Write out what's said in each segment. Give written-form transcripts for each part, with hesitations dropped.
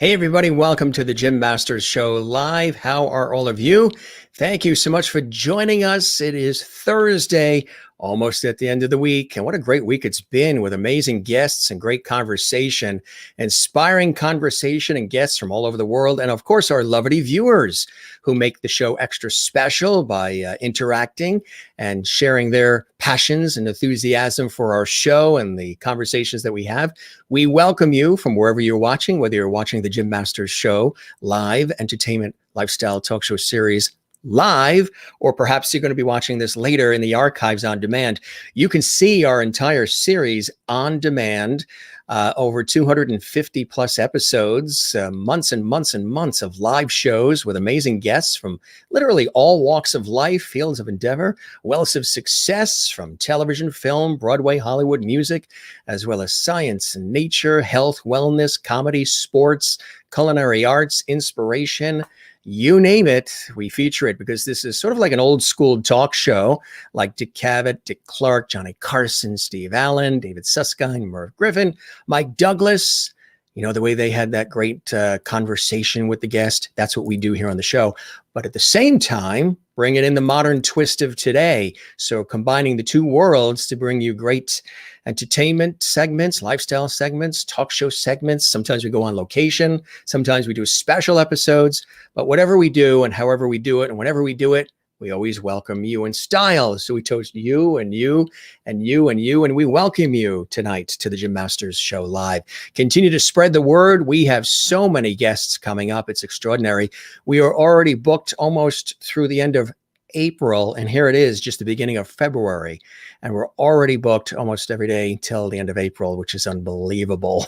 Hey everybody, welcome to the Jim Masters Show live. How are all of you? Thank you so much for joining us. It is Thursday, almost at the end of the week. And what a great week it's been with amazing guests and great conversation, inspiring conversation and guests from all over the world. And of course, our lovely viewers who make the show extra special by interacting and sharing their passions and enthusiasm for our show and the conversations that we have. We welcome you from wherever you're watching, whether you're watching the Jim Masters Show live, entertainment, lifestyle talk show series live, or perhaps you're going to be watching this later in the archives on demand. You can see our entire series on demand, over 250 plus episodes, months and months and months of live shows with amazing guests from literally all walks of life, fields of endeavor, wealths of success from television, film, Broadway, Hollywood, music, as well as science and nature, health, wellness, comedy, sports, culinary arts, inspiration. You name it, we feature it because this is sort of like an old school talk show like Dick Cavett, Dick Clark, Johnny Carson, Steve Allen, David Susskind, Merv Griffin, Mike Douglas. You know, the way they had that great conversation with the guest. That's what we do here on the show. But at the same time, bring it in the modern twist of today. So combining the two worlds to bring you great entertainment segments, lifestyle segments, talk show segments. Sometimes we go on location. Sometimes we do special episodes. But whatever we do and however we do it and whenever we do it, we always welcome you in style. So we toast you and you and you and you, and we welcome you tonight to the Jim Masters Show live. Continue to spread the word. We have so many guests coming up. It's extraordinary. We are already booked almost through the end of April, and here it is, just the beginning of February. And we're already booked almost every day till the end of April, which is unbelievable.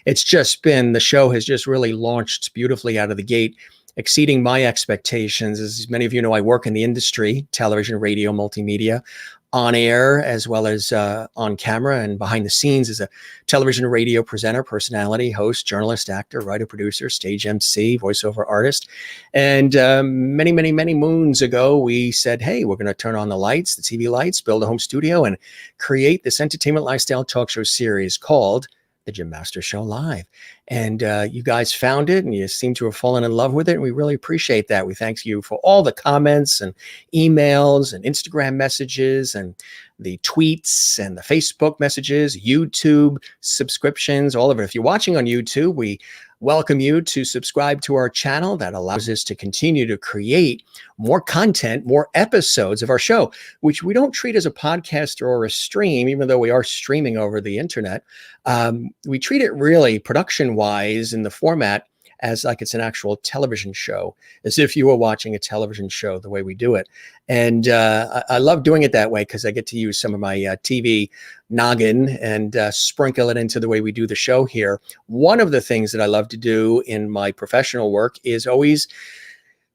It's just been, the show has just really launched beautifully out of the gate, exceeding my expectations. As many of you know, I work in the industry, television, radio, multimedia, on air, as well as on camera and behind the scenes as a television, radio presenter, personality, host, journalist, actor, writer, producer, stage MC, voiceover artist. And many, many, many moons ago, we said, hey, we're going to turn on the lights, the TV lights, build a home studio, and create this entertainment lifestyle talk show series called The Jim Masters Show Live. And you guys found it and you seem to have fallen in love with it. And we really appreciate that. We thank you for all the comments and emails and Instagram messages and the tweets and the Facebook messages, YouTube subscriptions, all of it. If you're watching on YouTube, we welcome you to subscribe to our channel. That allows us to continue to create more content, more episodes of our show, which we don't treat as a podcast or a stream, even though we are streaming over the internet. We treat it really production-wise in the format as like it's an actual television show, as if you were watching a television show the way we do it. And I love doing it that way because I get to use some of my TV noggin and sprinkle it into the way we do the show here. One of the things that I love to do in my professional work is always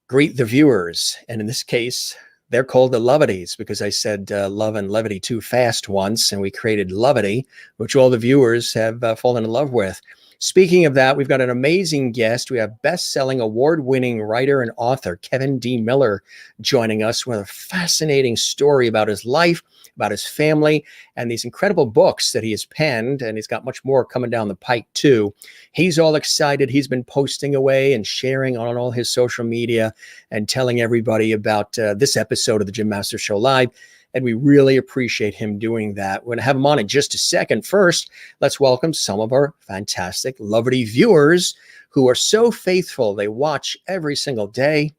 greet the viewers. And in this case, they're called the Lovities because I said love and levity too fast once, and we created Lovity, which all the viewers have fallen in love with. Speaking of that, we've got an amazing guest. We have best-selling, award-winning writer and author Kevin D. Miller joining us with a fascinating story about his life, about his family, and these incredible books that he has penned, and he's got much more coming down the pike too. He's all excited. He's been posting away and sharing on all his social media and telling everybody about this episode of the Jim Masters Show Live. And we really appreciate him doing that. We're going to have him on in just a second. First, let's welcome some of our fantastic, lovely viewers who are so faithful. They watch every single day.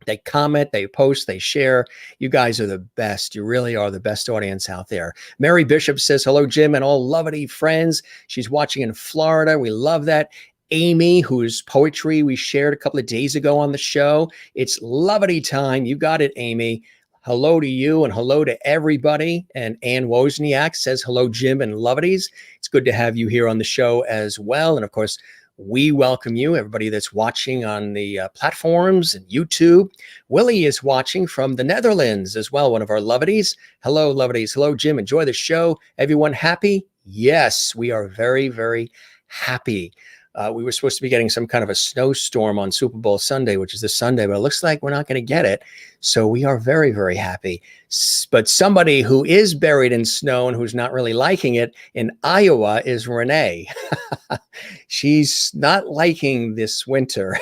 They comment, they post, they share. You guys are the best. You really are the best audience out there. Mary Bishop says, hello, Jim, and all lovely friends. She's watching in Florida. We love that. Amy, whose poetry we shared a couple of days ago on the show. It's lovely time. You got it, Amy. Hello to you and hello to everybody. And Ann Wozniak says, hello, Jim and Lovities. It's good to have you here on the show as well. And of course, we welcome you, everybody that's watching on the platforms and YouTube. Willie is watching from the Netherlands as well, one of our Lovities. Hello, Lovities. Hello, Jim. Enjoy the show. Everyone happy? Yes, we are very, very happy. We were supposed to be getting some kind of a snowstorm on Super Bowl Sunday, which is this Sunday, but it looks like we're not going to get it. So we are very, very happy. But somebody who is buried in snow and who's not really liking it in Iowa is Renee. She's not liking this winter.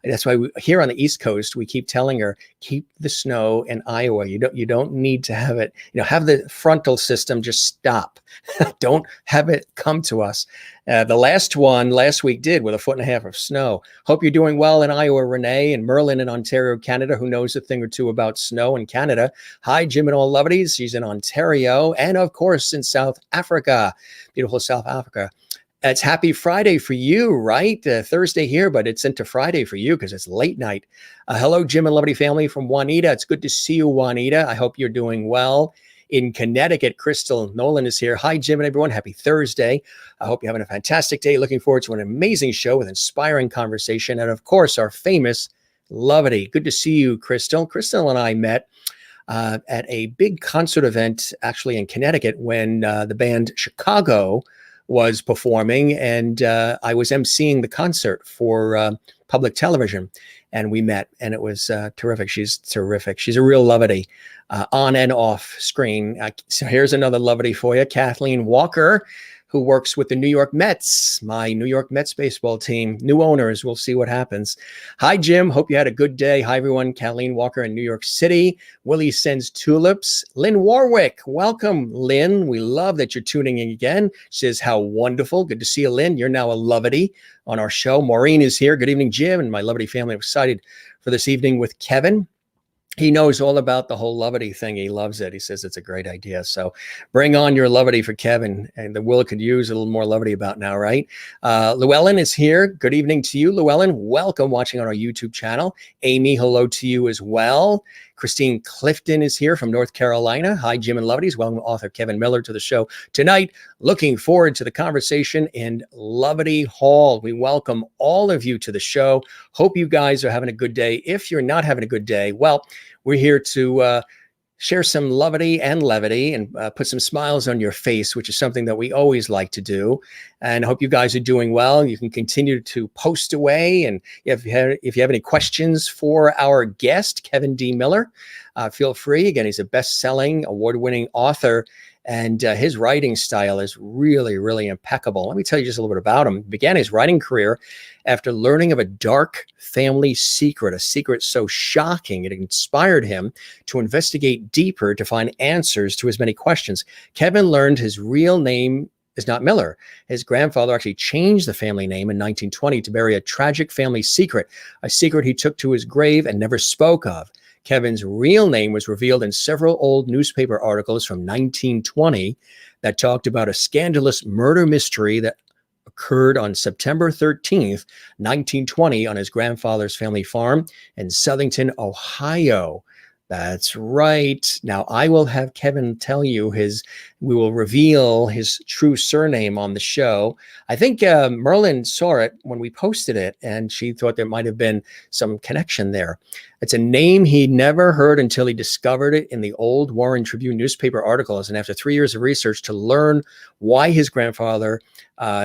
That's why here on the East Coast, we keep telling her, keep the snow in Iowa. You don't need to have it, have the frontal system just stop. Don't have it come to us. The last one last week did with 1.5 feet of snow. Hope you're doing well in Iowa, Renee, and Merlin in Ontario, Canada, who knows a thing or two about snow in Canada. Hi, Jim and all lovelies. She's in Ontario and, of course, in South Africa, beautiful South Africa. It's happy Friday for you, right? Thursday here, but it's into Friday for you because it's late night. Hello, Jim and lovely family from Juanita. It's good to see you, Juanita. I hope you're doing well. In Connecticut, Crystal Nolan is here. Hi, Jim and everyone. Happy Thursday. I hope you're having a fantastic day. Looking forward to an amazing show with inspiring conversation. And of course, our famous Lovity. Good to see you, Crystal. Crystal and I met at a big concert event, actually in Connecticut, when the band Chicago was performing, and I was emceeing the concert for public television, and we met, and it was terrific. She's terrific. She's a real Lovity on and off screen. So here's another Lovity for you, Kathleen Walker, who works with the New York Mets, my New York Mets baseball team. New owners, we'll see what happens. Hi, Jim. Hope you had a good day. Hi, everyone. Kathleen Walker in New York City. Willie sends tulips. Lynn Warwick, welcome, Lynn. We love that you're tuning in again. She says, how wonderful. Good to see you, Lynn. You're now a Lovity on our show. Maureen is here. Good evening, Jim, and my Lovity family. I'm excited for this evening with Kevin. He knows all about the whole Lovity thing. He loves it. He says it's a great idea. So bring on your Lovity for Kevin. And the Will could use a little more Lovity about now, right? Llewellyn is here. Good evening to you, Llewellyn. Welcome watching on our YouTube channel. Amy, hello to you as well. Christine Clifton is here from North Carolina. Hi, Jim and Lovities. Welcome author Kevin Miller to the show tonight. Looking forward to the conversation in Lovity Hall. We welcome all of you to the show. Hope you guys are having a good day. If you're not having a good day, well, we're here to share some Lovity and levity and put some smiles on your face, which is something that we always like to do. And I hope you guys are doing well. You can continue to post away. And if you have any questions for our guest, Kevin D. Miller, feel free. Again, he's a best-selling, award-winning author. And his writing style is really, really impeccable. Let me tell you just a little bit about him. He began his writing career after learning of a dark family secret, a secret so shocking it inspired him to investigate deeper to find answers to his many questions. Kevin learned his real name is not Miller. His grandfather actually changed the family name in 1920 to bury a tragic family secret, a secret he took to his grave and never spoke of. Kevin's real name was revealed in several old newspaper articles from 1920 that talked about a scandalous murder mystery that occurred on September 13th, 1920 on his grandfather's family farm in Southington, Ohio. That's right. Now I will have Kevin tell you we will reveal his true surname on the show. I think Merlin saw it when we posted it and she thought there might have been some connection there. It's a name he never heard until he discovered it in the old Warren Tribune newspaper articles. And after 3 years of research to learn why his grandfather,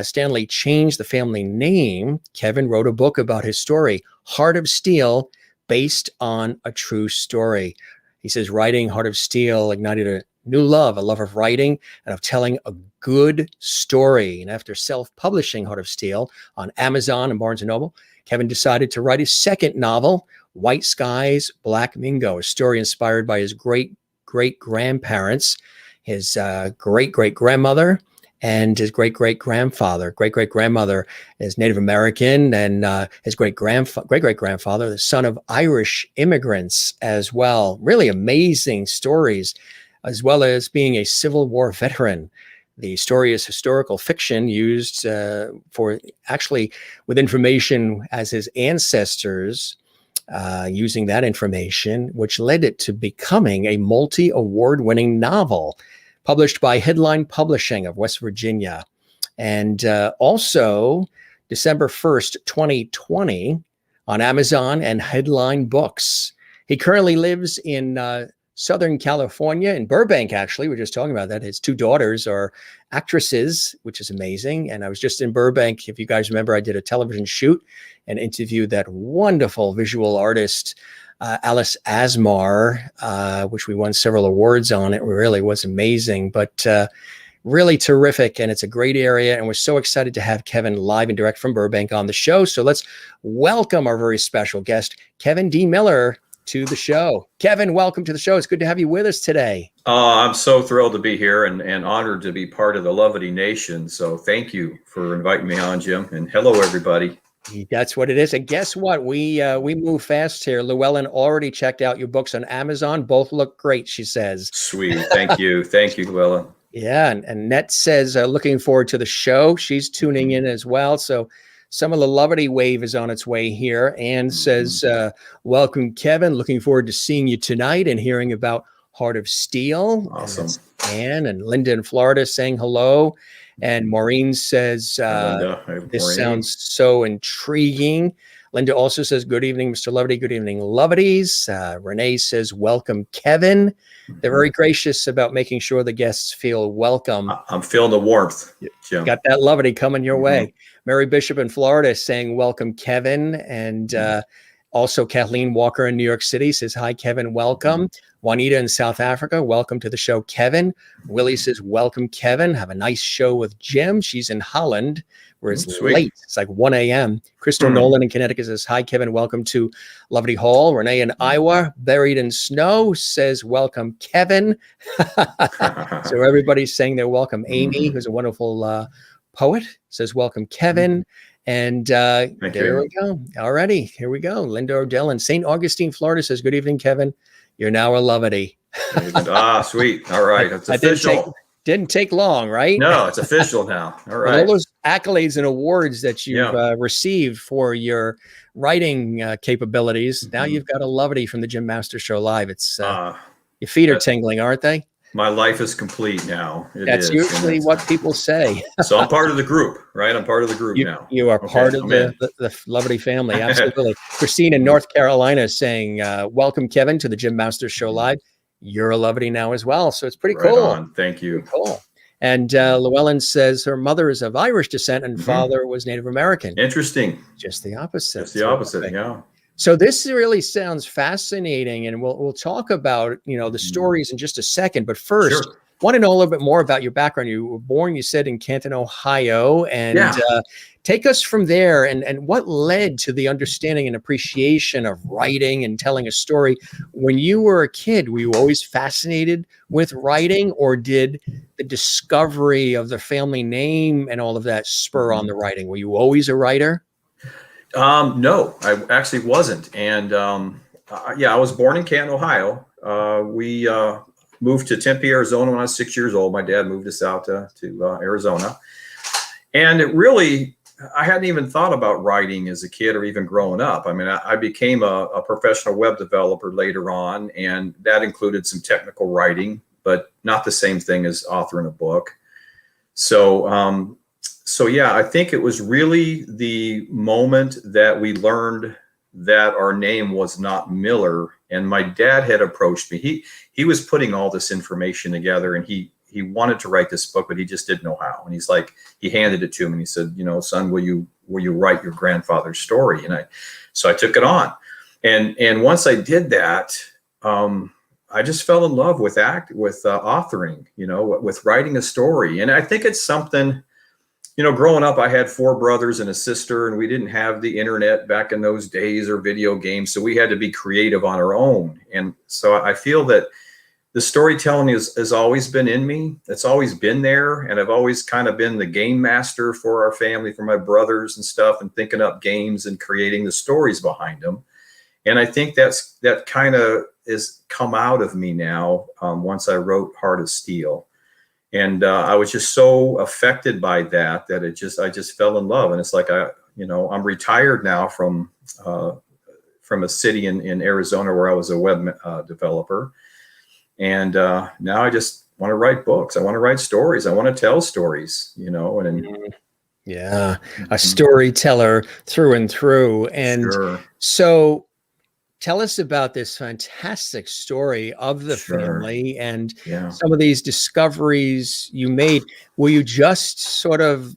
Stanley, changed the family name, Kevin wrote a book about his story, Heart of Steel, based on a true story. He says, writing Heart of Steel ignited a new love, a love of writing and of telling a good story. And after self-publishing Heart of Steel on Amazon and Barnes & Noble, Kevin decided to write his second novel, White Skies, Black Mingo, a story inspired by his great-great-grandparents, his great-great-grandmother, and his great-great-grandfather. Great-great-grandmother is Native American, and his great-great-grandfather, the son of Irish immigrants as well. Really amazing stories, as well as being a Civil War veteran. The story is historical fiction used for actually with information as his ancestors, using that information, which led it to becoming a multi-award-winning novel published by Headline Publishing of West Virginia. And also December 1st, 2020 on Amazon and Headline Books. He currently lives in Southern California, in Burbank, actually. We're just talking about that. His two daughters are actresses, which is amazing. And I was just in Burbank. If you guys remember, I did a television shoot and interviewed that wonderful visual artist, Alice Asmar, which we won several awards on. It really was amazing, but really terrific. And it's a great area. And we're so excited to have Kevin live and direct from Burbank on the show. So let's welcome our very special guest, Kevin D. Miller, to the show. Kevin, welcome to the show. It's good to have you with us today. I'm so thrilled to be here and honored to be part of the Lovity Nation. So thank you for inviting me on, Jim. And hello, everybody. That's what it is. And guess what? We move fast here. Llewellyn already checked out your books on Amazon. Both look great, she says. Sweet. Thank you. Thank you, Llewellyn. Yeah. And Net says, looking forward to the show. She's tuning in as well. So some of the Lovity wave is on its way here. Anne says, welcome, Kevin. Looking forward to seeing you tonight and hearing about Heart of Steel. Awesome. Anne and Linda in Florida saying hello. And Maureen says, this sounds so intriguing. Linda also says, good evening, Mr. Lovity. Good evening, Lovities. Renee says, welcome, Kevin. They're very gracious about making sure the guests feel welcome. I'm feeling the warmth, Jim. Got that Lovity coming your way. Mary Bishop in Florida is saying, welcome, Kevin. And also Kathleen Walker in New York City says, hi, Kevin, welcome. Juanita in South Africa, welcome to the show, Kevin. Willie says, welcome, Kevin. Have a nice show with Jim. She's in Holland, where it's late. It's like 1 a.m. Crystal Nolan in Connecticut says, hi, Kevin. Welcome to Lovity Hall. Renee in Iowa, buried in snow, says, welcome, Kevin. So everybody's saying they're welcome. Amy, who's a wonderful poet, says, welcome, Kevin. And there we go. Alrighty, here we go. Linda Odell in St. Augustine, Florida says, good evening, Kevin. You're now a Lovity. Sweet. All right. It's official. Didn't take long, right? No, it's official now. All right. All those accolades and awards that you've received for your writing capabilities. Now you've got a Lovity from the Jim Masters Show Live. It's your feet are tingling, aren't they? My life is complete now. That's usually what people say. So I'm part of the group, right? I'm part of the group now. You are part of the Lovity family. Absolutely. Christine in North Carolina is saying, welcome, Kevin, to the Jim Masters Show Live. You're a Lovity now as well. So it's pretty cool. On. Thank you. Pretty cool. And Llewellyn says her mother is of Irish descent and father was Native American. Interesting. Just the opposite. Just the opposite, yeah. So this really sounds fascinating, and we'll talk about the stories in just a second. But first, want to know a little bit more about your background. You were born, you said, in Canton, Ohio, and take us from there. And what led to the understanding and appreciation of writing and telling a story when you were a kid? Were you always fascinated with writing, or did the discovery of the family name and all of that spur on the writing? Were you always a writer? No, I actually wasn't. And I was born in Canton, Ohio. We moved to Tempe, Arizona when I was 6 years old. My dad moved us out to Arizona. And it really, I hadn't even thought about writing as a kid or even growing up. I mean, I became a professional web developer later on, and that included some technical writing, but not the same thing as authoring a book. So yeah, I think it was really the moment that we learned that our name was not Miller. And my dad had approached me. He was putting all this information together, and he wanted to write this book, but he just didn't know how. And he's like, he handed it to me and he said, son, will you write your grandfather's story? And so I took it on. And once I did that, I just fell in love with authoring, with writing a story. And I think it's something, growing up, I had 4 brothers and a sister, and we didn't have the internet back in those days or video games. So we had to be creative on our own. And so I feel that the storytelling has always been in me. It's always been there. And I've always kind of been the game master for our family, for my brothers and stuff, and thinking up games and creating the stories behind them. And I think that kind of is come out of me now once I wrote Heart of Steel. And I was just so affected by that I just fell in love. And it's like, I'm retired now from a city in Arizona where I was a web developer. And now I just want to write books. I want to write stories. I want to tell stories, a storyteller through and through. And so tell us about this fantastic story of the Sure. family and Yeah. some of these discoveries you made. Were you just sort of,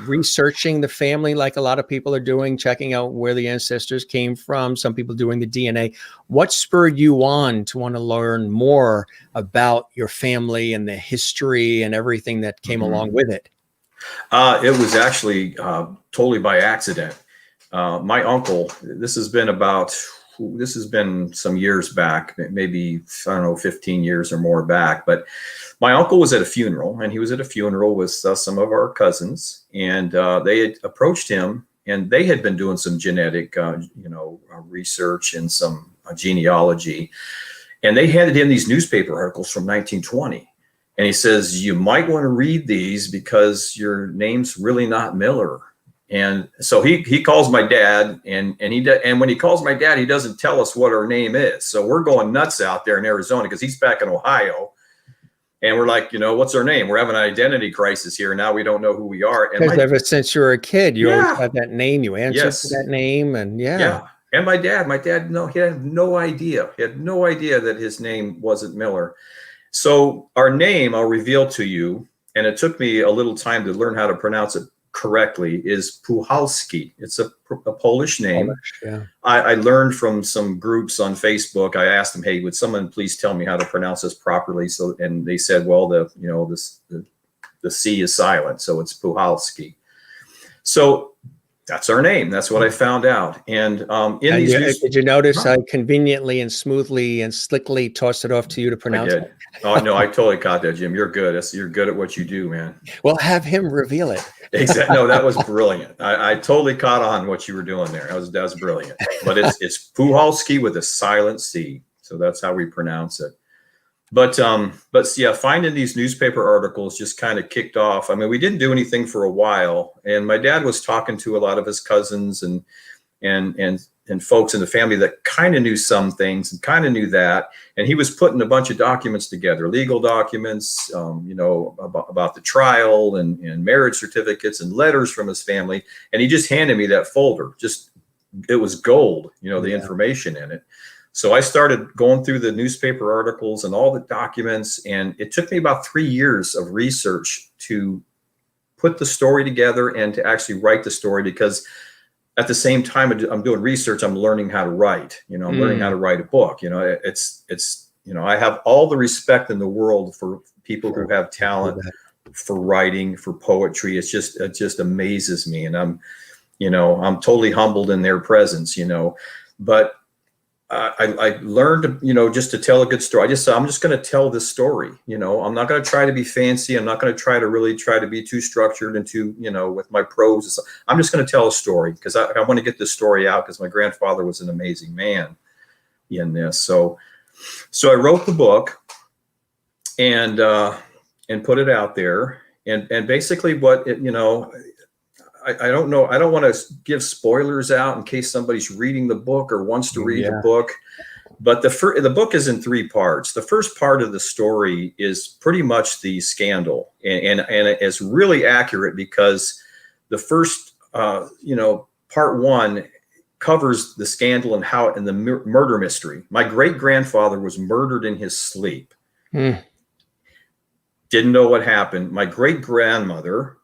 researching the family like a lot of people are doing, checking out where the ancestors came from, some people doing the DNA? What spurred you on to want to learn more about your family and the history and everything that came Mhm. along with it? It was actually totally by accident. My uncle, this has been some years back, maybe, I don't know, 15 years or more back. But my uncle was at a funeral, and he was at a funeral with some of our cousins, and they had approached him, and they had been doing some genetic, research and some genealogy. And they handed him these newspaper articles from 1920. And he says, you might want to read these because your name's really not Miller. And so he calls my dad, and when he calls my dad, he doesn't tell us what our name is. So we're going nuts out there in Arizona because he's back in Ohio. And we're like, what's our name? We're having an identity crisis here. Now we don't know who we are. And Because ever since you were a kid, you always yeah, had that name, you answered to yes, that name, and yeah. yeah. And my dad, no, he had no idea. He had no idea that his name wasn't Miller. So our name, I'll reveal to you, and it took me a little time to learn how to pronounce it correctly, is Puchalski. It's a Polish name. Polish, yeah. I learned from some groups on Facebook. I asked them, hey, would someone please tell me how to pronounce this properly? And they said, well, the C is silent, so it's Puchalski. So that's our name. That's what I found out. And did you notice I conveniently and smoothly and slickly tossed it off to you to I pronounce did. it? Oh no, I totally caught that, Jim. You're good. You're good at what you do, man. Well, have him reveal it. Exactly. No, that was brilliant. I totally caught on what you were doing there. That was brilliant. But it's Puchalski with a silent C. So that's how we pronounce it. But yeah, finding these newspaper articles just kind of kicked off. I mean, we didn't do anything for a while, and my dad was talking to a lot of his cousins and folks in the family that kind of knew some things and kind of knew that, and he was putting a bunch of documents together, legal documents, about the trial and marriage certificates and letters from his family, and he just handed me that folder. It was gold, the information in it. So I started going through the newspaper articles and all the documents, and it took me about 3 years of research to put the story together and to actually write the story, because at the same time I'm doing research, I'm learning how to write. I'm learning how to write a book. I have all the respect in the world for people who have talent for writing, for poetry. It just amazes me, and I'm totally humbled in their presence. But I learned, just to tell a good story. I'm just going to tell this story. I'm not going to try to be fancy. I'm not going to try to be too structured and too, with my prose. I'm just going to tell a story because I want to get this story out, because my grandfather was an amazing man in this. So I wrote the book and put it out there. And basically what it, I don't know. I don't want to give spoilers out in case somebody's reading the book or wants to read the book. But the book is in 3 parts. The first part of the story is pretty much the scandal, and it's really accurate because the first, part 1 covers the scandal and how in the murder mystery. My great grandfather was murdered in his sleep. Didn't know what happened. My great grandmother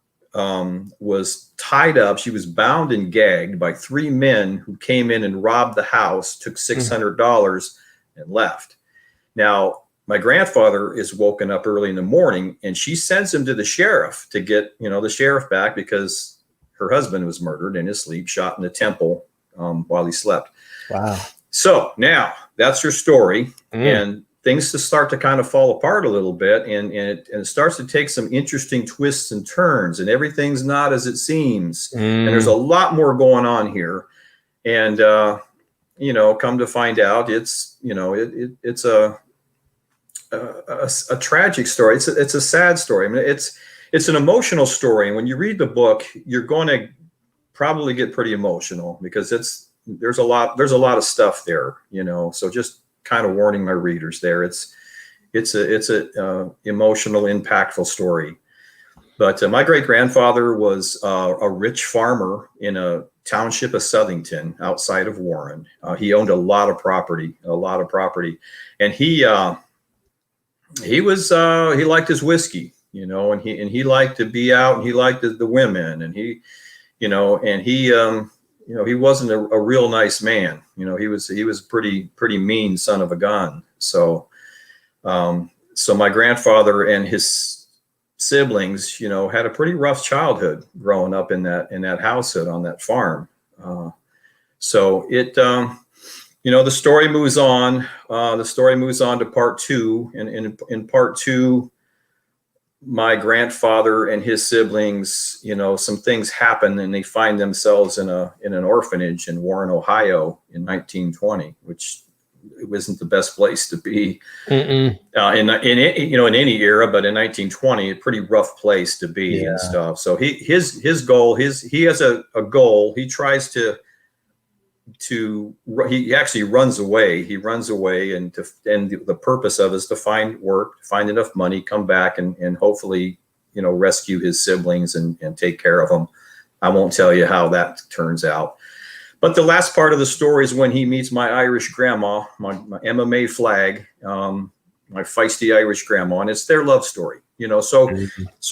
was tied up. She was bound and gagged by 3 men who came in and robbed the house, took $600 and left. Now, my grandfather is woken up early in the morning, and she sends him to the sheriff to get, the sheriff back, because her husband was murdered in his sleep, shot in the temple while he slept. Wow. So now that's your story. And things to start to kind of fall apart a little bit, and it starts to take some interesting twists and turns, and everything's not as it seems. And there's a lot more going on here. And, come to find out, it's, it's a tragic story. It's a sad story. I mean, it's an emotional story. And when you read the book, you're going to probably get pretty emotional, because there's a lot of stuff there, so just kind of warning my readers there. It's a emotional, impactful story. But my great grandfather was a rich farmer in a township of Southington outside of Warren. He owned a lot of property, and he liked his whiskey, and he liked to be out, and he liked the women, and he wasn't a real nice man. He was a pretty mean son of a gun. So my grandfather and his siblings, had a pretty rough childhood growing up in that household on that farm. So it, the story moves on. The story moves on to part two, and in part two, my grandfather and his siblings, some things happen, and they find themselves in an orphanage in Warren, Ohio, in 1920, which it wasn't the best place to be in any era, but in 1920, a pretty rough place to be and stuff. So he has a goal. He tries he actually runs away. He runs away, and the purpose of it is to find work, find enough money, come back, and hopefully, rescue his siblings and take care of them. I won't tell you how that turns out. But the last part of the story is when he meets my Irish grandma, my MMA flag, my feisty Irish grandma, and it's their love story, So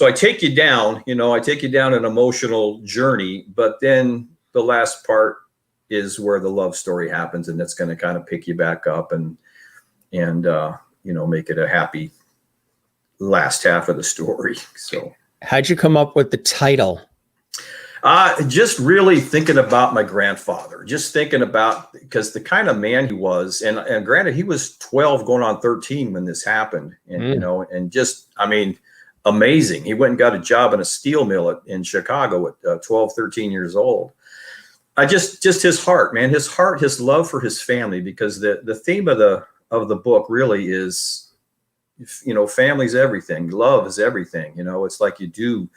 I take you down, an emotional journey, but then the last part is where the love story happens, and that's going to kind of pick you back up and make it a happy last half of the story. So, how'd you come up with the title? Just really thinking about my grandfather, because the kind of man he was, and granted, he was 12 going on 13 when this happened, and amazing. He went and got a job in a steel mill in Chicago at 12, 13 years old. Just his heart, man, his love for his family, because the theme of the book really is, family's everything. Love is everything. It's like you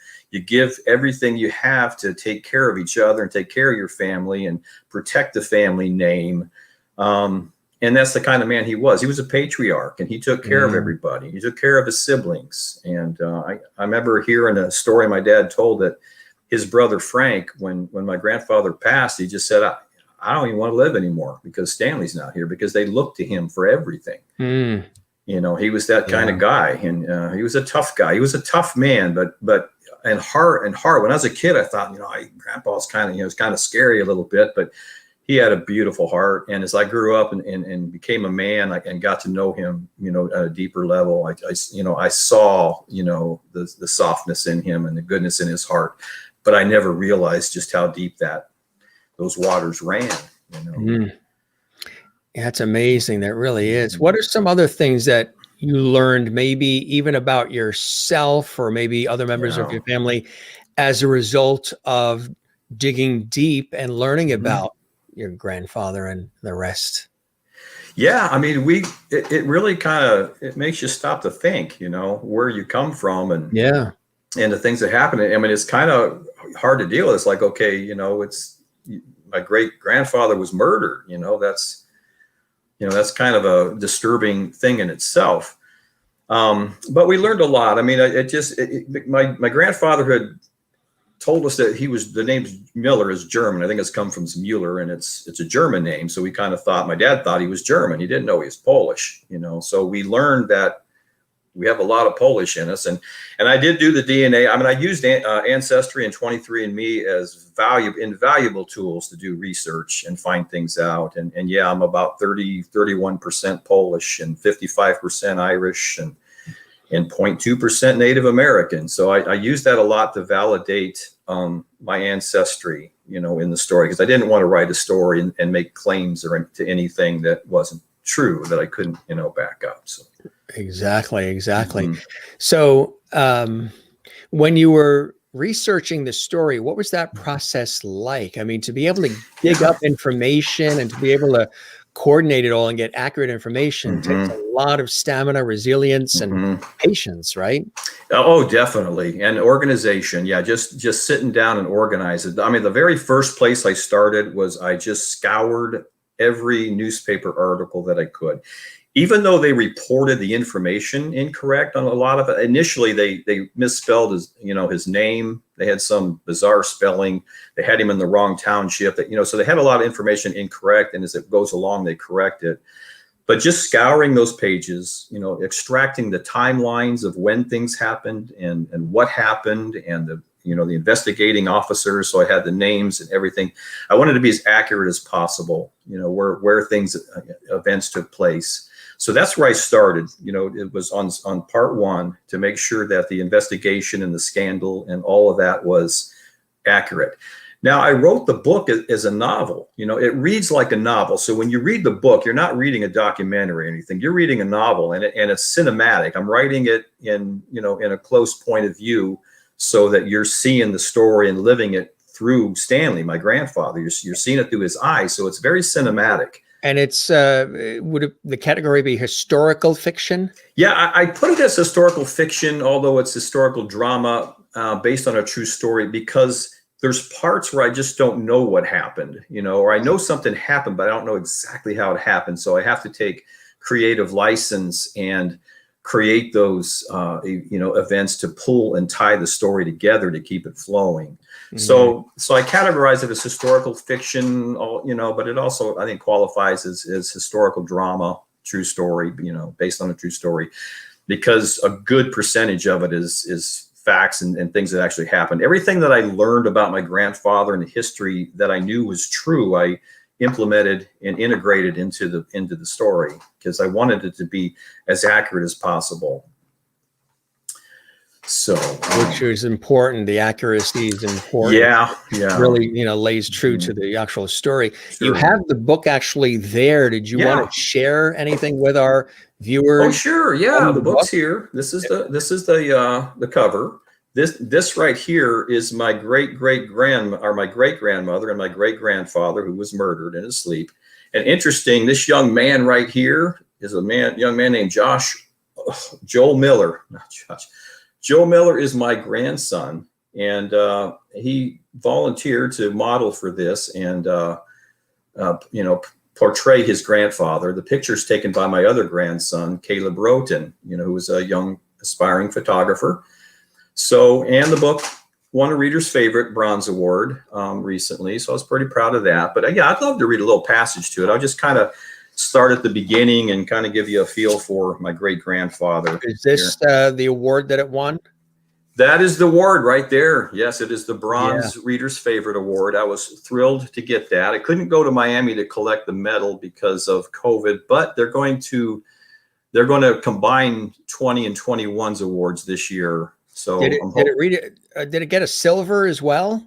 give everything you have to take care of each other and take care of your family and protect the family name. And that's the kind of man he was. He was a patriarch, and he took care of everybody. He took care of his siblings. And I remember hearing a story my dad told that his brother Frank, when my grandfather passed, he just said, I don't even want to live anymore because Stanley's not here, because they looked to him for everything. He was that kind of guy, and he was a tough guy. He was a tough man, but heart. When I was a kid, I thought, Grandpa's kind of scary a little bit, but he had a beautiful heart. And as I grew up and became a man, and got to know him, at a deeper level, I saw, the softness in him and the goodness in his heart, but I never realized just how deep those waters ran. Yeah, it's amazing. That really is. What are some other things that you learned, maybe even about yourself or maybe other members of your family, as a result of digging deep and learning about your grandfather and the rest? Yeah, I mean, it really it makes you stop to think, where you come from and the things that happen. I mean, it's kind of hard to deal with. It's like, okay, it's my great grandfather was murdered. That's kind of a disturbing thing in itself. But we learned a lot. I mean, my grandfather had told us that the name Miller is German. I think it's come from Mueller, and it's a German name. So we kind of thought, my dad thought he was German. He didn't know he was Polish, so we learned that we have a lot of Polish in us. And I did do the DNA. I mean, I used Ancestry and 23andMe as invaluable tools to do research and find things out. And yeah, I'm about 31% Polish and 55% Irish and 0.2% Native American. So I use that a lot to validate my ancestry, in the story, because I didn't want to write a story and make claims to anything that wasn't true, that I couldn't, back up. So. Exactly. So when you were researching the story, what was that process like? I mean, to be able to dig up information and to be able to coordinate it all and get accurate information takes a lot of stamina, resilience, and patience, right? Oh, definitely. And organization. Yeah, just sitting down and organize it. I mean, the very first place I started was I just scoured every newspaper article that I could. Even though they reported the information incorrect on a lot of it, initially they misspelled his name. they had some bizarre spelling. They had him in the wrong township. That, so they had a lot of information incorrect, and as it goes along, they correct it. But just scouring those pages, extracting the timelines of when things happened and what happened, and the investigating officers. So I had the names and everything. I wanted to be as accurate as possible, where events took place. So that's where I started. It was on part one, to make sure that the investigation and the scandal and all of that was accurate. Now, I wrote the book as a novel. It reads like a novel. So when you read the book, you're not reading a documentary or anything. You're reading a novel, and it's cinematic. I'm writing it in a close point of view, so that you're seeing the story and living it through Stanley, my grandfather. You're seeing it through his eyes. So it's very cinematic. And it's would the category be historical fiction? Yeah, I put it as historical fiction, although it's historical drama based on a true story, because there's parts where I just don't know what happened, or I know something happened, but I don't know exactly how it happened. So I have to take creative license and create those, events to pull and tie the story together to keep it flowing. Mm-hmm. So I categorize it as historical fiction, but it also, I think, qualifies as historical drama, true story, based on a true story, because a good percentage of it is facts and things that actually happened. Everything that I learned about my grandfather and the history that I knew was true, I implemented and integrated into the story, because I wanted it to be as accurate as possible. So, which is important. The accuracy is important. Yeah. Really, lays true to the actual story. Sure. You have the book actually there. Did you want to share anything with our viewers? Oh, sure. Yeah, the book's here. This is the cover. This right here is my great grandmother and my great grandfather, who was murdered in his sleep. And interesting, this young man right here is young man named Joel Miller. Not Josh. Joe Miller is my grandson, and he volunteered to model for this and portray his grandfather. The picture's taken by my other grandson, Caleb Roten, who was a young aspiring photographer. So, and the book won a Reader's Favorite Bronze Award recently, so I was pretty proud of that. But yeah, I'd love to read a little passage to it. I'll just kind of start at the beginning and kind of give you a feel for my great grandfather. Is this the award that it won? That is the award right there. Yes, it is the Bronze Reader's Favorite Award. I was thrilled to get that. I couldn't go to Miami to collect the medal because of COVID, but they're going to combine 20 and 21's awards this year. So did it get a silver as well?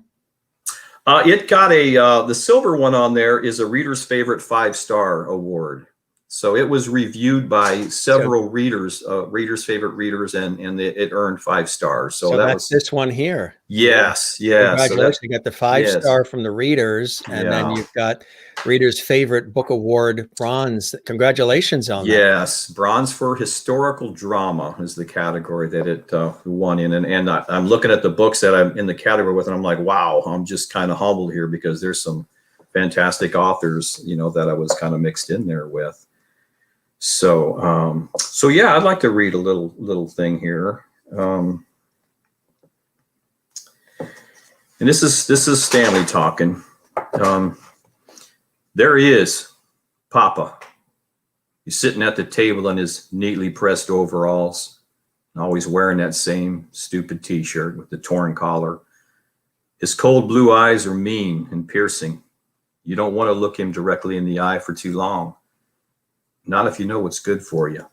It got the silver one on there is a Reader's Favorite 5-star award. So it was reviewed by several readers, Reader's Favorite readers, and it earned 5 stars. So that's this one here. Yes. Congratulations. You got the 5-star from the readers, and then you've got Reader's Favorite Book Award bronze. Congratulations on that. Yes, bronze for historical drama is the category that it won in. And I'm looking at the books that I'm in the category with, and I'm like, wow, I'm just kind of humbled here, because there's some fantastic authors, that I was kind of mixed in there with. So, yeah, I'd like to read a little thing here. And this is Stanley talking. There he is, Papa. He's sitting at the table in his neatly pressed overalls, always wearing that same stupid t-shirt with the torn collar. His cold blue eyes are mean and piercing. You don't want to look him directly in the eye for too long. Not if you know what's good for you.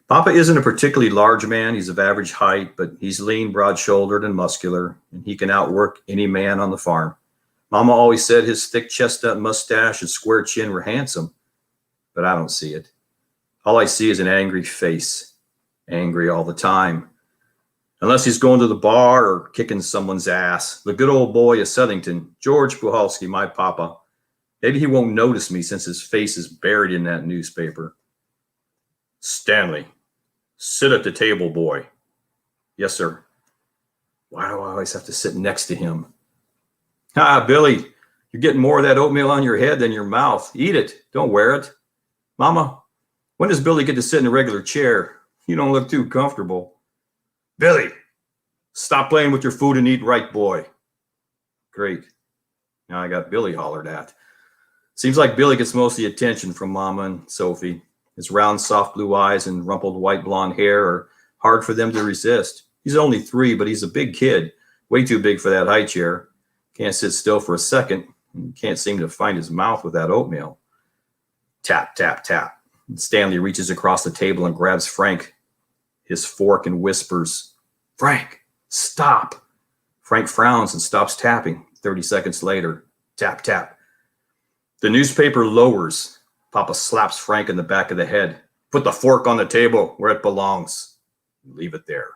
Papa isn't a particularly large man. He's of average height, but he's lean, broad-shouldered, and muscular, and he can outwork any man on the farm. Mama always said his thick chestnut mustache and square chin were handsome, but I don't see it. All I see is an angry face, angry all the time. Unless he's going to the bar or kicking someone's ass. The good old boy of Southington, George Puhalski, my papa. Maybe he won't notice me since his face is buried in that newspaper. Stanley, sit at the table, boy. Yes, sir. Why do I always have to sit next to him? Billy, you're getting more of that oatmeal on your head than your mouth. Eat it. Don't wear it. Mama, when does Billy get to sit in a regular chair? You don't look too comfortable. Billy, Stop playing with your food and eat right, boy. Great. Now I got Billy hollered at. Seems like Billy gets most of the attention from Mama and Sophie. His round, soft blue eyes and rumpled white blonde hair are hard for them to resist. He's only 3, but he's a big kid. Way too big for that high chair. Can't sit still for a second. Can't seem to find his mouth with that oatmeal. Tap, tap, tap. Stanley reaches across the table and grabs Frank, his fork, and whispers, "Frank, stop." Frank frowns and stops tapping. 30 seconds later, tap, tap. The newspaper lowers. Papa slaps Frank in the back of the head. "Put the fork on the table where it belongs. Leave it there."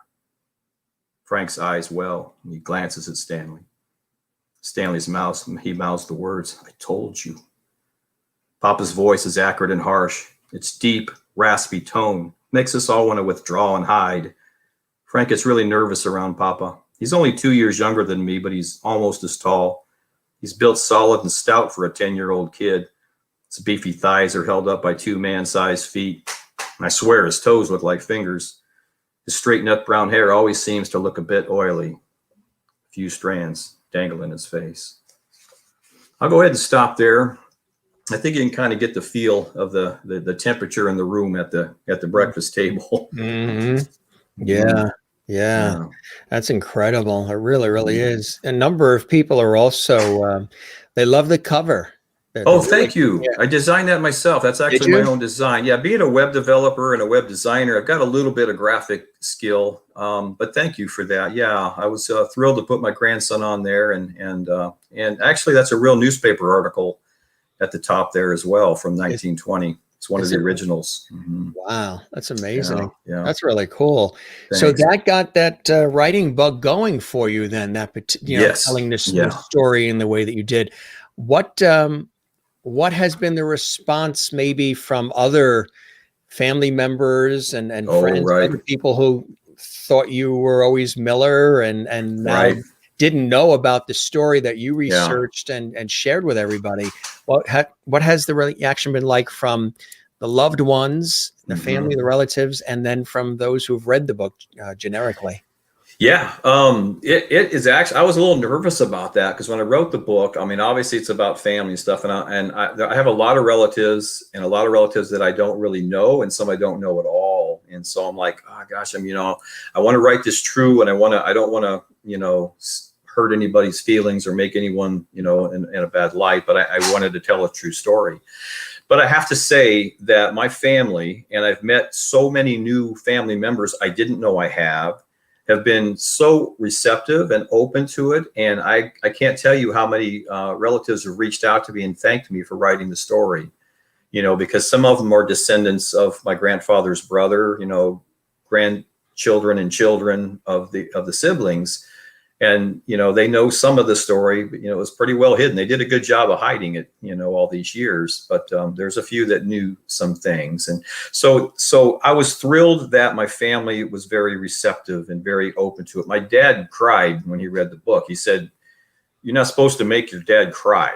Frank's eyes well, and he glances at Stanley. Stanley's mouth, he mouths the words, "I told you." Papa's voice is acrid and harsh. Its deep, raspy tone makes us all want to withdraw and hide. Frank gets really nervous around Papa. He's only 2 years younger than me, but he's almost as tall. He's built solid and stout for a 10-year-old kid. His beefy thighs are held up by 2 man-sized feet. I swear his toes look like fingers. His straight nut brown hair always seems to look a bit oily. A few strands dangle in his face. I'll go ahead and stop there. I think you can kind of get the feel of the temperature in the room at the breakfast table. Mm-hmm. Yeah. That's incredible. It really, really is. A number of people are also, they love the cover. Oh, thank you. I designed that myself. That's actually my own design. Yeah, being a web developer and a web designer, I've got a little bit of graphic skill. But thank you for that. Yeah, I was thrilled to put my grandson on there, and actually, that's a real newspaper article at the top there as well from 1920. It's one of the originals. Mm-hmm. Wow, that's amazing. Yeah. That's really cool. Thanks. So that got that writing bug going for you then, yes. telling this story in the way that you did. What has been the response maybe from other family members and friends, other people who thought you were always Miller and now didn't know about the story that you researched and shared with everybody? What has the reaction been like from the loved ones, the family, the relatives, and then from those who've read the book generically? Yeah, it is actually, I was a little nervous about that because when I wrote the book, I mean, obviously it's about family and stuff. And I have a lot of relatives that I don't really know and some I don't know at all. And so I'm like, oh gosh, I want to write this true, and I don't want to, hurt anybody's feelings or make anyone, in a bad light, but I wanted to tell a true story. But I have to say that my family, and I've met so many new family members I didn't know I have been so receptive and open to it. And I can't tell you how many relatives have reached out to me and thanked me for writing the story, because some of them are descendants of my grandfather's brother, grandchildren and children of the siblings. And, they know some of the story, but, it was pretty well hidden. They did a good job of hiding it, all these years, but there's a few that knew some things. And so I was thrilled that my family was very receptive and very open to it. My dad cried when he read the book. He said, "You're not supposed to make your dad cry,"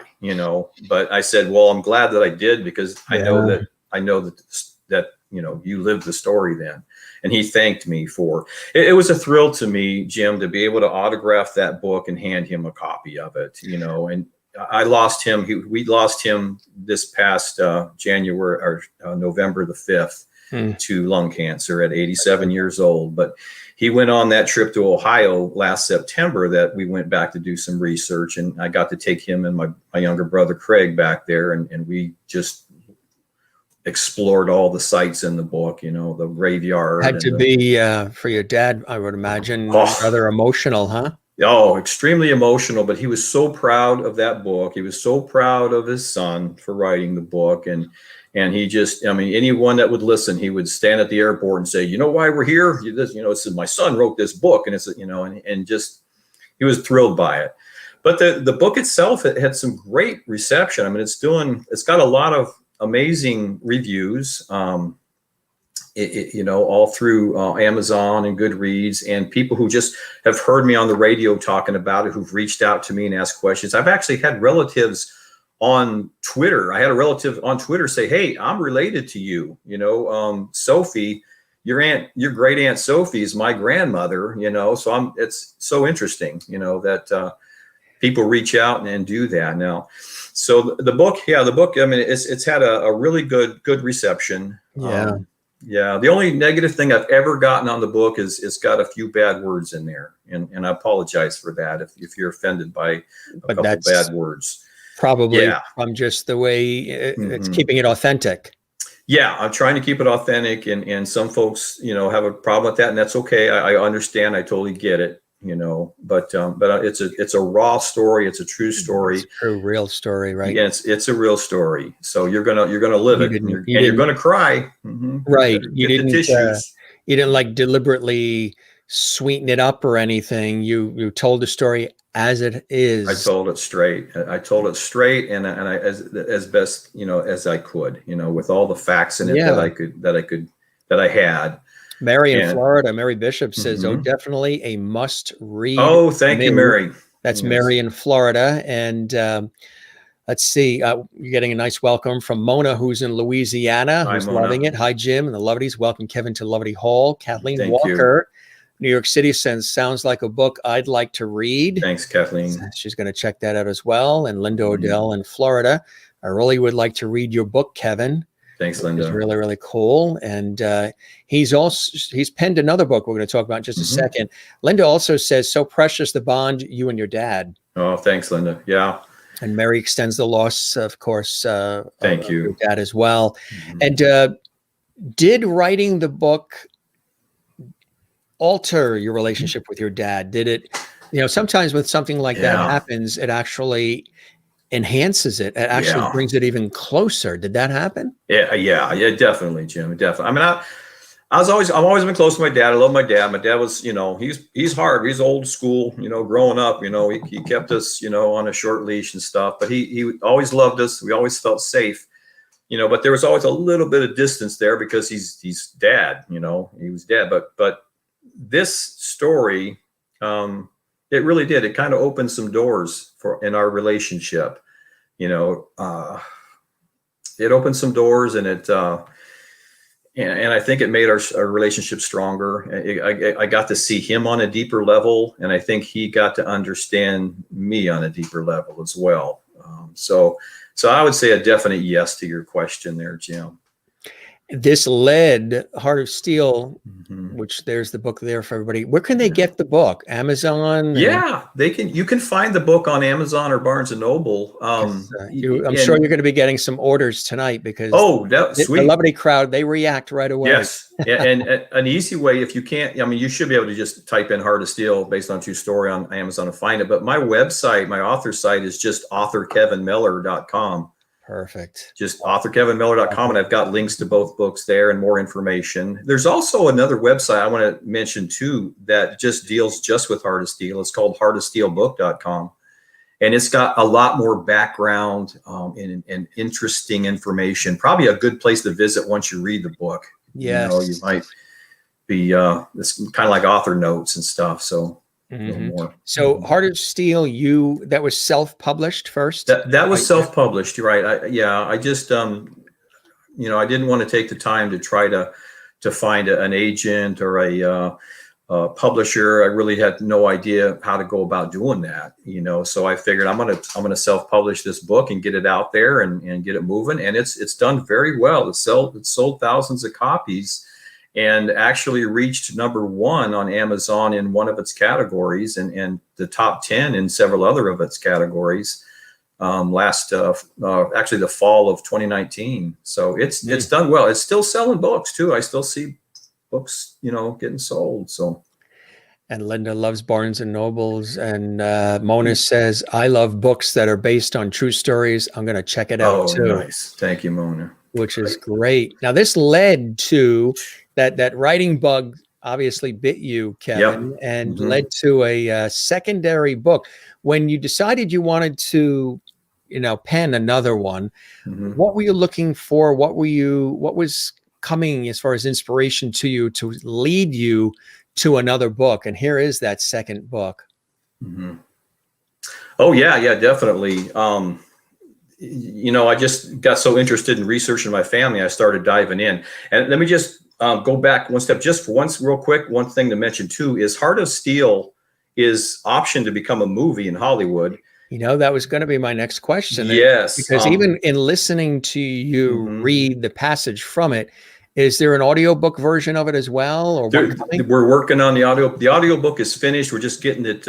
but I said, well, I'm glad that I did, because I know that you lived the story then. And he thanked me for it. It was a thrill to me, Jim, to be able to autograph that book and hand him a copy of it, and I lost him. We lost him this past January or November the 5th to lung cancer at 87 years old. But he went on that trip to Ohio last September that we went back to do some research, and I got to take him and my younger brother Craig back there, and we just explored all the sites in the book, the graveyard. Had to be for your dad, I would imagine, rather emotional, huh? Oh, extremely emotional, but he was so proud of that book. He was so proud of his son for writing the book. And he just, anyone that would listen, he would stand at the airport and say, "You know why we're here? It says my son wrote this book," and it's, and just, he was thrilled by it. But the book itself, it had some great reception. It's got a lot of amazing reviews, all through Amazon and Goodreads, and people who just have heard me on the radio talking about it, who've reached out to me and asked questions. I've actually had relatives on Twitter. I had a relative on Twitter say, "Hey, I'm related to you. Sophie, your great aunt Sophie is my grandmother, so it's so interesting, that people reach out and do that now. So the book, I mean, it's had a really good reception. Yeah. Yeah. The only negative thing I've ever gotten on the book is it's got a few bad words in there. And I apologize for that if you're offended by a couple bad words. Probably from just the way it's keeping it authentic. Yeah, I'm trying to keep it authentic, and some folks, have a problem with that, and that's okay. I understand. I totally get it. But it's a raw story. It's a true story. It's a real story, right? Yeah, it's a real story. So you're gonna live it, and you're gonna cry. Right. You didn't like deliberately sweeten it up or anything. You told the story as it is. I told it straight. and I as best as I could. With all the facts in it that I had. Mary in Florida, Mary Bishop says, "Oh, definitely a must read." Oh, thank you, Mary. That's Mary in Florida, and let's see, you're getting a nice welcome from Mona, who's in Louisiana, who's loving it. Hi, Jim and the Lovedies. Welcome, Kevin, to Lovedy Hall. Kathleen Walker, New York City, sounds like a book I'd like to read. Thanks, Kathleen. She's going to check that out as well. And Linda Odell in Florida, I really would like to read your book, Kevin. Thanks, Linda. It's really, really cool. And he's penned another book we're going to talk about in just a second. Linda also says, so precious the bond you and your dad. Oh, thanks, Linda. Yeah. And Mary extends the loss, of course, thank you, your dad as well. And did writing the book alter your relationship with your dad? Did it, sometimes when something like that happens, it actually enhances it. It actually brings it even closer. Did that happen? Yeah, definitely, Jim. Definitely. I mean, I've always been close to my dad. I love my dad. My dad was, he's hard. He's old school, growing up, he kept us, on a short leash and stuff, but he always loved us. We always felt safe, but there was always a little bit of distance there because he's dad, he was dad. But this story, it really did. It kind of opened some doors in our relationship. It opened some doors, and and I think it made our relationship stronger. I got to see him on a deeper level, and I think he got to understand me on a deeper level as well. So I would say a definite yes to your question there, Jim. This led Heart of Steel, which there's the book there for everybody. Where can they get the book? Amazon? Yeah, you can find the book on Amazon or Barnes and Noble. I'm sure you're going to be getting some orders tonight because sweet. The Lovedy crowd, they react right away. Yes. and an easy way, if you can't, you should be able to just type in Heart of Steel based on true story on Amazon and find it. But my website, my author site is just authorkevinmiller.com. Perfect. Just authorkevinmiller.com, and I've got links to both books there and more information. There's also another website I want to mention too that deals with Heart of Steel. It's called heartofsteelbook.com, and it's got a lot more background and interesting information. Probably a good place to visit once you read the book. Yes. You might be it's kind of like author notes and stuff. So. More. So Heart of Steel, that was self-published first? That was self-published. You're right. I just, I didn't want to take the time to try to find an agent or a publisher. I really had no idea how to go about doing that, so I figured I'm going to self-publish this book and get it out there and get it moving. And it's done very well. It's sold thousands of copies, and actually reached #1 on Amazon in one of its categories, and the top 10 in several other of its categories actually the fall of 2019. So it's done well. It's still selling books too. I still see books, getting sold. So. And Linda loves Barnes and Nobles, and Mona says, I love books that are based on true stories. I'm going to check it out too. Nice. Thank you, Mona. Which is great. Now this led to that writing bug obviously bit you, Kevin, and led to a secondary book. When you decided you wanted to, pen another one, what were you looking for? What was coming as far as inspiration to you to lead you to another book? And here is that second book. Oh yeah, definitely. I just got so interested in researching my family, I started diving in. And let me just go back one step, just once real quick. One thing to mention too is Heart of Steel is optioned to become a movie in Hollywood. That was going to be my next question. Yes. Because even in listening to you read the passage from it, is there an audiobook version of it as well? Or we're working on the audio. The audiobook is finished. We're just getting it,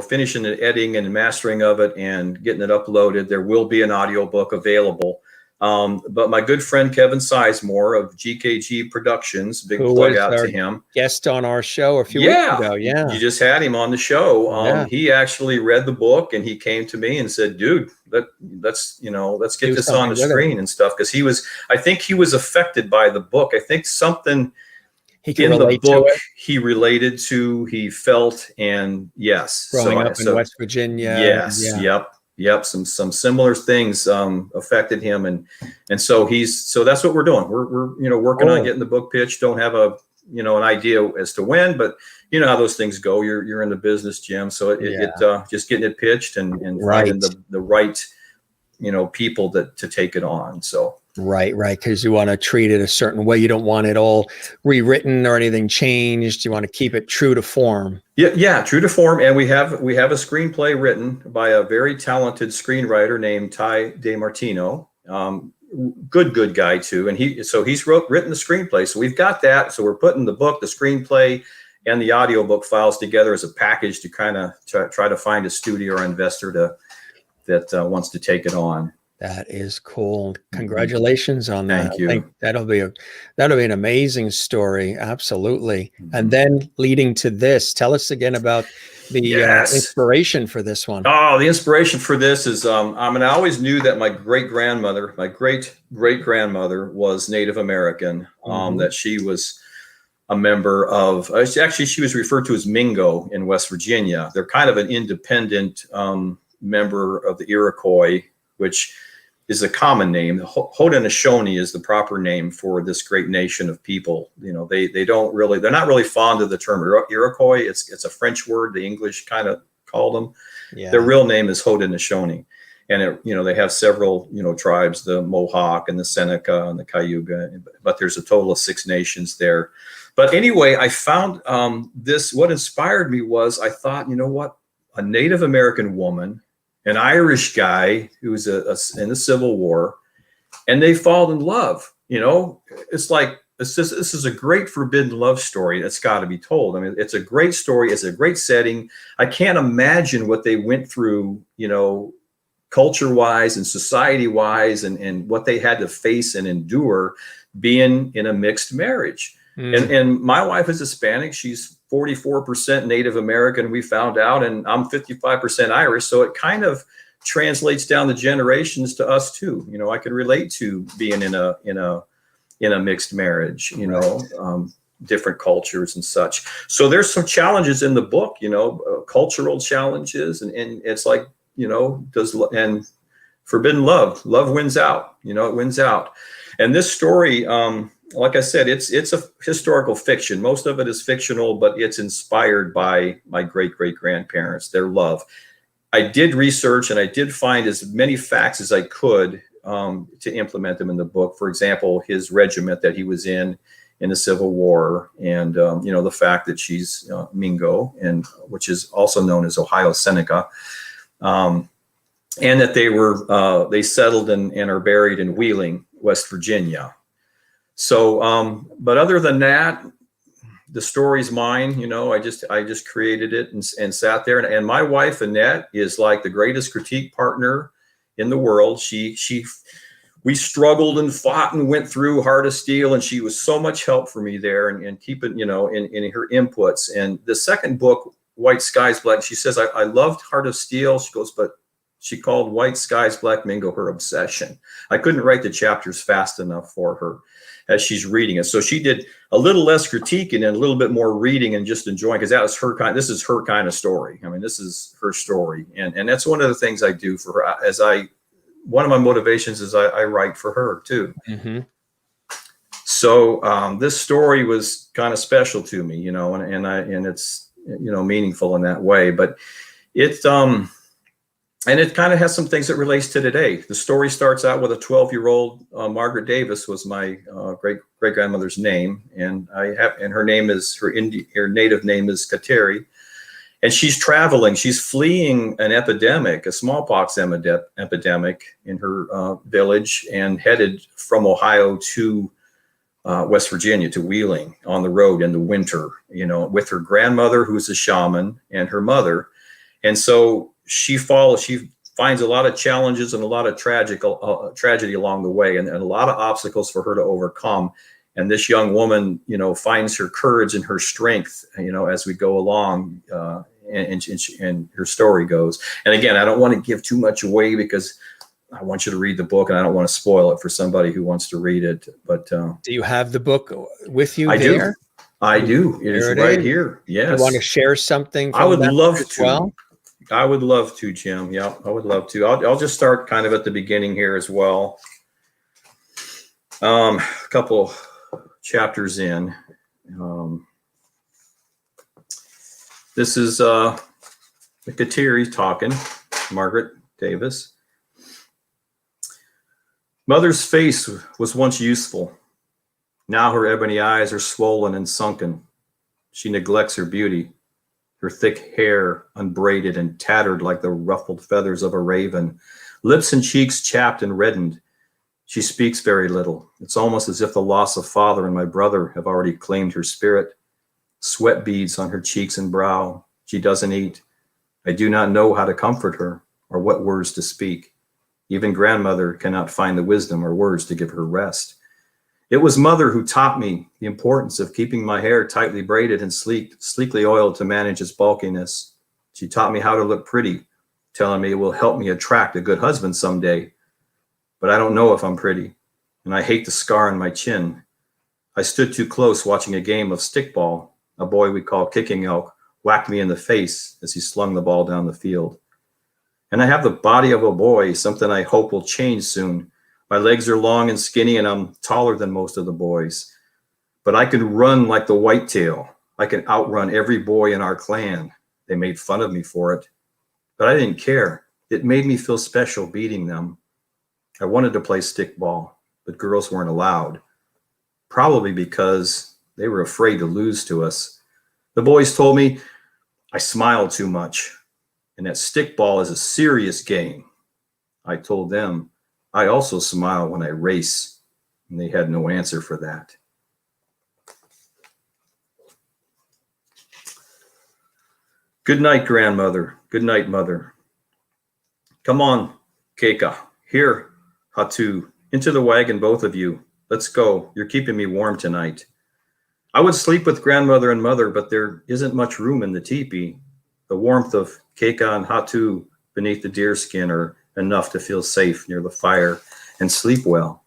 finishing the editing and mastering of it and getting it uploaded. There will be an audiobook available. But my good friend Kevin Sizemore of GKG Productions, big plug out to him. Guest on our show a few weeks ago. Yeah, you just had him on the show. He actually read the book and he came to me and said, "Dude, let's get this on the screen and stuff." Because I think he was affected by the book. I think something in the book he related to, he felt, and yes, growing up in West Virginia. Yes, Yep, some similar things affected him, and so that's what we're doing. We're working on getting the book pitched. Don't have an idea as to when, but you know how those things go. You're in the business, Jim. So it just getting it pitched and finding the right people to take it on. So right, because you want to treat it a certain way. You don't want it all rewritten or anything changed. You want to keep it true to form. Yeah, true to form. And we have a screenplay written by a very talented screenwriter named Ty DeMartino. Good guy too. And he's written the screenplay. So we've got that. So we're putting the book, the screenplay, and the audiobook files together as a package to kind of try to find a studio or investor that wants to take it on. That is cool. Congratulations on that. Thank you. I think that'll be an amazing story. Absolutely. And then leading to this, tell us again about the inspiration for this one. Oh, the inspiration for this is, I always knew that my great great grandmother was Native American, that she was a member of, actually she was referred to as Mingo in West Virginia. They're kind of an independent member of the Iroquois, which is a common name. Haudenosaunee is the proper name for this great nation of people. They're not really fond of the term Iroquois. It's a French word. The English kind of called them. Yeah. Their real name is Haudenosaunee. And they have several, tribes, the Mohawk and the Seneca and the Cayuga, but there's a total of 6 nations there. But anyway, I found what inspired me was I thought, a Native American woman, an Irish guy who was in the Civil War, and they fall in love. It's like, this is a great forbidden love story that's got to be told. I mean, it's a great story. It's a great setting. I can't imagine what they went through, culture-wise and society-wise, and what they had to face and endure being in a mixed marriage. And my wife is Hispanic. She's 44% Native American, we found out, and I'm 55% Irish. So it kind of translates down the generations to us too. I could relate to being in a mixed marriage, different cultures and such. So there's some challenges in the book, cultural challenges, and it's like, and forbidden love wins out, it wins out. And this story, like I said, it's a historical fiction. Most of it is fictional, but it's inspired by my great-great-grandparents, their love. I did research and I did find as many facts as I could to implement them in the book. For example, his regiment that he was in the Civil War, and the fact that she's Mingo, and which is also known as Ohio Seneca, and that they settled and are buried in Wheeling, West Virginia. So, but other than that, the story's mine. I just created it and sat there. And my wife, Annette, is like the greatest critique partner in the world. We struggled and fought and went through Heart of Steel, and she was so much help for me there and keeping, in her inputs. And the second book, White Skies Black, she says, I loved Heart of Steel. She goes, but she called White Skies Black Mingo her obsession. I couldn't write the chapters fast enough for her as she's reading it. So she did a little less critiquing and a little bit more reading and just enjoying, because that was this is her kind of story. I mean, this is her story. And that's one of the things I do for her. One of my motivations is I write for her too. Mm-hmm. So this story was kind of special to me, and it's, meaningful in that way. But And it kind of has some things that relates to today. The story starts out with a 12-year-old Margaret Davis was my great grandmother's name, and her name is her native name is Kateri, and she's traveling. She's fleeing an epidemic, a smallpox epidemic in her village, and headed from Ohio to West Virginia, to Wheeling, on the road in the winter. With her grandmother, who's a shaman, and her mother. And so she finds a lot of challenges and a lot of tragedy along the way, and a lot of obstacles for her to overcome. And this young woman, finds her courage and her strength, as we go along, and her story goes. And again, I don't want to give too much away because I want you to read the book, and I don't want to spoil it for somebody who wants to read it. But do you have the book with you? I do. I do. It is right here. Yes. You want to share something? I would love to. Well, I would love to, Jim. Yeah, I would love to. I'll just start kind of at the beginning here as well. A couple chapters in. This is Kateri talking, Margaret Davis. Mother's face was once useful. Now her ebony eyes are swollen and sunken. She neglects her beauty. Her thick hair unbraided and tattered like the ruffled feathers of a raven, lips and cheeks chapped and reddened. She speaks very little. It's almost as if the loss of father and my brother have already claimed her spirit. Sweat beads on her cheeks and brow. She doesn't eat. I do not know how to comfort her or what words to speak. Even grandmother cannot find the wisdom or words to give her rest. It was mother who taught me the importance of keeping my hair tightly braided and sleekly oiled to manage its bulkiness. She taught me how to look pretty, telling me it will help me attract a good husband someday. But I don't know if I'm pretty, and I hate the scar on my chin. I stood too close watching a game of stickball. A boy we call Kicking Elk whacked me in the face as he slung the ball down the field. And I have the body of a boy, something I hope will change soon. My legs are long and skinny, and I'm taller than most of the boys. But I can run like the whitetail. I can outrun every boy in our clan. They made fun of me for it. But I didn't care. It made me feel special beating them. I wanted to play stickball, but girls weren't allowed. Probably because they were afraid to lose to us. The boys told me I smiled too much, and that stickball is a serious game. I told them I also smile when I race, and they had no answer for that. Good night, grandmother. Good night, mother. Come on, Keika. Here, Hatu. Into the wagon, both of you. Let's go. You're keeping me warm tonight. I would sleep with grandmother and mother, but there isn't much room in the teepee. The warmth of Keika and Hatu beneath the deerskin are enough to feel safe near the fire and sleep well.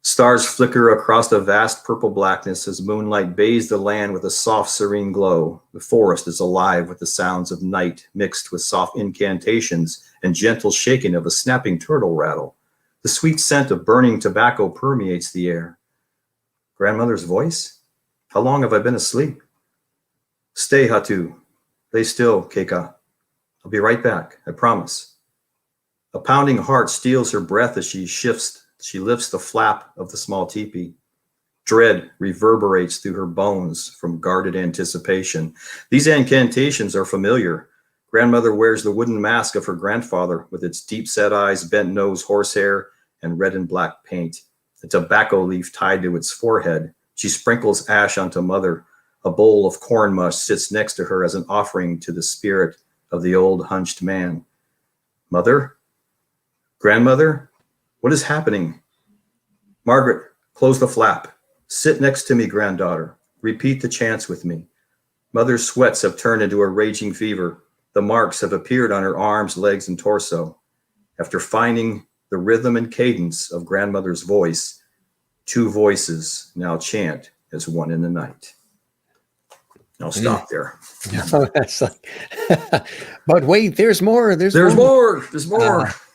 Stars flicker across the vast purple blackness as moonlight bathes the land with a soft, serene glow. The forest is alive with the sounds of night mixed with soft incantations and gentle shaking of a snapping turtle rattle. The sweet scent of burning tobacco permeates the air. Grandmother's voice? How long have I been asleep? Stay, Hatu. Lay still, Keika. I'll be right back, I promise. A pounding heart steals her breath as she lifts the flap of the small teepee. Dread reverberates through her bones from guarded anticipation. These incantations are familiar. Grandmother wears the wooden mask of her grandfather with its deep-set eyes, bent nose, horsehair, and red and black paint. A tobacco leaf tied to its forehead. She sprinkles ash onto mother. A bowl of corn mush sits next to her as an offering to the spirit of the old hunched man. Mother? Grandmother? What is happening? Margaret, close the flap. Sit next to me, granddaughter. Repeat the chants with me. Mother's sweats have turned into a raging fever. The marks have appeared on her arms, legs, and torso. After finding the rhythm and cadence of grandmother's voice, two voices now chant as one in the night. I'll stop there. Oh, that's like, but wait, there's more. There's more.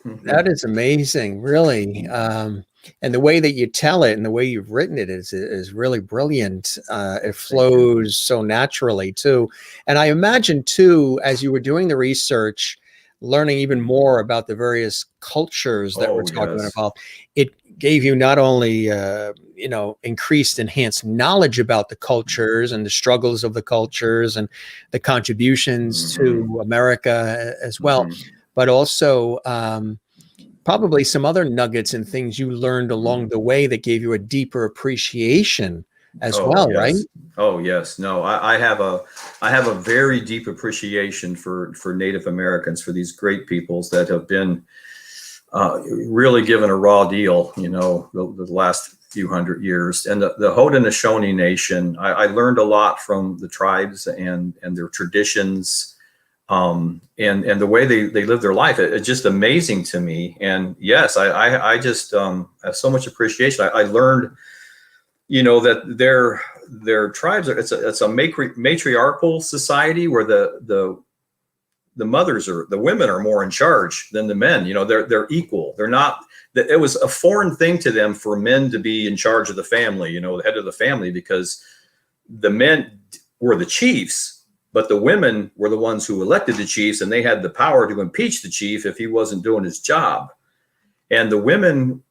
That is amazing, really. And the way that you tell it and the way you've written it is really brilliant. It flows so naturally too. And I imagine too, as you were doing the research, learning even more about the various cultures that we're Oh, talking yes. about. It gave you not only, increased, enhanced knowledge about the cultures and the struggles of the cultures and the contributions to America as well, but also probably some other nuggets and things you learned along the way that gave you a deeper appreciation as Oh, well, right? yes. Oh, yes. No, I have a very deep appreciation for Native Americans, for these great peoples that have been really given a raw deal, the last few hundred years. And the Haudenosaunee Nation, I learned a lot from the tribes and their traditions, and the way they live their life. It's just amazing to me. And yes, I just have so much appreciation. I learned, that their tribes are, it's a matriarchal society where the mothers or the women are more in charge than the men. They're equal. They're not. It was a foreign thing to them for men to be in charge of the family, the head of the family, because the men were the chiefs, but the women were the ones who elected the chiefs, and they had the power to impeach the chief if he wasn't doing his job. And the women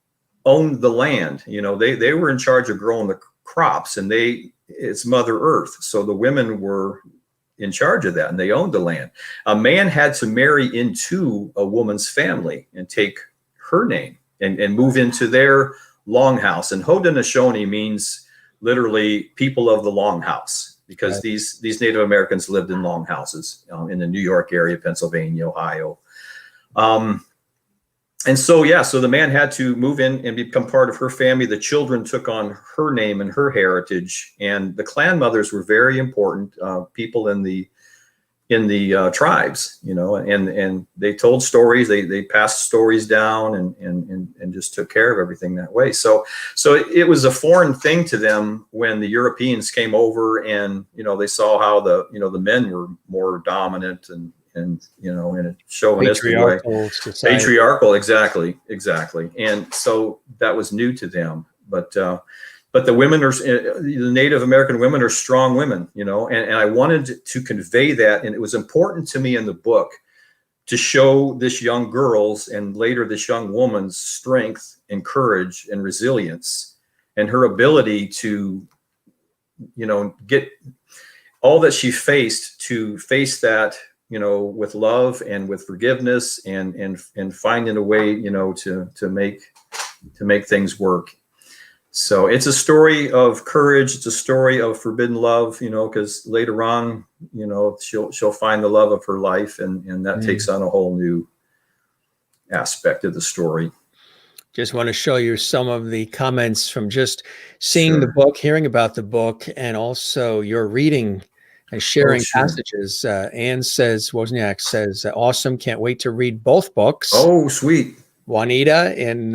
owned the land. They were in charge of growing the crops, and it's Mother Earth. So the women were in charge of that, and they owned the land. A man had to marry into a woman's family and take her name and move into their longhouse. And Haudenosaunee means literally people of the longhouse, because Right. these Native Americans lived in longhouses in the New York area, Pennsylvania, Ohio. And so the man had to move in and become part of her family. The children took on her name and her heritage, and the clan mothers were very important people in the tribes, and they told stories. They passed stories down and just took care of everything that way. So it was a foreign thing to them when the Europeans came over, and they saw how the men were more dominant and in a chauvinistic way. Society. Patriarchal, exactly. And so that was new to them. But the women the Native American women are strong women, and I wanted to convey that. And it was important to me in the book to show this young girl's and later this young woman's strength and courage and resilience, and her ability to, get all that she faced, to face that, with love and with forgiveness and finding a way, to make things work. So it's a story of courage. It's a story of forbidden love, because later on, she'll find the love of her life, and that takes on a whole new aspect of the story. Just want to show you some of the comments from just seeing the book, hearing about the book, and also your reading and sharing passages. Anne says, Wozniak says, awesome. Can't wait to read both books. Oh, sweet. Juanita and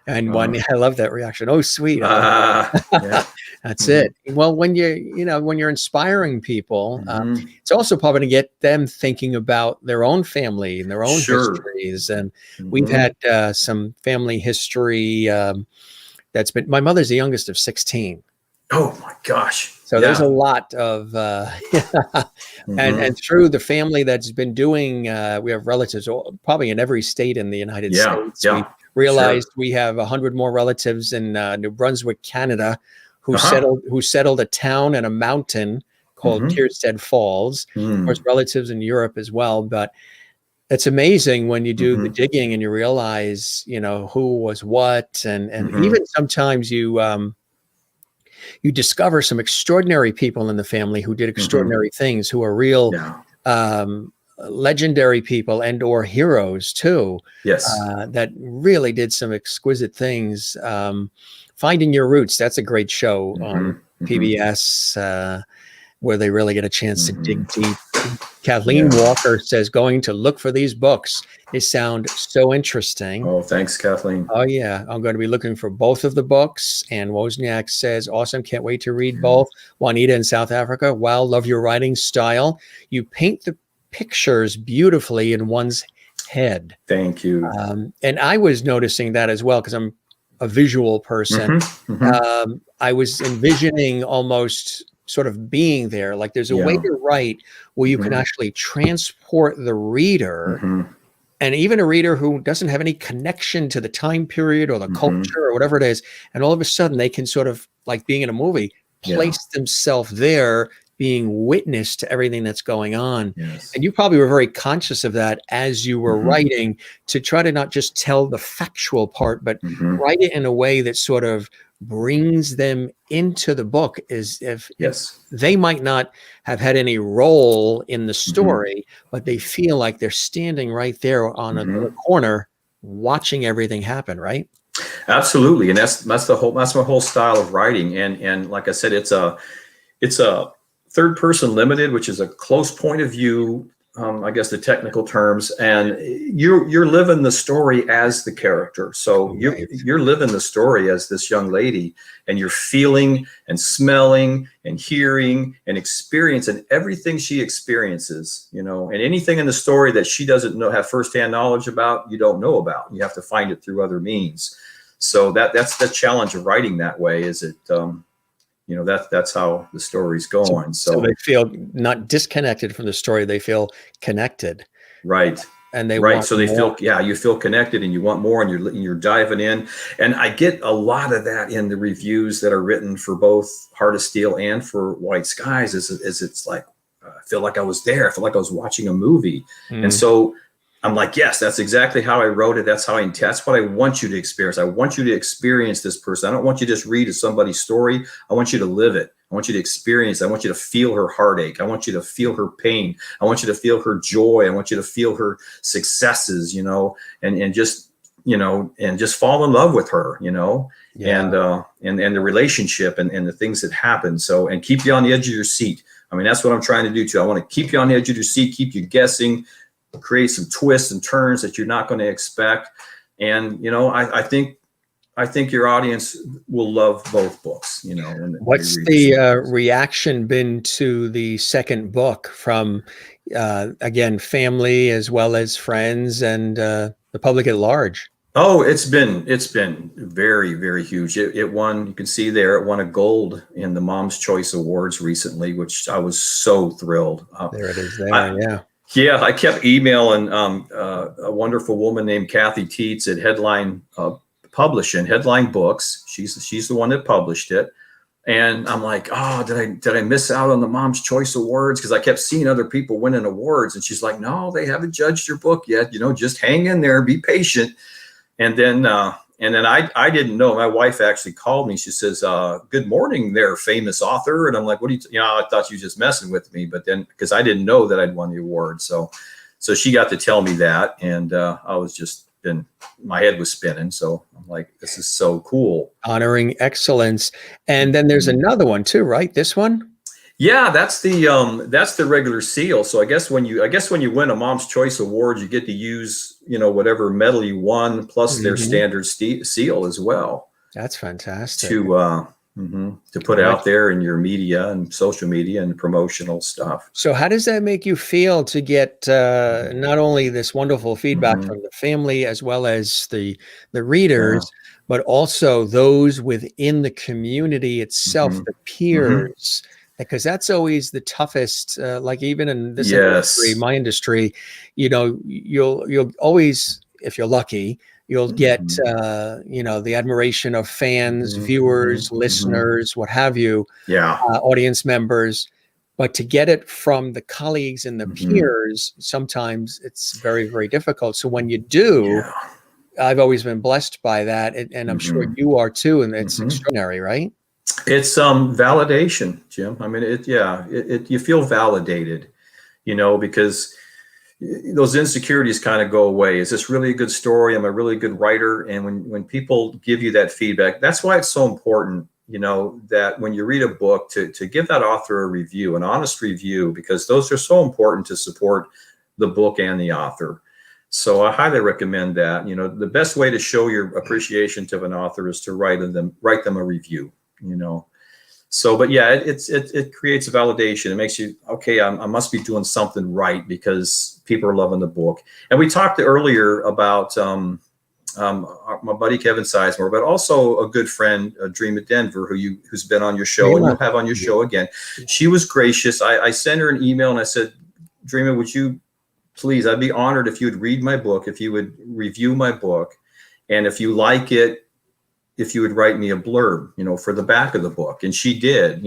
Juanita, I love that reaction. Oh, sweet. Yeah. That's it. Well, when you're inspiring people, it's also probably to get them thinking about their own family and their own histories. And we've had some family history that's been. My mother's the youngest of 16. Oh my gosh! So there's a lot of, and through the family that's been doing. We have relatives probably in every state in the United States. Yeah. We realized we have 100 more relatives in New Brunswick, Canada, who settled a town and a mountain called Kierstead Falls. Of course, relatives in Europe as well. But it's amazing when you do the digging and you realize, who was what, and even sometimes you discover some extraordinary people in the family who did extraordinary things, who are real legendary people and or heroes too. Yes. That really did some exquisite things. Finding Your Roots, that's a great show on PBS where they really get a chance to dig deep. Kathleen Walker says, going to look for these books. They sound so interesting. Oh, thanks, Kathleen. Oh, yeah. I'm going to be looking for both of the books. And Wozniak says, awesome. Can't wait to read both. Juanita in South Africa. Wow. Love your writing style. You paint the pictures beautifully in one's head. Thank you. And I was noticing that as well, because I'm a visual person. I was envisioning almost sort of being there. Like there's a way Yeah. to write where you can actually transport the reader, and even a reader who doesn't have any connection to the time period or the culture or whatever it is, and all of a sudden they can sort of, like being in a movie, place themselves there, being witness to everything that's going on. Yes. And you probably were very conscious of that as you were writing, to try to not just tell the factual part, but write it in a way that sort of brings them into the book, as if they might not have had any role in the story, but they feel like they're standing right there on a corner watching everything happen, right? Absolutely. And that's my whole style of writing. And like I said, it's a third person limited, which is a close point of view, I guess the technical terms, and you're living the story as the character. So you're living the story as this young lady, and you're feeling and smelling and hearing and experiencing everything she experiences, you know, and anything in the story that she doesn't have firsthand knowledge about, you don't know about. You have to find it through other means. So that's the challenge of writing that way, is it, you know, that's how the story's going. So they feel not disconnected from the story; they feel connected, right? And they right. want So they more. you feel connected, and you want more, and you're diving in. And I get a lot of that in the reviews that are written for both Heart of Steel and for White Skies. Is it's like, I feel like I was there. I feel like I was watching a movie, and so I'm like, yes, that's exactly how I wrote it. That's what I want you to experience. I want you to experience this person. I don't want you to just read somebody's story. I want you to live it. I want you to experience it. I want you to feel her heartache. I want you to feel her pain. I want you to feel her joy. I want you to feel her successes, you know, and just, you know, and just fall in love with her, you know, and the relationship and the things that happen. So, and keep you on the edge of your seat. I mean, that's what I'm trying to do too. I want to keep you on the edge of your seat, keep you guessing, create some twists and turns that you're not going to expect. And, you know, I think your audience will love both books, you know. What's the reaction been to the second book from, again, family as well as friends and the public at large? Oh, it's been very, very huge. It won, you can see there, it won a gold in the Mom's Choice Awards recently, which I was so thrilled. There it is there, Yeah, I kept emailing a wonderful woman named Kathy Teets at Headline Publishing, Headline Books. She's the one that published it, and I'm like, oh, did I miss out on the Mom's Choice Awards? Because I kept seeing other people winning awards, and she's like, no, they haven't judged your book yet. You know, just hang in there, be patient. And then I didn't know. My wife actually called me. She says, good morning there, famous author. And I'm like, what do you know, I thought you were just messing with me. But then, because I didn't know that I'd won the award. So she got to tell me that. And I was just, my head was spinning. So I'm like, this is so cool. Honoring excellence. And then there's another one too, right? This one? Yeah, that's the regular seal. So I guess when you win a Mom's Choice Award, you get to use, you know, whatever medal you won plus their standard seal as well. That's fantastic. To put out there in your media and social media and promotional stuff. So how does that make you feel to get not only this wonderful feedback from the family as well as the readers, but also those within the community itself, the peers? Because that's always the toughest, like even in this industry, my industry, you know, you'll always, if you're lucky, you'll get, you know, the admiration of fans, viewers, listeners, what have you, audience members. But to get it from the colleagues and the peers, sometimes it's very, very difficult. So when you do, I've always been blessed by that. And I'm sure you are too. And it's extraordinary, right? It's validation, Jim. I mean, you feel validated, you know, because those insecurities kind of go away. Is this really a good story? I'm a really good writer. And when people give you that feedback, that's why it's so important, you know, that when you read a book to give that author a review, an honest review, because those are so important to support the book and the author. So I highly recommend that. You know, the best way to show your appreciation to an author is to write them a review. You know, so, but yeah, it creates a validation. It makes you, okay, I must be doing something right because people are loving the book. And we talked earlier about my buddy Kevin Sizemore, but also a good friend, Dream at Denver, who's been on your show and you'll have on your show again. She was gracious. I sent her an email and I said, Dreama, would you please, I'd be honored if you would read my book, if you would review my book, and if you like it, if you would write me a blurb, for the back of the book. And she did.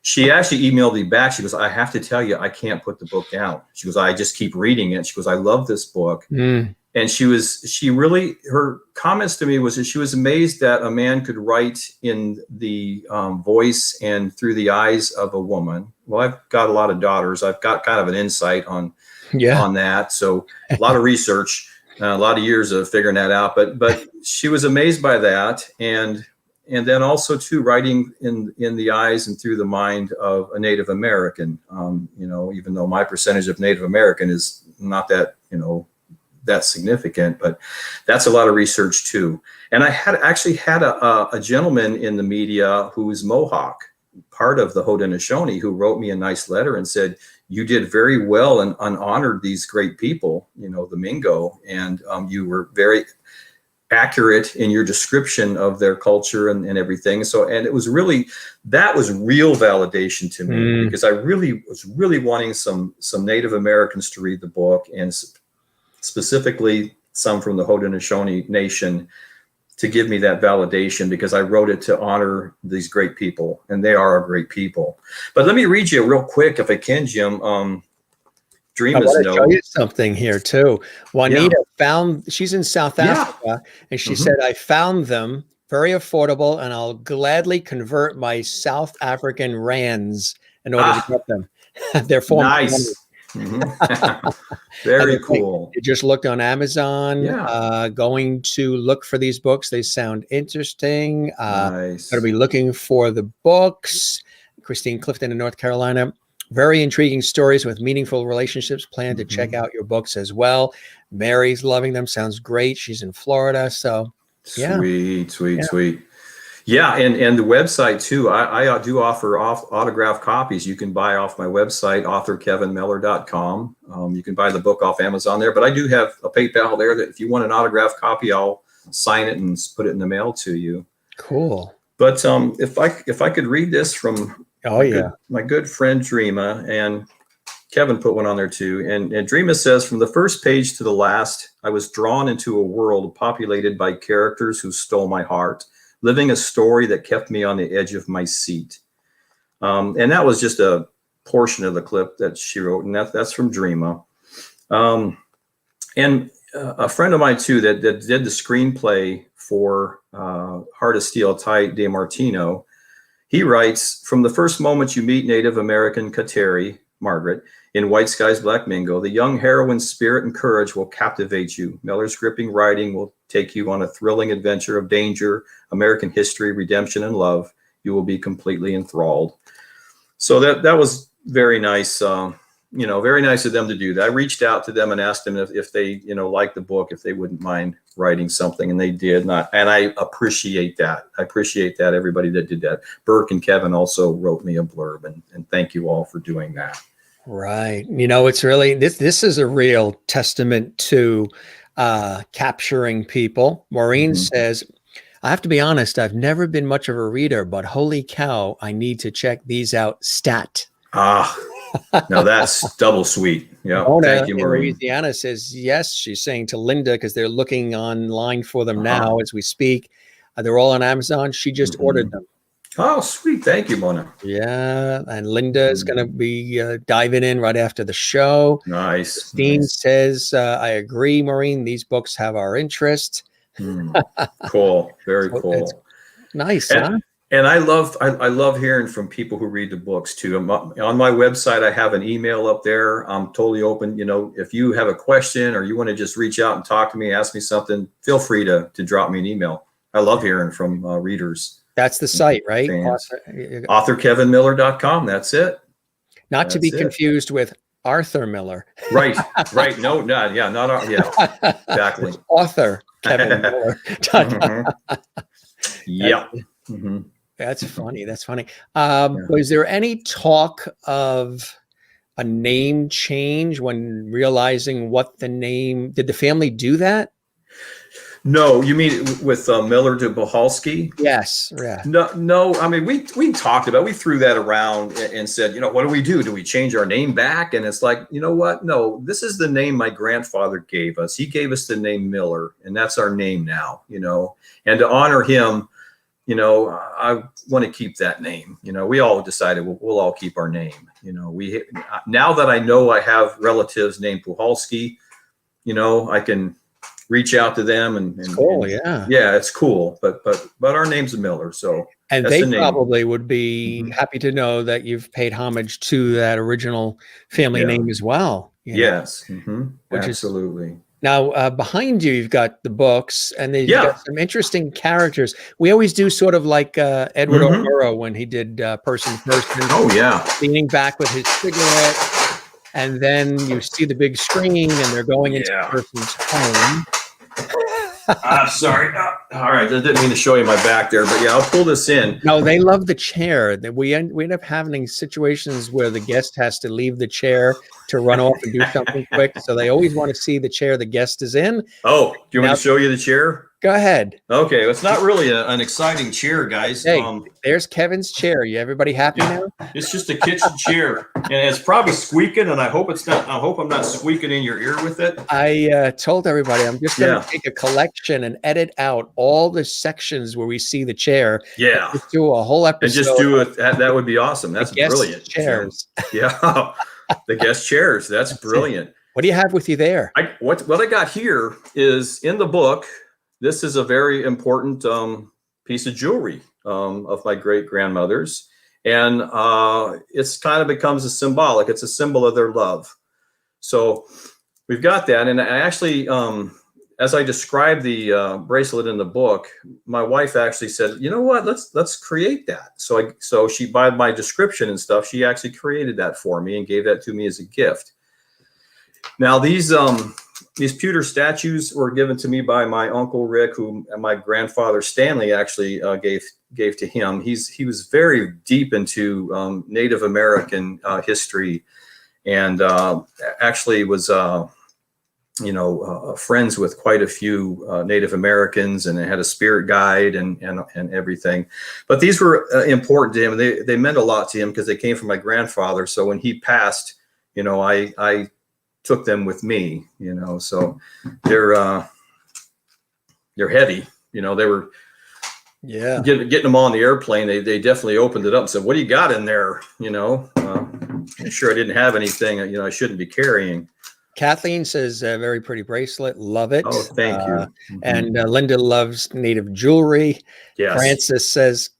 She actually emailed me back. She goes, I have to tell you, I can't put the book down. She goes, I just keep reading it. She goes, I love this book. And her comments to me was that she was amazed that a man could write in the voice and through the eyes of a woman. Well, I've got a lot of daughters. I've got kind of an insight on that. So a lot of research. A lot of years of figuring that out, but she was amazed by that, and then also too writing in the eyes and through the mind of a Native American. Even though my percentage of Native American is not that that significant, but that's a lot of research too. And I had a gentleman in the media who is Mohawk, part of the Haudenosaunee, who wrote me a nice letter and said, you did very well and honored these great people, the Mingo, and you were very accurate in your description of their culture and everything. So, and that was real validation to me, because I was really wanting some Native Americans to read the book, and specifically some from the Haudenosaunee Nation, to give me that validation, because I wrote it to honor these great people, and they are a great people. But let me read you real quick, if I can, Jim. Dreama's note. Show you something here too. Juanita she's in South Africa, and she said, I found them very affordable, and I'll gladly convert my South African rands in order to get them. They're nice. Very cool. You just looked on Amazon, going to look for these books. They sound interesting. Nice. Going to be looking for the books. Christine Clifton in North Carolina. Very intriguing stories with meaningful relationships. Plan to check out your books as well. Mary's loving them. Sounds great. She's in Florida. So sweet. Yeah, and the website too. I do offer autographed copies. You can buy off my website, authorkevinmiller.com. You can buy the book off Amazon there, but I do have a PayPal there that if you want an autographed copy, I'll sign it and put it in the mail to you. Cool. But if I could read this from my good friend Dreama, and Kevin put one on there too. And Dreama says, from the first page to the last, I was drawn into a world populated by characters who stole my heart, living a story that kept me on the edge of my seat. And that was just a portion of the clip that she wrote, and that's from Dreama. And a friend of mine too that did the screenplay for Heart of Steel, Ty DeMartino, he writes, from the first moment you meet Native American Kateri, Margaret, in White Skies, Black Mingo, the young heroine's spirit and courage will captivate you. Miller's gripping writing will take you on a thrilling adventure of danger, American history, redemption, and love. You will be completely enthralled. So that was very nice. Very nice of them to do that. I reached out to them and asked them if they, liked the book, if they wouldn't mind writing something, and they did. And I appreciate that. I appreciate that, everybody that did that. Burke and Kevin also wrote me a blurb, and thank you all for doing that. Right. It's really, this is a real testament to capturing people. Maureen says, I have to be honest, I've never been much of a reader, but holy cow, I need to check these out. Stat. No, that's double sweet. Yeah. Thank you, Maureen. Louisiana says, yes, she's saying to Linda, because they're looking online for them now as we speak. They're all on Amazon. She just ordered them. Oh, sweet. Thank you, Mona. Yeah. And Linda is going to be diving in right after the show. Nice. Christine says, I agree, Maureen. These books have our interest. Cool. Very cool. Nice. And I love hearing from people who read the books too. On my website, I have an email up there. I'm totally open. If you have a question or you want to just reach out and talk to me, ask me something, feel free to drop me an email. I love hearing from readers. That's the site, right? AuthorKevinMiller.com. That's it. Not to be confused with Arthur Miller. Right. No, not exactly. Author Kevin Miller. Yeah. That's funny. Was there any talk of a name change when realizing what the name? Did the family do that? No, you mean with Miller to Bohalski? Yes. Yeah. No. I mean, we talked about, we threw that around and said, what do we do? Do we change our name back? And it's like, you know what? No, this is the name my grandfather gave us. He gave us the name Miller, and that's our name now. And to honor him, I want to keep that name. We all decided we'll all keep our name. Now that I know I have relatives named Puhalski, I can reach out to them and cool. Yeah, it's cool. But our name's Miller. So, and they probably would be happy to know that you've paid homage to that original family name as well. Yes. Which absolutely. Now, behind you, you've got the books, and then you've got some interesting characters. We always do sort of like Edward R. Murrow when he did Person to Person. Oh, yeah. Leaning back with his cigarette, and then you see the big screen, and they're going into the person's home. I'm sorry. All right, I didn't mean to show you my back there, but I'll pull this in. No, they love the chair. We end up having situations where the guest has to leave the chair to run off and do something quick. So they always want to see the chair the guest is in. Oh, do you want me to show you the chair? Go ahead. Okay, it's not really an exciting chair, guys. Hey, there's Kevin's chair. You everybody happy now? It's just a kitchen chair, and it's probably squeaking. And I hope it's not. I hope I'm not squeaking in your ear with it. I told everybody I'm just going to take a collection and edit out all the sections where we see the chair. Yeah, just do a whole episode. And just do it. That would be awesome. That's brilliant. Chairs. Yeah, the guest chairs. That's brilliant. What do you have with you there? What I got here is in the book. This is a very important piece of jewelry of my great grandmother's, and it's kind of becomes it's a symbol of their love. So we've got that, and I actually, as I described the bracelet in the book, my wife actually said, "You know what? Let's create that." So she, by my description and stuff, she actually created that for me and gave that to me as a gift. Now these pewter statues were given to me by my uncle Rick, who my grandfather Stanley actually gave to him. He was very deep into Native American history, and actually was friends with quite a few Native Americans, and had a spirit guide and everything. But these were important to him, and they meant a lot to him because they came from my grandfather. So when he passed, I took them with me, so they're heavy, they were getting them on the airplane. They definitely opened it up and said, "What do you got in there?" I'm sure I didn't have anything, I shouldn't be carrying. Kathleen says, very pretty bracelet. Love it. Oh, thank you. And Linda loves native jewelry. Yes. Francis says,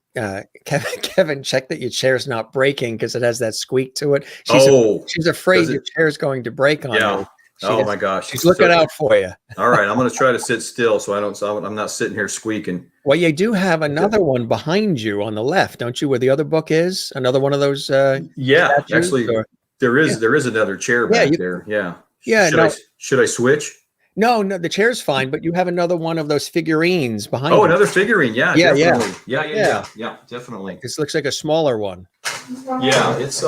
Kevin, check that your chair's not breaking because it has that squeak to it. She's afraid your chair's going to break on her. My gosh. She's looking out for you. All right. I'm going to try to sit still so I'm not sitting here squeaking. Well, you do have another one behind you on the left, don't you, where the other book is? Another one of those statues, actually, there is another chair back there. Yeah. Yeah. Should I switch? No, the chair's fine, but you have another one of those figurines behind you. Oh, another figurine. Yeah, definitely. Yeah, definitely. This looks like a smaller one. Yeah, it's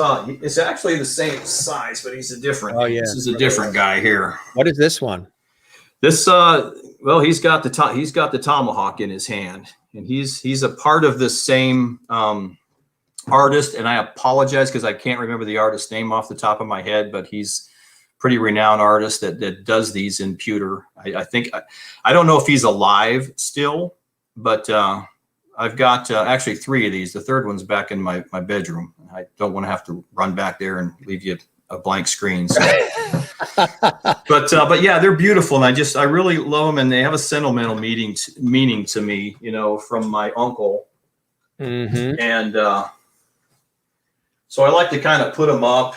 actually the same size, but he's a different. Oh, yeah. This is a different guy here. What is this one? This well, he's got the tomahawk in his hand, and he's a part of the same artist, and I apologize because I can't remember the artist's name off the top of my head, but he's pretty renowned artist that does these in pewter. I think, I don't know if he's alive still, but I've got actually 3 of these. The third one's back in my bedroom. I don't want to have to run back there and leave you a blank screen. So. but yeah, they're beautiful. And I really love them. And they have a sentimental meaning to me, from my uncle. Mm-hmm. And so I like to kind of put them up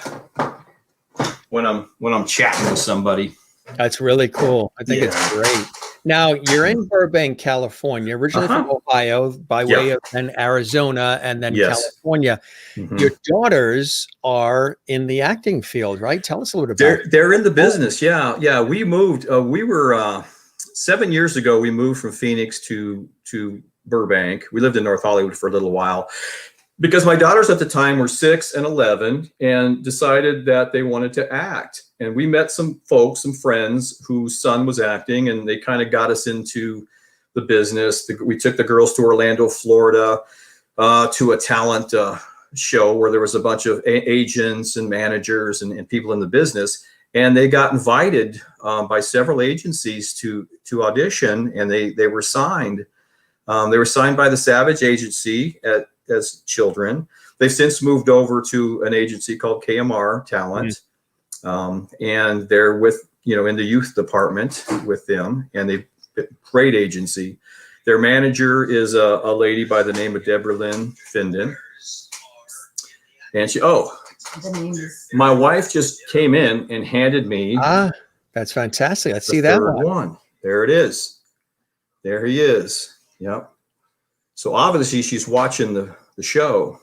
when I'm chatting with somebody. That's really cool. I think it's great. Now you're in Burbank, California, originally from Ohio, by way of then Arizona and then California. Mm-hmm. Your daughters are in the acting field, right? Tell us a little bit about it. They're in the business. Yeah. We moved. We were 7 years ago. We moved from Phoenix to Burbank. We lived in North Hollywood for a little while. Because my daughters at the time were 6 and 11 and decided that they wanted to act. And we met some folks, some friends whose son was acting, and they kind of got us into the business. We took the girls to Orlando, Florida, to a talent show where there was a bunch of agents and managers and people in the business. And they got invited by several agencies to audition, and they were signed. They were signed by the Savage Agency as children. They've since moved over to an agency called KMR Talent, and they're with in the youth department with them, and they've great agency. Their manager is a lady by the name of Deborah Lynn Finden, and my wife just came in and handed me. That's fantastic. Let's see the that third one. There it is. There he is. Yep. So obviously she's watching the show.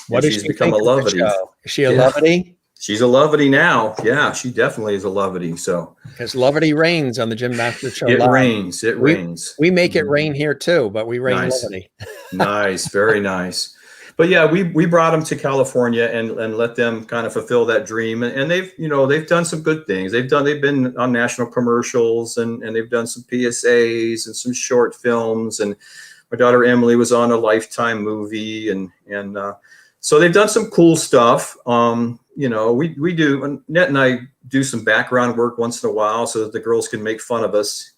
What is she's she become a lovety? Is she a lovety? She's a lovety now. Yeah, she definitely is a lovety. So because lovety reigns on the Jim Masters Show. It rains. It rains. We make it rain here too, but we reign lovety. Nice, very nice. But yeah, we brought them to California and let them kind of fulfill that dream. And they've done some good things. They've been on national commercials and they've done some PSAs and some short films. And my daughter Emily was on a Lifetime movie, and so they've done some cool stuff. We do. Annette and I do some background work once in a while so that the girls can make fun of us.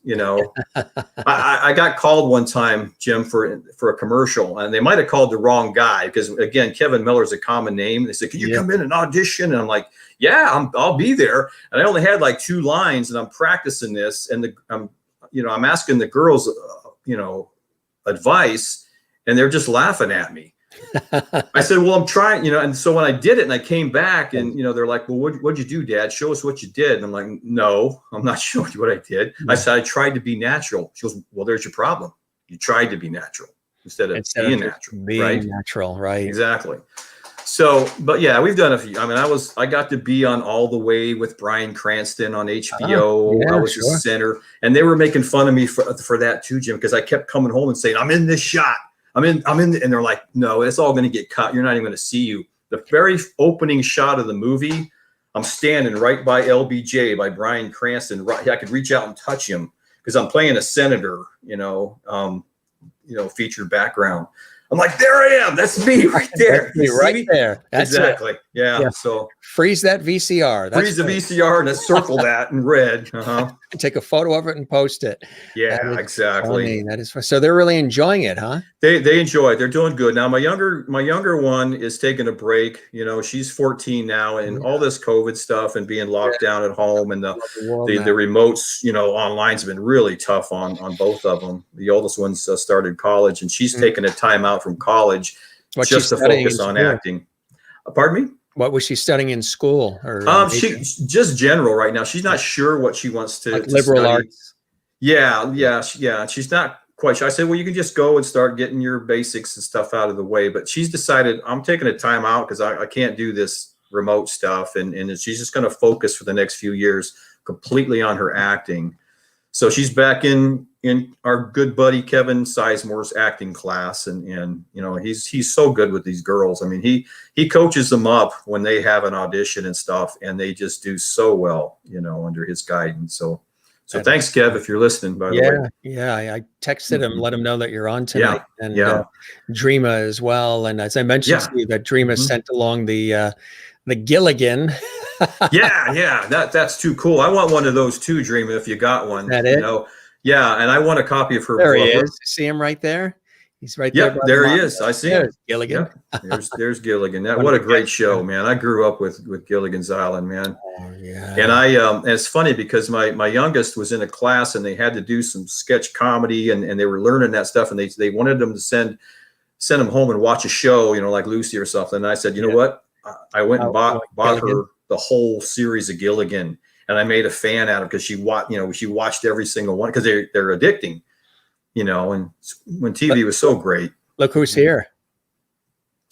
I got called one time, Jim, for a commercial, and they might have called the wrong guy because again, Kevin Miller is a common name. They said, "Can you come in and audition?" And I'm like, "Yeah, I'll be there." And I only had like 2 lines, and I'm practicing this, and I'm asking the girls, advice, and they're just laughing at me. I said, well, I'm trying, and so when I did it and I came back and, they're like, well, what'd you do, Dad? Show us what you did. And I'm like, no, I'm not showing you what I did. I said, I tried to be natural. She goes, well, there's your problem. You tried to be natural instead of being natural. Being natural, right? Exactly. So, but yeah, we've done a few. I mean, I got to be on All the Way with Bryan Cranston on HBO. I was the center, and they were making fun of me for that too, Jim, because I kept coming home and saying, I'm in this shot. I'm in, and they're like, no, it's all going to get cut. You're not even going to see you. The very opening shot of the movie, I'm standing right by LBJ, by Bryan Cranston. Right, I could reach out and touch him because I'm playing a senator, featured background. I'm like, there I am. That's me right there. That's me right there. That's exactly. Yeah. So freeze that VCR. Freeze the VCR and circle that in red. Take a photo of it and post it. Yeah, exactly. Funny. That is fun. So they're really enjoying it, huh? They enjoy it. They're doing good. Now my younger one is taking a break. She's 14 now, and all this COVID stuff and being locked down at home and the remotes, online's been really tough on both of them. The oldest one's started college, and she's taking a time out from college just to focus on acting. Pardon me? What was she studying in school? Or she just general right now. She's not sure what she wants to liberal study. Arts. Yeah. She's not quite sure. I said, well, you can just go and start getting your basics and stuff out of the way. But she's decided I'm taking a time out because I can't do this remote stuff, and she's just going to focus for the next few years completely on her acting. So she's back in our good buddy Kevin Sizemore's acting class, and he's so good with these girls. I mean, he coaches them up when they have an audition and stuff, and they just do so well, under his guidance. So thanks, Kev, if you're listening. By the way, yeah, I texted him, let him know that you're on tonight, and Dreama as well. And as I mentioned to you, that Dreama sent along the Gilligan. That's too cool. I want one of those too, Dreama, if you got one. That it? Yeah, and I want a copy of her. There he is. See him right there? He's right there. Yep, there he is. I see him. Gilligan. Yep. There's Gilligan. What a great show, man. I grew up with Gilligan's Island, man. Oh, yeah. And and it's funny because my youngest was in a class and they had to do some sketch comedy and they were learning that stuff, and they wanted them to send them home and watch a show, like Lucy or something. And I said, you know what? I went and bought her the whole series of Gilligan, and I made a fan out of it because she watched every single one because they're addicting, and when TV was so great. Look who's here.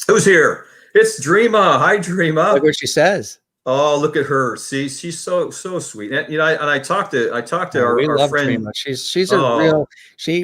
Who's here? It's Dreama. Hi, Dreama. Look what she says. Oh, look at her. See, she's so sweet. And I talked to We our love friend. Dreama. She's a Oh, real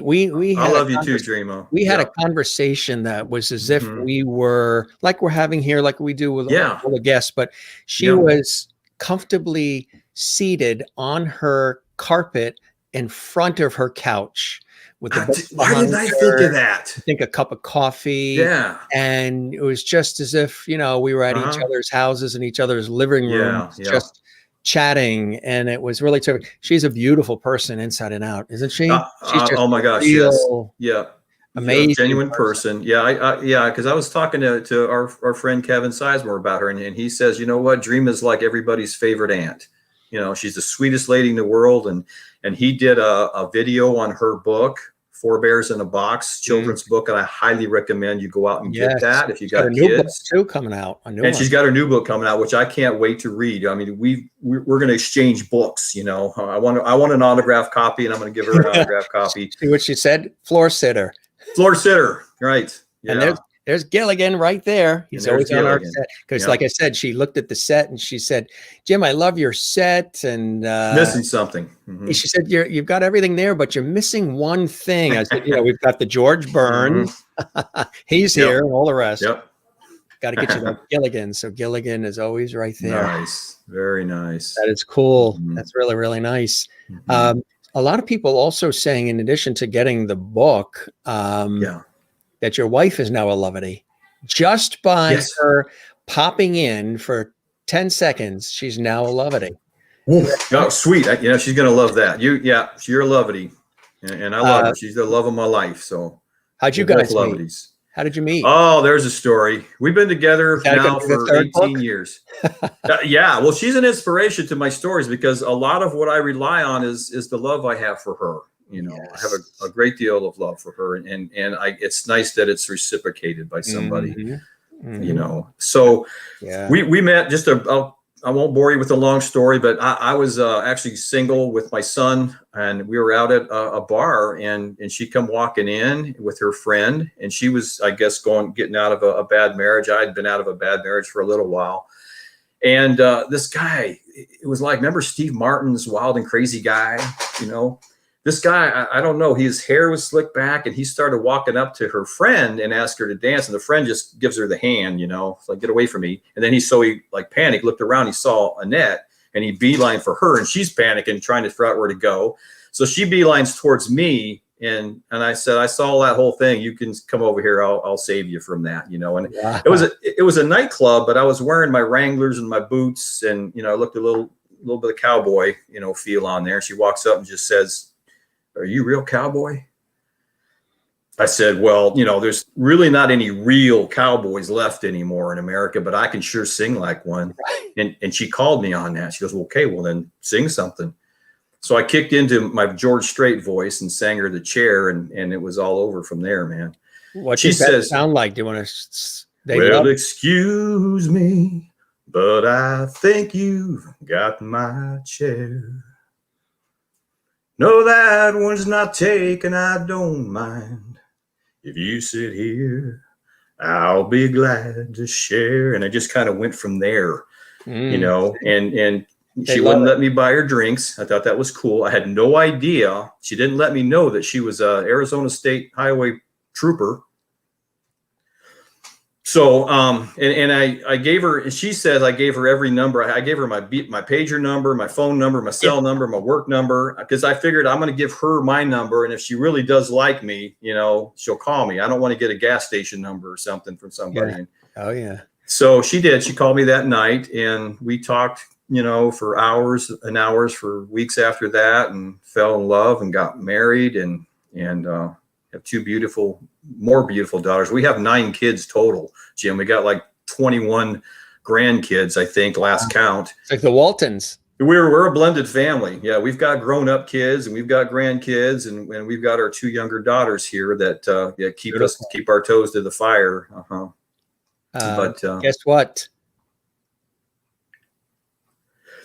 we I had a love you too, Dreamo. we had a Yeah. conversation that was as if Hmm. we were like we're having here, like we do with Yeah. all the guests, but she Yeah. was comfortably seated on her carpet in front of her couch with the books Why didn't behind I think her, of that? I think a cup of coffee. Yeah. And it was just as if, we were at each Uh-huh. other's houses and each other's living Yeah. rooms, Yeah. just chatting. And it was really terrific. She's a beautiful person inside and out, isn't she? She's just Oh my a gosh. Yes. real Yeah. A amazing genuine person. person. Yeah. Yeah. Because I was talking to our friend Kevin Sizemore about her, and he says, you know what, Dream is like everybody's favorite aunt. She's the sweetest lady in the world, and he did a video on her book, Four Bears in a Box, children's book, and I highly recommend you go out and get Yes. that if you She's got a got new book kids. too coming out, a new And one. she's got her new book coming out, which I can't wait to read. I mean, we're going to exchange books. I want an autographed copy, and I'm going to give her an autographed copy. See what she said? Floor sitter. Floor sitter, right? Yeah. And there's Gilligan right there. He's always on our set. Because like I said, she looked at the set and she said, Jim, I love your set. And missing something. Mm-hmm. She said, you've got everything there, but you're missing one thing. I said, we've got the George Burns. Mm-hmm. He's here and all the rest. Yep. Got to get you that Gilligan. So Gilligan is always right there. Nice. Very nice. That is cool. Mm-hmm. That's really, really nice. Mm-hmm. A lot of people also saying, in addition to getting the book, that your wife is now a lovety. Just by her popping in for 10 seconds, she's now a lovety. Oh, sweet. She's going to love that. You're a lovety. And I love her. She's the love of my life. So how'd you guys meet? How did you meet? Oh, there's a story. We've been together now for 18 years. Yeah. Well, she's an inspiration to my stories because a lot of what I rely on is the love I have for her. I have a great deal of love for her, and it's nice that it's reciprocated by somebody. Mm-hmm. So we met just I won't bore you with a long story, but I was actually single with my son, and we were out at a bar, and she come walking in with her friend, and she was, I guess, getting out of a bad marriage. I had been out of a bad marriage for a little while. And this guy, it was like, remember Steve Martin's Wild and Crazy Guy, This guy, I don't know, his hair was slicked back, and he started walking up to her friend and asked her to dance. And the friend just gives her the hand, it's like, get away from me. And then he like panicked, looked around, he saw Annette, and he beelined for her, and she's panicking, trying to figure out where to go. So she beelines towards me. And I said, I saw that whole thing. You can come over here. I'll save you from that, And it was a nightclub, but I was wearing my Wranglers and my boots, and, I looked a little bit of cowboy, feel on there. She walks up and just says, "Are you a real cowboy?" I said, well, there's really not any real cowboys left anymore in America, but I can sure sing like one. And she called me on that. She goes, well, okay, well then sing something. So I kicked into my George Strait voice and sang her The Chair, and it was all over from there, man. What she says sound like? Do you want to? Well, excuse me, but I think you've got my chair. No, that one's not taken, I don't mind. If you sit here, I'll be glad to share. And I just kind of went from there, and she wouldn't let me buy her drinks. I thought that was cool. I had no idea. She didn't let me know that she was a Arizona State Highway trooper. So, and I gave her, she says I gave her every number. I gave her my pager number, my phone number, my cell number, my work number, because I figured I'm going to give her my number. And if she really does like me, she'll call me. I don't want to get a gas station number or something from somebody. Yeah. Oh yeah. So she did. She called me that night, and we talked, for hours and hours for weeks after that, and fell in love and got married, and have two more beautiful daughters. We have 9 kids total, Jim. We got like 21 grandkids, I think, last count. It's like the Waltons. We're a blended family. Yeah, we've got grown-up kids, and we've got grandkids, and we've got our 2 younger daughters here that keep our toes to the fire. But guess what?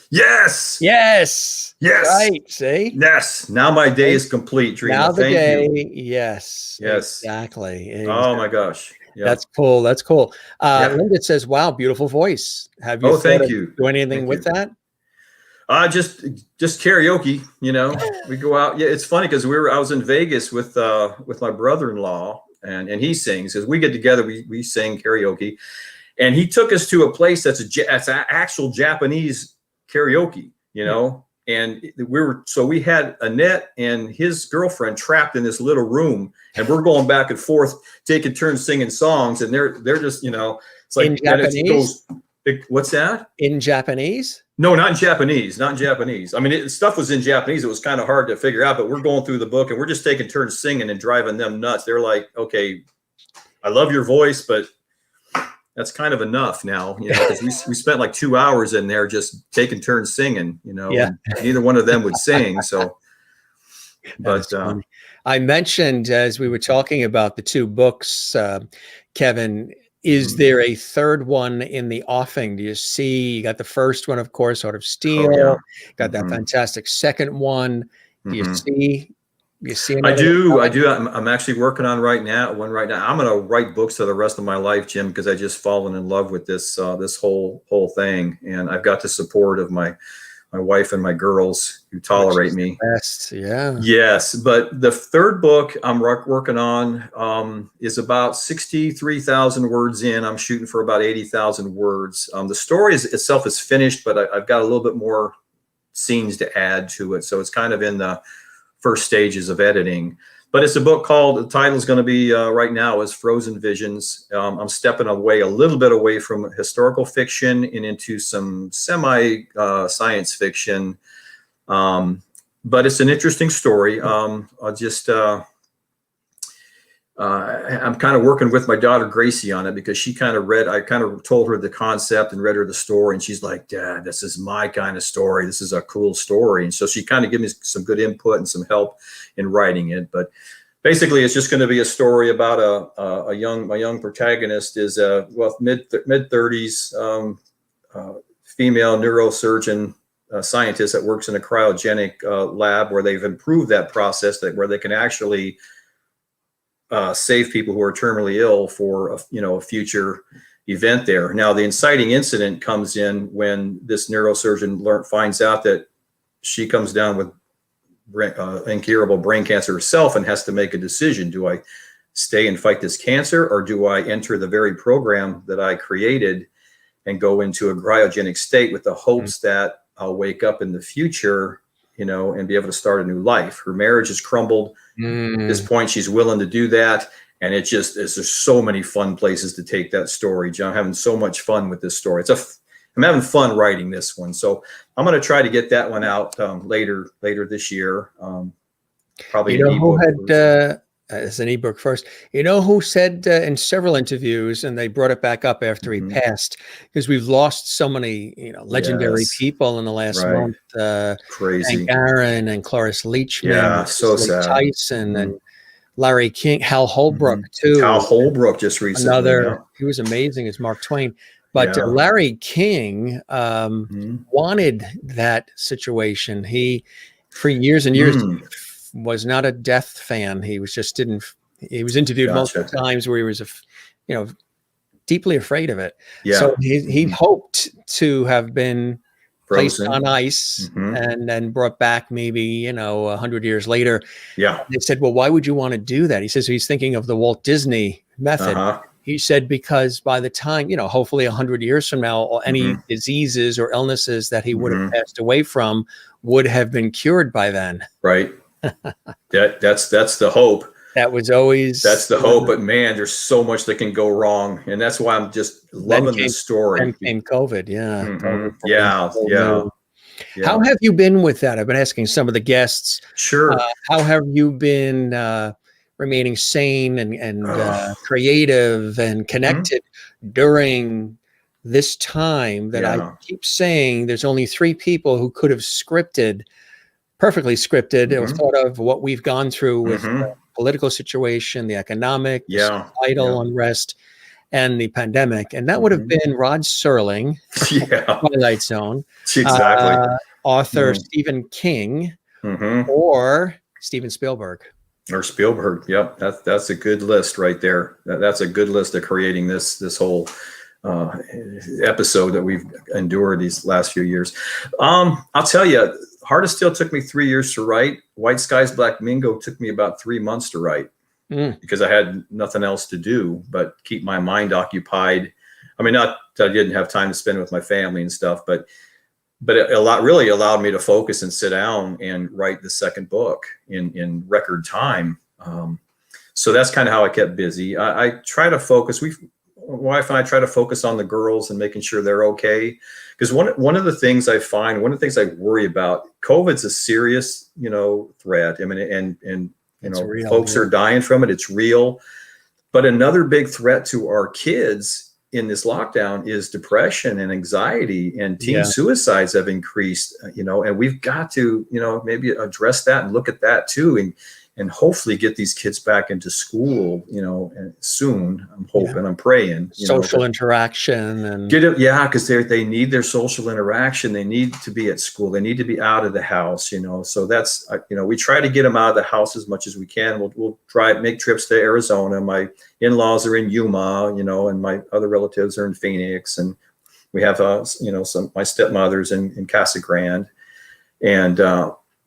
Yes. Right. See. Yes. Now my day is complete, Dream. Now the Thank day. you. Yes. Exactly. Oh my gosh. Yeah. That's cool. That's cool. Yeah. Linda says, wow, beautiful voice. Have you Oh, thought thank of you. doing anything Thank with you. that? Just karaoke, we go out. Yeah, it's funny because I was in Vegas with my brother-in-law, and he sings. As we get together, we sing karaoke, and he took us to a place that's actual Japanese karaoke, and we had Annette and his girlfriend trapped in this little room, and we're going back and forth, taking turns singing songs, and they're just, it's like, In Japanese? What's that? In Japanese? No, not in Japanese. Not in Japanese. I mean, stuff was in Japanese. It was kind of hard to figure out, but we're going through the book and we're just taking turns singing and driving them nuts. They're like, okay, I love your voice, but that's kind of enough now, because we spent like 2 hours in there just taking turns singing, Yeah. and neither one of them would sing. So, but I mentioned as we were talking about the two books, Kevin, is there a third one in the offing? Do you see, you got the first one, of course, Heart of Steel, got that fantastic second one. Do you see I do. I'm actually working on one right now. I'm going to write books for the rest of my life, Jim, because I just fallen in love with this whole thing, and I've got the support of my wife and my girls who tolerate me. Best, yeah. Yes, but the third book I'm working on is about 63,000 words in. I'm shooting for about 80,000 words. The story itself is finished, but I've got a little bit more scenes to add to it, so it's kind of in the first stages of editing. But it's a book called, the title is going to be right now is Frozen Visions. I'm stepping away a little bit away from historical fiction and into some science fiction. But it's an interesting story. I'm kind of working with my daughter Gracie on it, because I kind of told her the concept and read her the story, and she's like, Dad, this is my kind of story. This is a cool story. And so she kind of gave me some good input and some help in writing it. But basically, it's just going to be a story about my young protagonist is mid 30s female neurosurgeon scientist that works in a cryogenic lab where they've improved that process, where they can actually save people who are terminally ill for a future event there. Now, the inciting incident comes in when this neurosurgeon finds out that she comes down with incurable brain cancer herself and has to make a decision. Do I stay and fight this cancer, or do I enter the very program that I created and go into a cryogenic state with the hopes that I'll wake up in the future, and be able to start a new life? Her marriage has crumbled. At this point, she's willing to do that. And there's so many fun places to take that story, John. I'm having so much fun with this story. I'm having fun writing this one. So I'm going to try to get that one out later this year. Probably an ebook. As an ebook first. You know who said in several interviews, and they brought it back up after he passed, because we've lost so many legendary people in the last month. Crazy. Hank Aaron and Cloris Leachman. Yeah, so sad. Tyson and Larry King, Hal Holbrook too. Hal Holbrook just recently. He was amazing as Mark Twain. But Larry King wanted that situation. He, for years and years, was not a death fan. He was he was interviewed multiple times where he was, deeply afraid of it. Yeah. So he hoped to have been placed on ice and then brought back maybe, 100 years later. Yeah. They said, well, why would you want to do that? He says he's thinking of the Walt Disney method. He said, because by the time, hopefully 100 years from now, any diseases or illnesses that he would have passed away from would have been cured by then. Right. That's the hope. That was always that's the hope. But man, there's so much that can go wrong, and that's why I'm just loving this story. And came COVID, Yeah. How have you been with that? I've been asking some of the guests. Sure. How have you been remaining sane and creative and connected during this time that I keep saying there's only 3 people who could have perfectly scripted or thought of what we've gone through with the political situation, the economic, societal unrest, and the pandemic. And that would have been Rod Serling, Twilight Zone, exactly. Author Stephen King, or Steven Spielberg. Or Spielberg. Yep. That's a good list right there. That's a good list of creating this whole episode that we've endured these last few years. I'll tell you, Heart of Steel took me 3 years to write. White Skies, Black Mingo took me about 3 months to write because I had nothing else to do but keep my mind occupied. I mean, not that I didn't have time to spend with my family and stuff, but it really allowed me to focus and sit down and write the second book in record time. So that's kind of how I kept busy. I try to focus. My wife and I try to focus on the girls and making sure they're okay. Because one of the things I find, one of the things I worry about, COVID's a serious, threat. I mean, and real, folks are dying from it. It's real. But another big threat to our kids in this lockdown is depression and anxiety, and teen suicides have increased, and we've got to, maybe address that and look at that too. And hopefully get these kids back into school, and soon. I'm hoping, I'm praying. Social interaction and get it, because they need their social interaction. They need to be at school. They need to be out of the house, So that's, we try to get them out of the house as much as we can. We'll make trips to Arizona. My in-laws are in Yuma, and my other relatives are in Phoenix, and we have my stepmother's in Casa Grande, and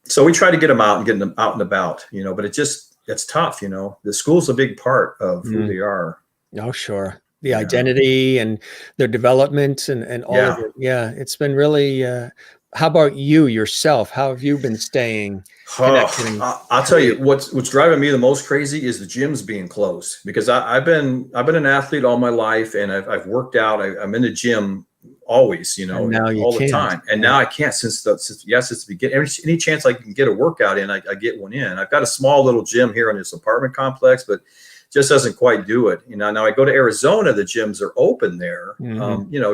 so we try to get them out and get them out and about, but it's tough. The school's a big part of who they are. Oh, sure. The identity and their development and all of it. Yeah. It's been really, how about you yourself? How have you been staying connected? I'll tell you what's driving me the most crazy is the gyms being closed, because I've been an athlete all my life, and I've worked out. I'm in the gym always, all the time. And now I can't since the beginning. Any chance I can get a workout in, I get one in. I've got a small little gym here in this apartment complex, but just doesn't quite do it. Now I go to Arizona, the gyms are open there,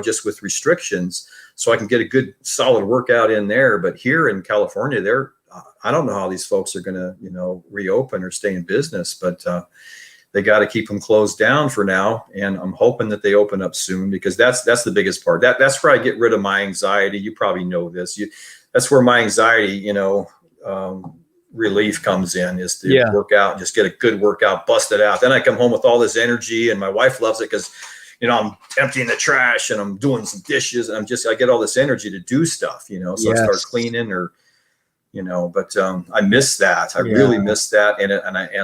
just with restrictions, so I can get a good solid workout in there. But here in California, I don't know how these folks are going to, reopen or stay in business, but they got to keep them closed down for now. And I'm hoping that they open up soon, because that's the biggest part. That's where I get rid of my anxiety. You probably know this. That's where my anxiety, relief comes in, is to work out and just get a good workout, bust it out. Then I come home with all this energy, and my wife loves it because, I'm emptying the trash and I'm doing some dishes, and I get all this energy to do stuff, so I start cleaning or, but I miss that. I really miss that. And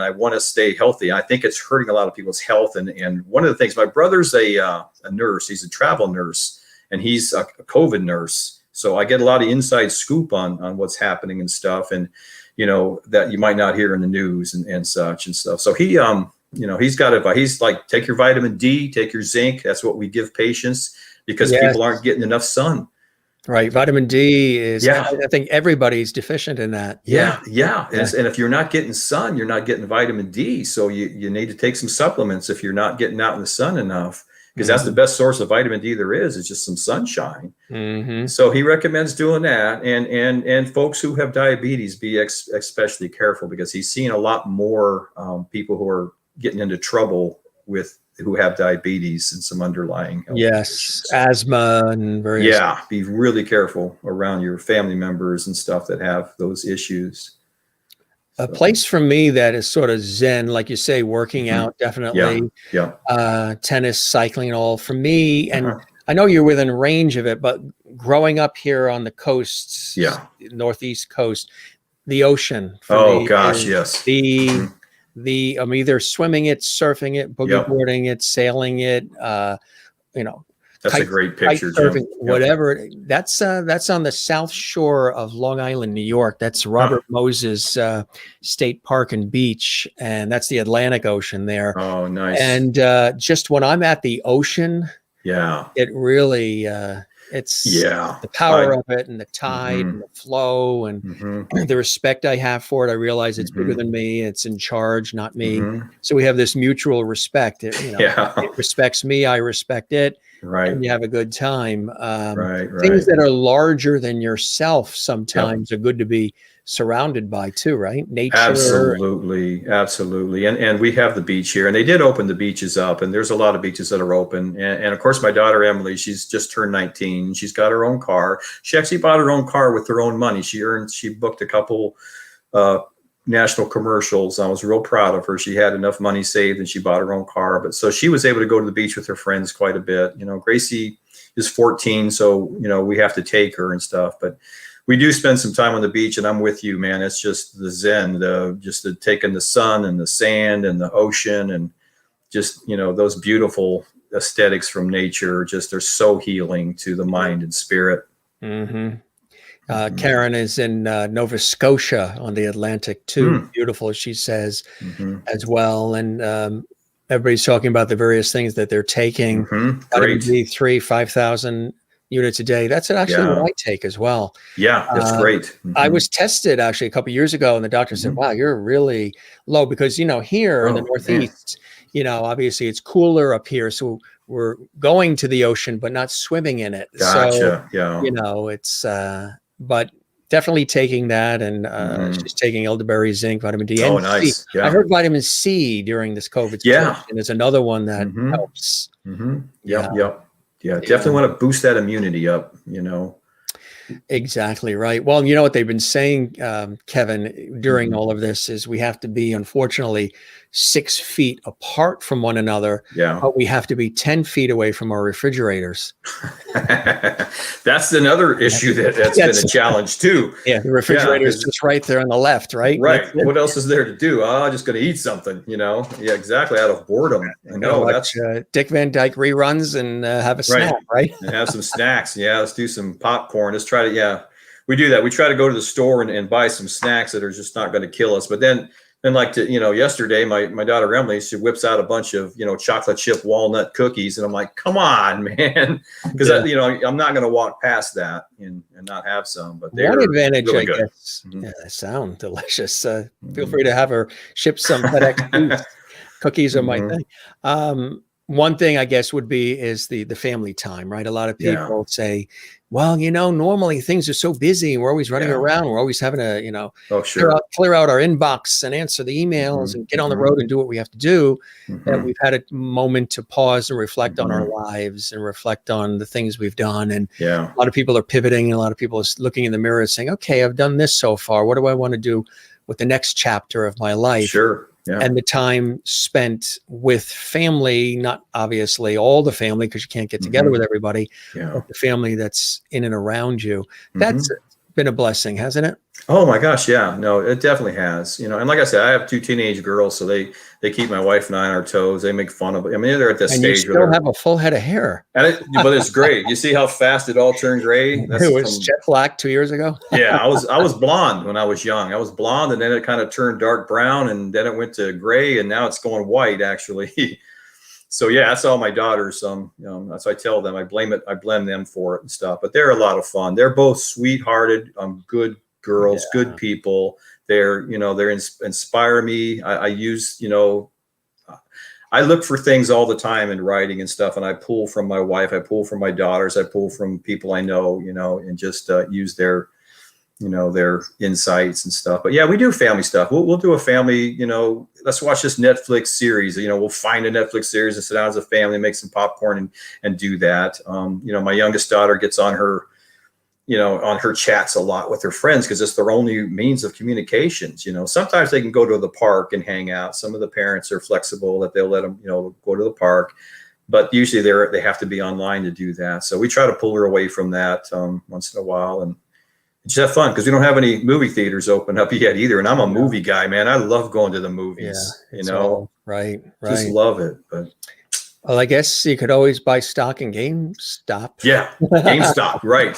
I want to stay healthy. I think it's hurting a lot of people's health. And one of the things, my brother's a nurse, he's a travel nurse, and he's a COVID nurse. So I get a lot of inside scoop on what's happening and stuff. And, that you might not hear in the news and such and stuff. So he, he's got advice. He's like, take your vitamin D, take your zinc. That's what we give patients, because people aren't getting enough sun. Right. Vitamin D is, I think everybody's deficient in that. Yeah. And if you're not getting sun, you're not getting vitamin D. So you need to take some supplements if you're not getting out in the sun enough, because that's the best source of vitamin D there is just some sunshine. So he recommends doing that. And folks who have diabetes, be especially careful, because he's seeing a lot more people who are getting into trouble who have diabetes and some underlying health conditions. Asthma and various. Be really careful around your family members and stuff that have those issues. A place for me that is sort of zen, like you say, working out, definitely. Tennis, cycling, and all for me. And I know you're within range of it, but growing up here on the coasts, Northeast coast, the ocean. Oh gosh, yes. I'm either swimming it, surfing it, boogie boarding it, sailing it, that's a great picture, Jim. Whatever. That's on the South Shore of Long Island, New York. That's Robert Moses State Park and Beach, and that's the Atlantic Ocean there. Oh, nice. And just when I'm at the ocean, it really it's the power of it, and the tide and the flow and the respect I have for it. I realize it's bigger than me. It's in charge, not me. So we have this mutual respect. It respects me. I respect it. Right. And you have a good time. Things that are larger than yourself sometimes are good to be surrounded by too, right? Nature. Absolutely. And we have the beach here, and they did open the beaches up, and there's a lot of beaches that are open. And of course, my daughter, Emily, she's just turned 19. She's got her own car. She actually bought her own car with her own money. She booked a couple national commercials. I was real proud of her. She had enough money saved and she bought her own car. But so she was able to go to the beach with her friends quite a bit. Gracie is 14, so, we have to take her and stuff. But we do spend some time on the beach, and I'm with you, man. It's just the zen, just the taking the sun and the sand and the ocean and just, those beautiful aesthetics from nature. Just they're so healing to the mind and spirit. Mm-hmm. Karen is in Nova Scotia on the Atlantic too. Beautiful, she says, as well. And everybody's talking about the various things that they're taking. Vitamin D3, 5,000 units a day. That's actually what I take as well. Yeah, that's great. I was tested actually a couple of years ago, and the doctor said, "Wow, you're really low," because here in the Northeast, obviously it's cooler up here, so we're going to the ocean but not swimming in it. Gotcha. So, it's but definitely taking that, and she's taking elderberry, zinc, vitamin D. Oh, and nice. C. Yeah. I heard vitamin C during this COVID situation is another one that helps. Yeah, definitely want to boost that immunity up, Exactly right. Well, you know what they've been saying, Kevin, during all of this is we have to be, unfortunately, 6 feet apart from one another. Yeah. But we have to be 10 feet away from our refrigerators. That's another issue that's been a challenge too. Yeah, the refrigerator is just right there on the left, right? Right. What else is there to do? I'm just going to eat something, Yeah, exactly. Out of boredom. I know that's Dick Van Dyke reruns and have a snack, right? And have some snacks. Yeah, let's do some popcorn. Let's try to. We do that. We try to go to the store and buy some snacks that are just not going to kill us. But then like yesterday, my daughter Emily, she whips out a bunch of chocolate chip walnut cookies, and I'm like, come on, man, because I'm not going to walk past that and not have some. But they're one advantage, really I good. guess. Yeah, they sound delicious. Feel free to have her ship some FedEx cookies are my thing. One thing I guess would be is the family time, right? A lot of people say, well, normally things are so busy. We're always running around. We're always having to, clear out our inbox and answer the emails and get on the road and do what we have to do. And we've had a moment to pause and reflect on our lives and reflect on the things we've done. And a lot of people are pivoting, and a lot of people are looking in the mirror saying, okay, I've done this so far. What do I want to do with the next chapter of my life? Sure. Yeah. And the time spent with family, not obviously all the family, because you can't get together with everybody, but the family that's in and around you. That's been a blessing, hasn't it? Oh my gosh, yeah. No, it definitely has. And like I said, I have 2 teenage girls, so they keep my wife and I on our toes. They make fun of it. I mean, they're at that stage. You still have a full head of hair. But it's great. You see how fast it all turned gray? It was jet black 2 years ago. Yeah, I was blonde when I was young. I was blonde, and then it kind of turned dark brown, and then it went to gray, and now it's going white actually. So yeah, that's all my daughters. That's what I tell them. I blame them for it and stuff. But they're a lot of fun. They're both sweethearted, good girls, good people. They're inspire me. I use I look for things all the time in writing and stuff, and I pull from my wife, I pull from my daughters, I pull from people I know, and just use their their insights and stuff. But yeah, we do family stuff. We'll do a family, let's watch this Netflix series. We'll find a Netflix series and sit down as a family, make some popcorn and do that. My youngest daughter gets on her chats a lot with her friends because it's their only means of communications. Sometimes they can go to the park and hang out. Some of the parents are flexible that they'll let them, go to the park, but usually they have to be online to do that. So we try to pull her away from that once in a while and just have fun because we don't have any movie theaters open up yet either. And I'm a movie guy, man. I love going to the movies, right. Just love it. But well, I guess you could always buy stock in GameStop. Yeah, GameStop, right.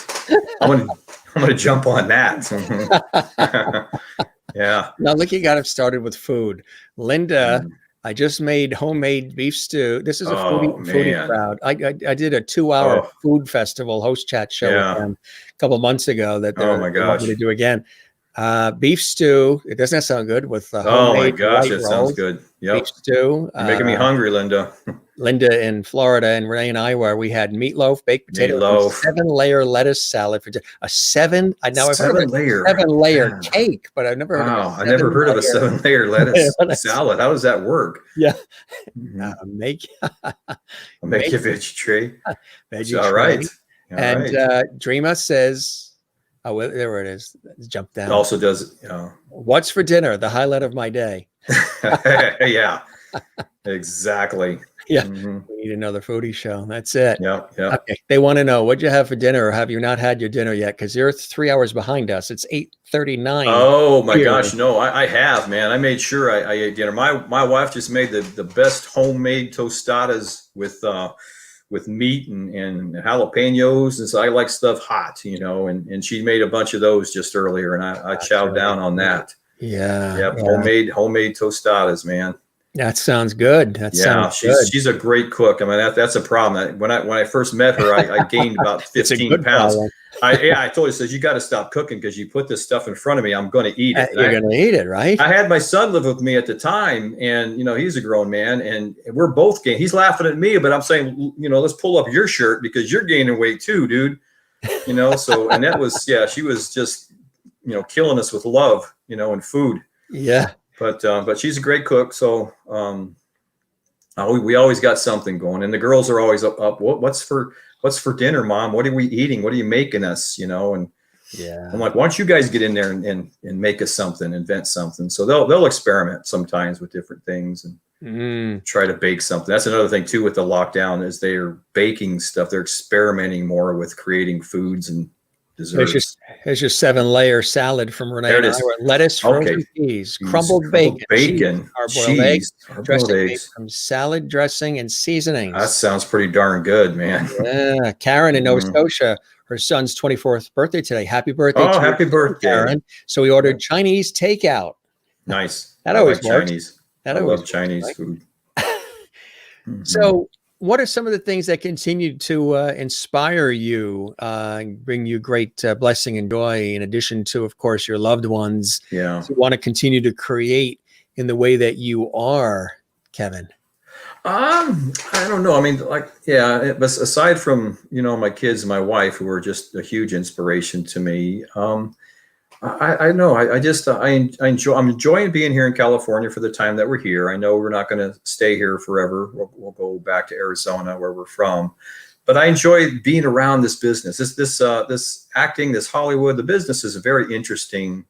I'm gonna jump on that. Yeah. Now look, you got it started with food. Linda, I just made homemade beef stew. This is a foodie crowd. I did a 2-hour food festival host chat show with them a couple of months ago that they're going to do again. Beef stew. It doesn't sound good with homemade it sounds good. Yep. Beef stew. You're making me hungry, Linda. Linda in Florida and Renee and I, where we had meatloaf, baked potato, 7-layer lettuce salad for a 7. I've heard of a 7-layer cake, but I've never heard of I never heard of a 7-layer lettuce salad. How does that work? Yeah, make you veggie tray. Veggie all right. And Dreama says Oh, well, there it is. Let's jump down. Also does, What's for dinner? The highlight of my day. yeah, exactly. Yeah. Mm-hmm. We need another foodie show. That's it. Yeah. Okay. They want to know, what'd you have for dinner, or have you not had your dinner yet? Because you're 3 hours behind us. It's 8:39. Oh my here. gosh, no, I have, man. I made sure I ate dinner. My wife just made the best homemade tostadas with meat and jalapenos, and so I like stuff hot, and she made a bunch of those just earlier, and I chowed down on that. Yeah. Yep, Yeah. homemade tostadas, man. That sounds good. She's a great cook. I mean, that's a problem. When I first met her, I gained about 15 pounds. Problem. I told her, says, you got to stop cooking, because you put this stuff in front of me, I'm going to eat it. You're going to eat it, right? I had my son live with me at the time, and he's a grown man, and we're both gaining. He's laughing at me, but I'm saying, let's pull up your shirt, because you're gaining weight too, dude. So, and that was, she was just, killing us with love, and food. Yeah. But she's a great cook, so we always got something going, and the girls are always up. What's for dinner, Mom? What are we eating? What are you making us? And yeah, I'm like, why don't you guys get in there and make us something, invent something? So they'll experiment sometimes with different things and try to bake something. That's another thing too with the lockdown, is they're baking stuff. They're experimenting more with creating foods and desserts. Here's your 7-layer salad from Renee. There it is. Lettuce, frozen peas, crumbled bacon, hard-boiled eggs, dressing made from salad dressing and seasonings. That sounds pretty darn good, man. Yeah. Karen in Nova Scotia, her son's 24th birthday today. Happy birthday! Oh, happy birthday, Karen! So we ordered Chinese takeout. Nice. That always works. Chinese. I love Chinese food. So, what are some of the things that continue to inspire you, bring you great blessing and joy, in addition to, of course, your loved ones? Yeah. To want to continue to create in the way that you are, Kevin? I don't know. I mean, but aside from, my kids and my wife, who are just a huge inspiration to me, I know. I'm enjoying being here in California for the time that we're here. I know we're not going to stay here forever. We'll go back to Arizona, where we're from. But I enjoy being around this business. This acting, this Hollywood. The business is a very interesting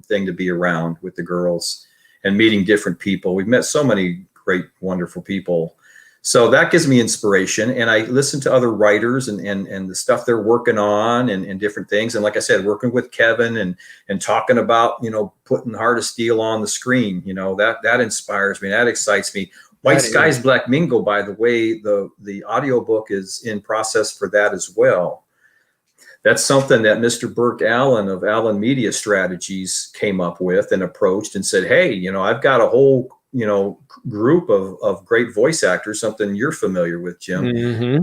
thing to be around with the girls and meeting different people. We've met so many great, wonderful people. So that gives me inspiration, and I listen to other writers and the stuff they're working on and different things. And like I said, working with Kevin and talking about, putting Heart of Steel on the screen, that inspires me. That excites me. White Skies, Black Mingo, by the way, the audiobook is in process for that as well. That's something that Mr. Burke Allen of Allen Media Strategies came up with and approached and said, hey, I've got a whole group of great voice actors, something you're familiar with, Jim,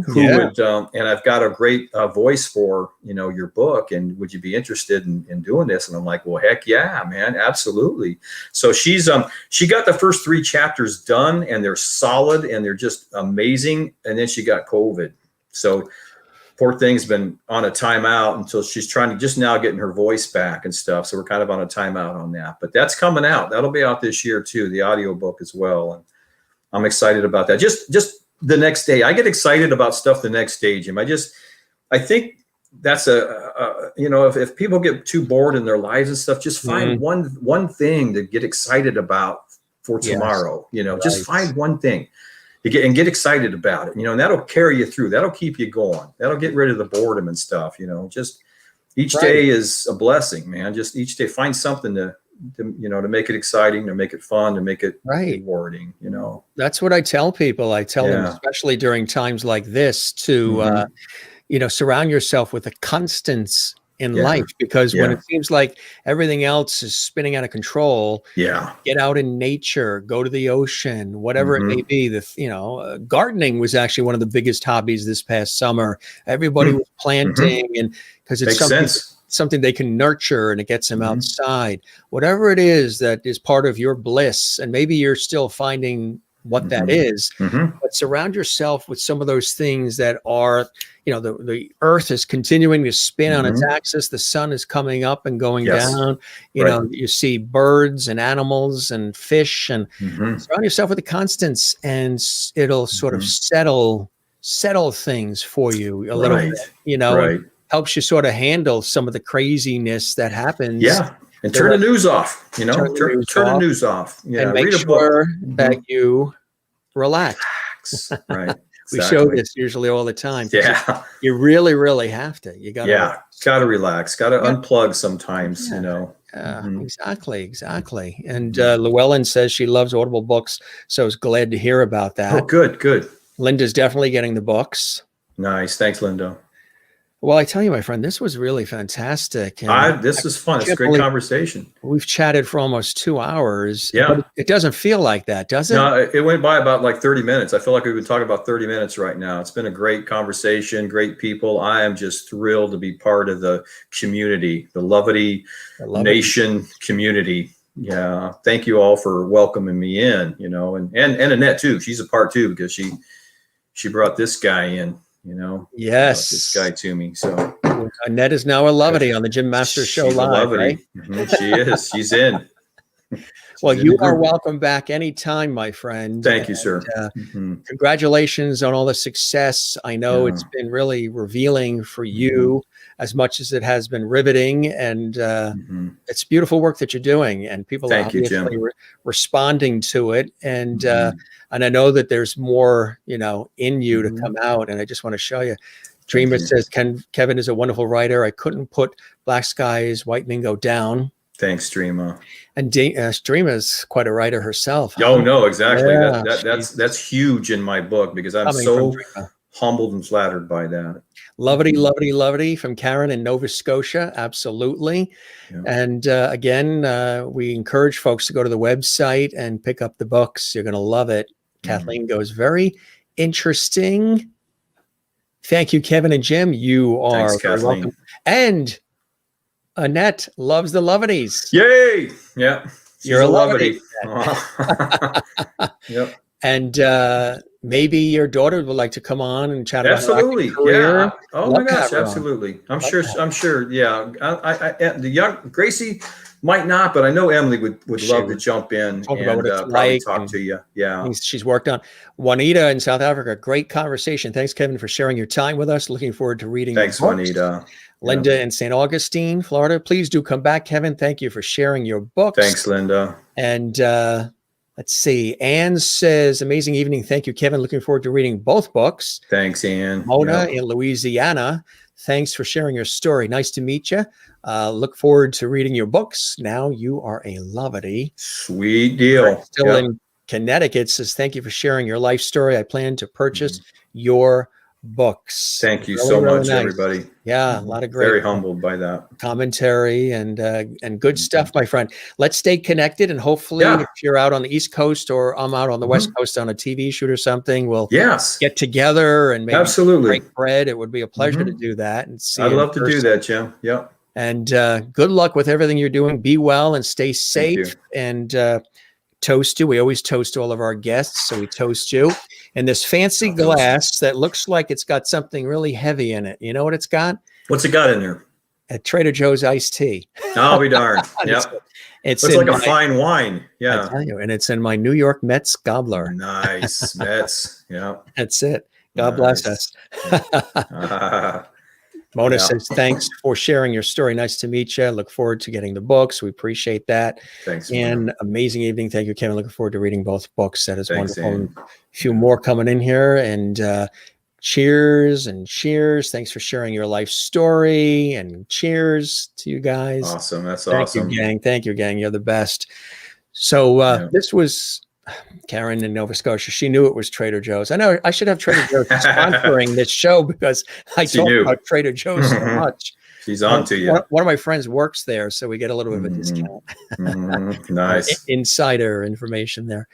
who would, and I've got a great voice for, your book, and would you be interested in doing this? And I'm like, well, heck yeah, man, absolutely. So she got the first 3 chapters done, and they're solid, and they're just amazing. And then she got COVID. So poor thing's been on a timeout until she's trying to just now getting her voice back and stuff. So we're kind of on a timeout on that, but that's coming out. That'll be out this year too, the audiobook as well. And I'm excited about that. Just the next day. I get excited about stuff the next day, Jim. I think that's if people get too bored in their lives and stuff, just find one thing to get excited about for tomorrow. Just find one thing. Get excited about it, and that'll carry you through. That'll keep you going. That'll get rid of the boredom and stuff. Just each day is a blessing, man. Just each day, find something to make it exciting, to make it fun, to make it rewarding. That's what I tell people. I tell them, especially during times like this, to surround yourself with a constance in life, because when it seems like everything else is spinning out of control, get out in nature, go to the ocean, whatever it may be. Gardening was actually one of the biggest hobbies this past summer. Everybody was planting, and because it's something they can nurture, and it gets them outside. Whatever it is that is part of your bliss, and maybe you're still finding what that is, but surround yourself with some of those things that are, the earth is continuing to spin on its axis. The sun is coming up and going down. You see birds and animals and fish, and surround yourself with the constants, and it'll sort of settle things for you a little bit, helps you sort of handle some of the craziness that happens. Yeah. And turn the news off, turn the news off. Yeah. and make Read a sure book. that you relax. Right. We show this usually all the time. Yeah. You really, really have to. You got to. Yeah. Got to relax. Got to unplug sometimes, you know. Exactly. And Llewellyn says she loves Audible books, so I was glad to hear about that. Oh, good. Linda's definitely getting the books. Nice. Thanks, Linda. Well, I tell you, my friend, this was really fantastic. This is fun. It's a great conversation. We've chatted for almost 2 hours. Yeah. But it doesn't feel like that, does it? No, it went by about like 30 minutes. I feel like we've been talking about 30 minutes right now. It's been a great conversation, great people. I am just thrilled to be part of the community, the Lovity Nation community. Yeah. Thank you all for welcoming me in, you know, and Annette too. She's a part too, because she brought this guy in. You know, yes, this guy to me. So Annette is now a Lovity on the Jim Masters Show live. Right? She is. She's in. Well, you are welcome back anytime, my friend. Thank you, sir. Congratulations on all the success. I know it's been really revealing for you as much as it has been riveting, and it's beautiful work that you're doing, and people are obviously responding to it. And and I know that there's more, you know, in you to come out, and I just want to show you. Dreamer says, Kevin is a wonderful writer. I couldn't put Black Skies, White Mingo down. Thanks, Dreamer. And Dreamer's quite a writer herself. Oh, no, exactly. Yeah, that's huge in my book, because I'm so humbled and flattered by that. Lovity from Karen in Nova Scotia. Absolutely. Yeah. And again, we encourage folks to go to the website and pick up the books. You're going to love it. Kathleen goes, very interesting. Thank you, Kevin and Jim. You are very welcome. And Annette loves the Lovities. Yay! Yeah. You're a Lovity. Yep. And maybe your daughter would like to come on and chat about absolutely. Her career. Yeah. Oh my gosh, absolutely. I'm sure. Yeah. The young Gracie might not, but I know Emily would love to jump in talk about what it's like, talk to you. Yeah. She's worked on. Juanita in South Africa. Great conversation. Thanks, Kevin, for sharing your time with us. Looking forward to reading. Thanks, Juanita. Linda in St. Augustine, Florida. Please do come back, Kevin. Thank you for sharing your books. Thanks, Linda. And let's see. Anne says, amazing evening. Thank you, Kevin. Looking forward to reading both books. Thanks, Anne. Mona in Louisiana. Thanks for sharing your story. Nice to meet you. Look forward to reading your books. Now you are a Lovity. Sweet deal. Still in Connecticut says, thank you for sharing your life story. I plan to purchase your books. Thank you so much, everybody. Yeah, a lot of great. Very humbled by that commentary and good stuff, my friend. Let's stay connected, and hopefully, if you're out on the East Coast or I'm out on the West Coast on a TV shoot or something, we'll get together and maybe break bread. It would be a pleasure to do that and see. I'd love to do that, Jim. Yep. And good luck with everything you're doing. Be well and stay safe. And toast you. We always toast all of our guests, so we toast you. And this fancy glass that looks like it's got something really heavy in it. You know what it's got? What's it got in there? A Trader Joe's iced tea. I'll be darned. Yep. It's like a fine wine. Yeah. I tell you, and it's in my New York Mets gobbler. Nice. Mets. Yeah. That's it. God bless us. Mona says, thanks for sharing your story. Nice to meet you. Look forward to getting the books. We appreciate that. Thanks. And amazing evening. Thank you, Kevin. Looking forward to reading both books. That is wonderful. And a few more coming in here. And cheers and cheers. Thanks for sharing your life story. And cheers to you guys. Awesome. That's awesome. Thank you, gang. Thank you, gang. You're the best. So this was Karen in Nova Scotia. She knew it was Trader Joe's. I know I should have Trader Joe's sponsoring this show because I talk about Trader Joe's so much. She's on to you. One of my friends works there, so we get a little bit of a discount. Nice. Insider information there.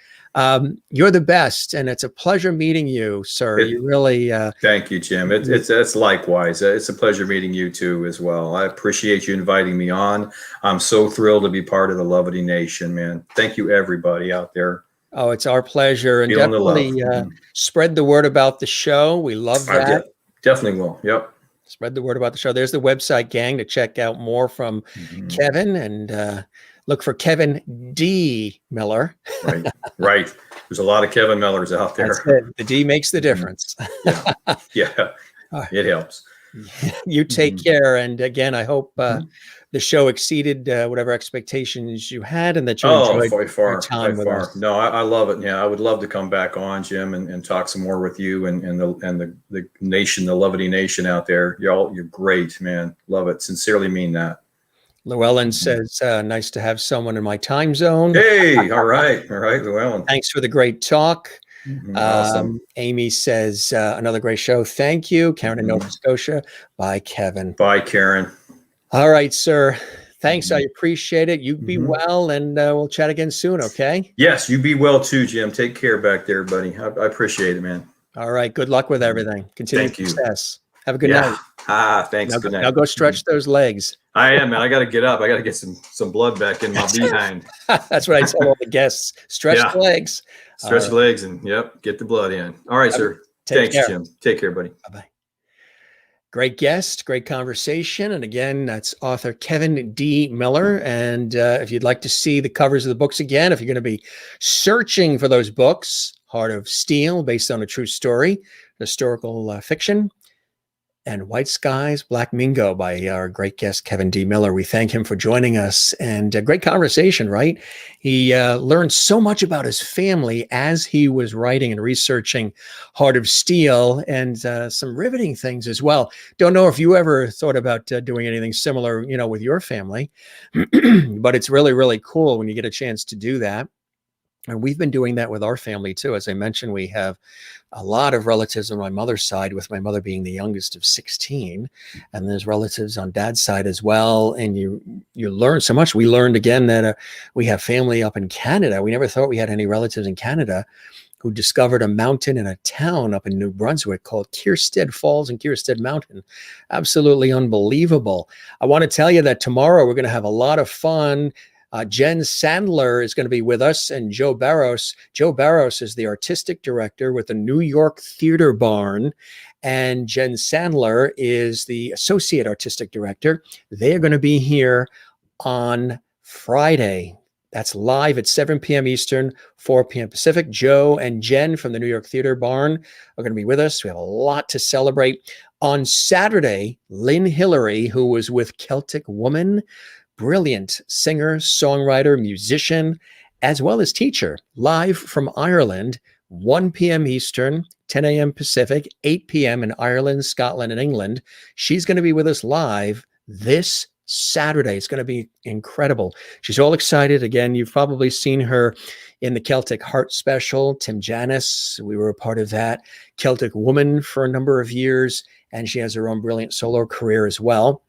You're the best, and it's a pleasure meeting you, sir. You really thank you, Jim. It's likewise. It's a pleasure meeting you too as well. I appreciate you inviting me on. I'm so thrilled to be part of the Lovity Nation, man. Thank you, everybody out there. Oh, it's our pleasure. And definitely spread the word about the show. We love that. Definitely will. Yep. Spread the word about the show. There's the website, gang, to check out more from Kevin, and look for Kevin D. Miller. Right. There's a lot of Kevin Millers out there. The D makes the difference. Yeah. It helps. You take care. And again, I hope Mhm. the show exceeded whatever expectations you had and that you Oh, enjoyed by your far, by time with far. us. No, I love it. Yeah, I would love to come back on, Jim, and talk some more with you and the nation, the Levity Nation out there. You're great, man. Love it. Sincerely mean that. Llewellyn Mhm. says, nice to have someone in my time zone. Hey, all right, Llewellyn. Thanks for the great talk. Mhm, awesome. Amy says, another great show. Thank you. Karen in Nova Mhm. Scotia. Bye, Kevin. Bye, Karen. All right, sir. Thanks. I Mhm. appreciate it. You be Mhm. well, and we'll chat again soon, okay? Yes, you be well too, Jim. Take care back there, buddy. I appreciate it, man. All right. Good luck with Mhm. everything. Continued Thank you. success. Have a good Yeah. night. Thanks. Good Now night. go Mhm. stretch those legs. I am, man. I got to get up. I got to get some blood back in my behind. That's what I tell all the guests. Stretch Yeah. the legs. All Stretch right. your legs and yep, get the blood in. All right, Have a- sir. Take Thanks, care. Jim. Take care, buddy. Bye-bye. Great guest, great conversation. And again, that's author Kevin D. Miller. And if you'd like to see the covers of the books again, if you're going to be searching for those books, Heart of Steel, based on a true story, historical fiction, and White Skies, Black Mingo by our great guest, Kevin D. Miller. We thank him for joining us, and a great conversation, right? He learned so much about his family as he was writing and researching Heart of Steel, and some riveting things as well. Don't know if you ever thought about doing anything similar, with your family, but it's really, really cool when you get a chance to do that. And we've been doing that with our family too. As I mentioned, we have a lot of relatives on my mother's side, with my mother being the youngest of 16. And there's relatives on dad's side as well. And you learn so much. We learned again that we have family up in Canada. We never thought we had any relatives in Canada who discovered a mountain in a town up in New Brunswick called Kierstead Falls and Kierstead Mountain. Absolutely unbelievable. I want to tell you that tomorrow we're going to have a lot of fun. Jen Sandler is going to be with us, and Joe Barros. Joe Barros is the artistic director with the New York Theater Barn, and Jen Sandler is the associate artistic director. They are going to be here on Friday. That's live at 7 p.m. Eastern, 4 p.m. Pacific. Joe and Jen from the New York Theater Barn are going to be with us. We have a lot to celebrate. On Saturday, Lynn Hillary, who was with Celtic Woman, brilliant singer, songwriter, musician, as well as teacher, live from Ireland, 1 p.m. Eastern, 10 a.m. Pacific, 8 p.m. in Ireland, Scotland, and England. She's going to be with us live this Saturday. It's going to be incredible. She's all excited. Again, you've probably seen her in the Celtic Heart special, Tim Janis. We were a part of that. Celtic Woman for a number of years, and she has her own brilliant solo career as well.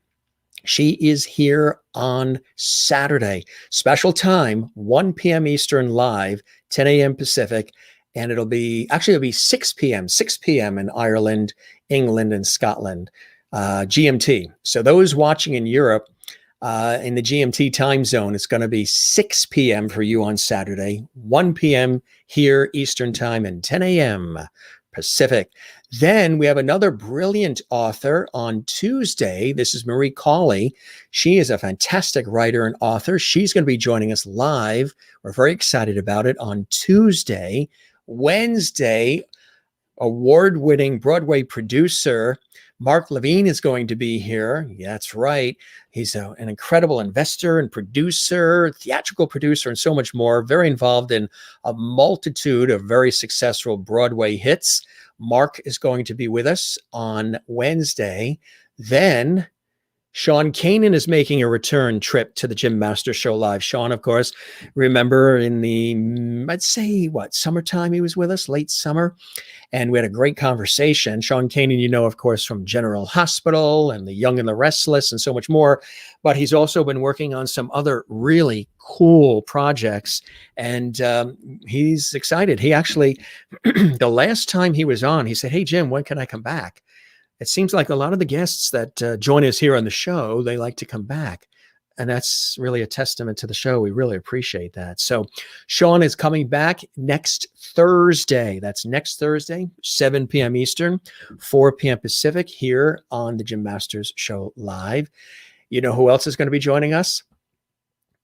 She is here on Saturday. Special time, 1 p.m. Eastern live, 10 a.m. Pacific. And it'll be 6 p.m. in Ireland, England, and Scotland, GMT. So those watching in Europe, in the GMT time zone, it's going to be 6 p.m. for you on Saturday, 1 p.m. here Eastern time, and 10 a.m. Pacific. Then we have another brilliant author on Tuesday. This is Marie Cawley. She is a fantastic writer and author. She's going to be joining us live. We're very excited about it on Tuesday. Wednesday, award-winning Broadway producer Mark Levine is going to be here. Yeah, that's right. He's an incredible investor and producer, theatrical producer, and so much more. Very involved in a multitude of very successful Broadway hits. Mark is going to be with us on Wednesday. Then Sean Kanan is making a return trip to the Jim Master Show Live. Sean, of course, remember in the, I'd say, summertime he was with us, late summer. And we had a great conversation. Sean Kanan, of course, from General Hospital and The Young and the Restless and so much more. But he's also been working on some other really cool projects. And he's excited. He actually, the last time he was on, he said, "Hey, Jim, when can I come back?" It seems like a lot of the guests that join us here on the show, they like to come back. And that's really a testament to the show. We really appreciate that. So Sean is coming back next Thursday. That's next Thursday, 7 p.m. Eastern, 4 p.m. Pacific, here on the Jim Masters Show Live. You know who else is going to be joining us?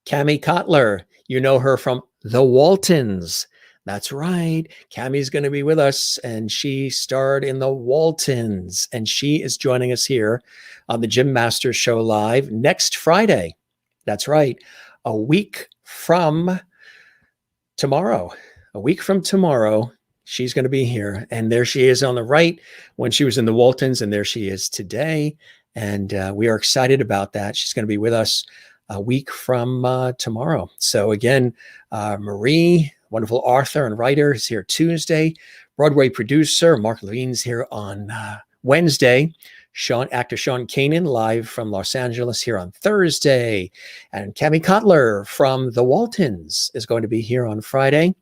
Cammie Kotler. You know her from The Waltons. That's right. Cammie's going to be with us, and she starred in The Waltons, and she is joining us here on the Jim Masters Show live next Friday. That's right. A week from tomorrow. A week from tomorrow, she's going to be here. And there she is on the right when she was in The Waltons, and there she is today. And we are excited about that. She's going to be with us a week from tomorrow. So again, Marie, wonderful author and writer, is here Tuesday. Broadway producer Mark Levine's here on Wednesday. Actor Sean Kanan, live from Los Angeles, here on Thursday. And Cammie Cutler from The Waltons is going to be here on Friday.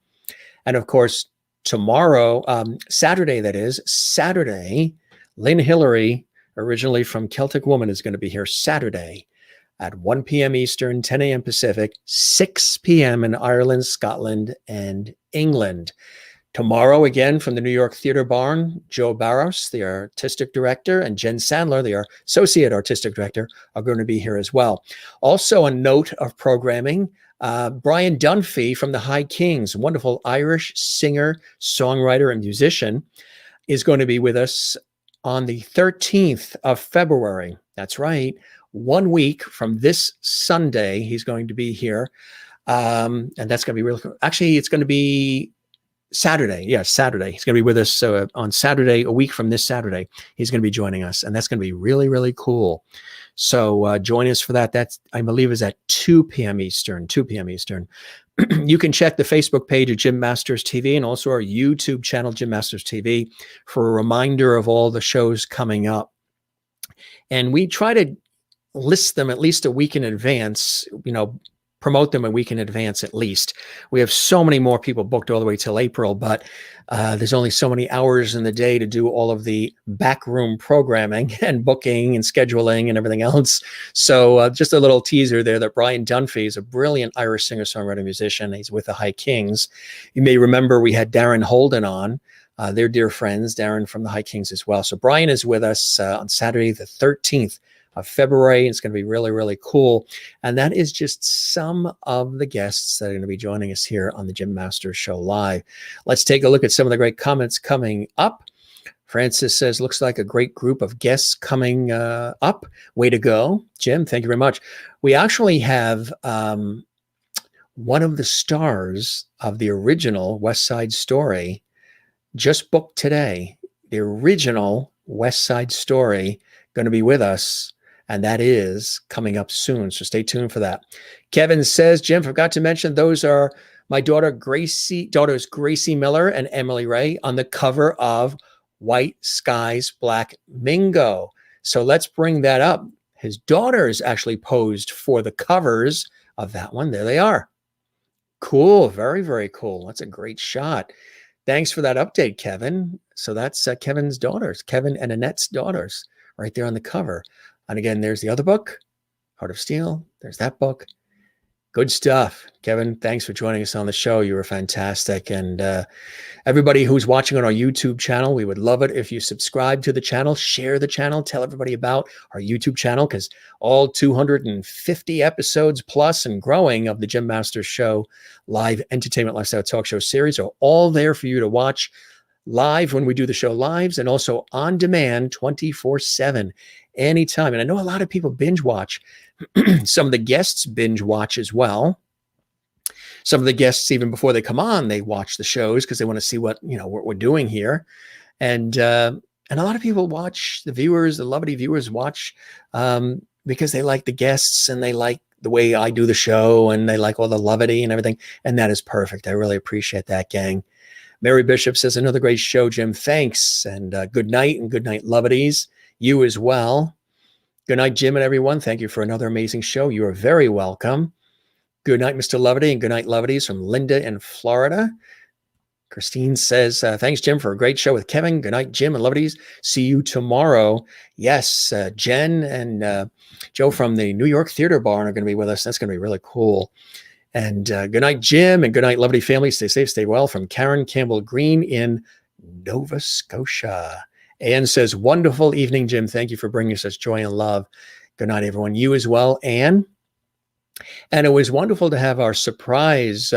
And of course, tomorrow, Saturday, that is, Saturday, Lynn Hillary, originally from Celtic Woman, is going to be here Saturday at 1 p.m. Eastern, 10 a.m. Pacific, 6 p.m. in Ireland, Scotland, and England. Tomorrow, again, from the New York Theater Barn, Joe Barros, the artistic director, and Jen Sandler, the associate artistic director, are going to be here as well. Also, a note of programming, Brian Dunphy from the High Kings, wonderful Irish singer, songwriter, and musician, is going to be with us on the 13th of February. That's right. 1 week from this Sunday, he's going to be here. And that's going to be really cool. Actually, it's going to be Saturday. Yeah, Saturday. He's going to be with us on Saturday, a week from this Saturday. He's going to be joining us. And that's going to be really, really cool. So join us for that. That's, I believe, is at 2 p.m. Eastern. 2 p.m. Eastern. You can check the Facebook page of Jim Masters TV and also our YouTube channel, Jim Masters TV, for a reminder of all the shows coming up. And we try to list them at least a week in advance, promote them a week in advance at least. We have so many more people booked all the way till April, but there's only so many hours in the day to do all of the backroom programming and booking and scheduling and everything else. So just a little teaser there that Brian Dunphy is a brilliant Irish singer-songwriter musician. He's with the High Kings. You may remember we had Darren Holden on. They're dear friends, Darren from the High Kings as well. So Brian is with us on Saturday, the 13th of February. It's going to be really, really cool. And that is just some of the guests that are going to be joining us here on the Jim Masters Show Live. Let's take a look at some of the great comments coming up. Francis says, looks like a great group of guests coming up. Way to go. Jim, thank you very much. We actually have one of the stars of the original West Side Story just booked today. The original West Side Story going to be with us. And that is coming up soon. So stay tuned for that. Kevin says, Jim, forgot to mention those are my daughters Gracie Miller and Emily Ray on the cover of White Skies, Black Mingo. So let's bring that up. His daughters actually posed for the covers of that one. There they are. Cool. Very, very cool. That's a great shot. Thanks for that update, Kevin. So that's Kevin's daughters, Kevin and Annette's daughters, right there on the cover. And again, there's the other book, Heart of Steel. There's that book. Good stuff. Kevin, thanks for joining us on the show. You were fantastic. And everybody who's watching on our YouTube channel, we would love it if you subscribe to the channel, share the channel, tell everybody about our YouTube channel, because all 250 episodes plus and growing of the Jim Masters Show live entertainment lifestyle talk show series are all there for you to watch live when we do the show lives, and also on demand 24/7 anytime. And I know a lot of people binge watch. Some of the guests binge watch as well. Some of the guests, even before they come on, they watch the shows because they want to see what we're doing here. And a lot of people watch, the lovely viewers watch because they like the guests and they like the way I do the show and they like all the levity and everything. And that is perfect. I really appreciate that, gang. Mary Bishop says, another great show, Jim. Thanks. And good night and good night, lovities. You as well. Good night, Jim and everyone. Thank you for another amazing show. You are very welcome. Good night, Mr. Lovity, and good night, lovities, from Linda in Florida. Christine says, thanks, Jim, for a great show with Kevin. Good night, Jim and lovities. See you tomorrow. Yes, Jen and Joe from the New York Theater Barn are going to be with us. That's going to be really cool. And good night, Jim, and good night, lovely family. Stay safe, stay well, from Karen Campbell Green in Nova Scotia. Anne says, wonderful evening, Jim. Thank you for bringing such joy and love. Good night, everyone. You as well, Anne. And it was wonderful to have our surprise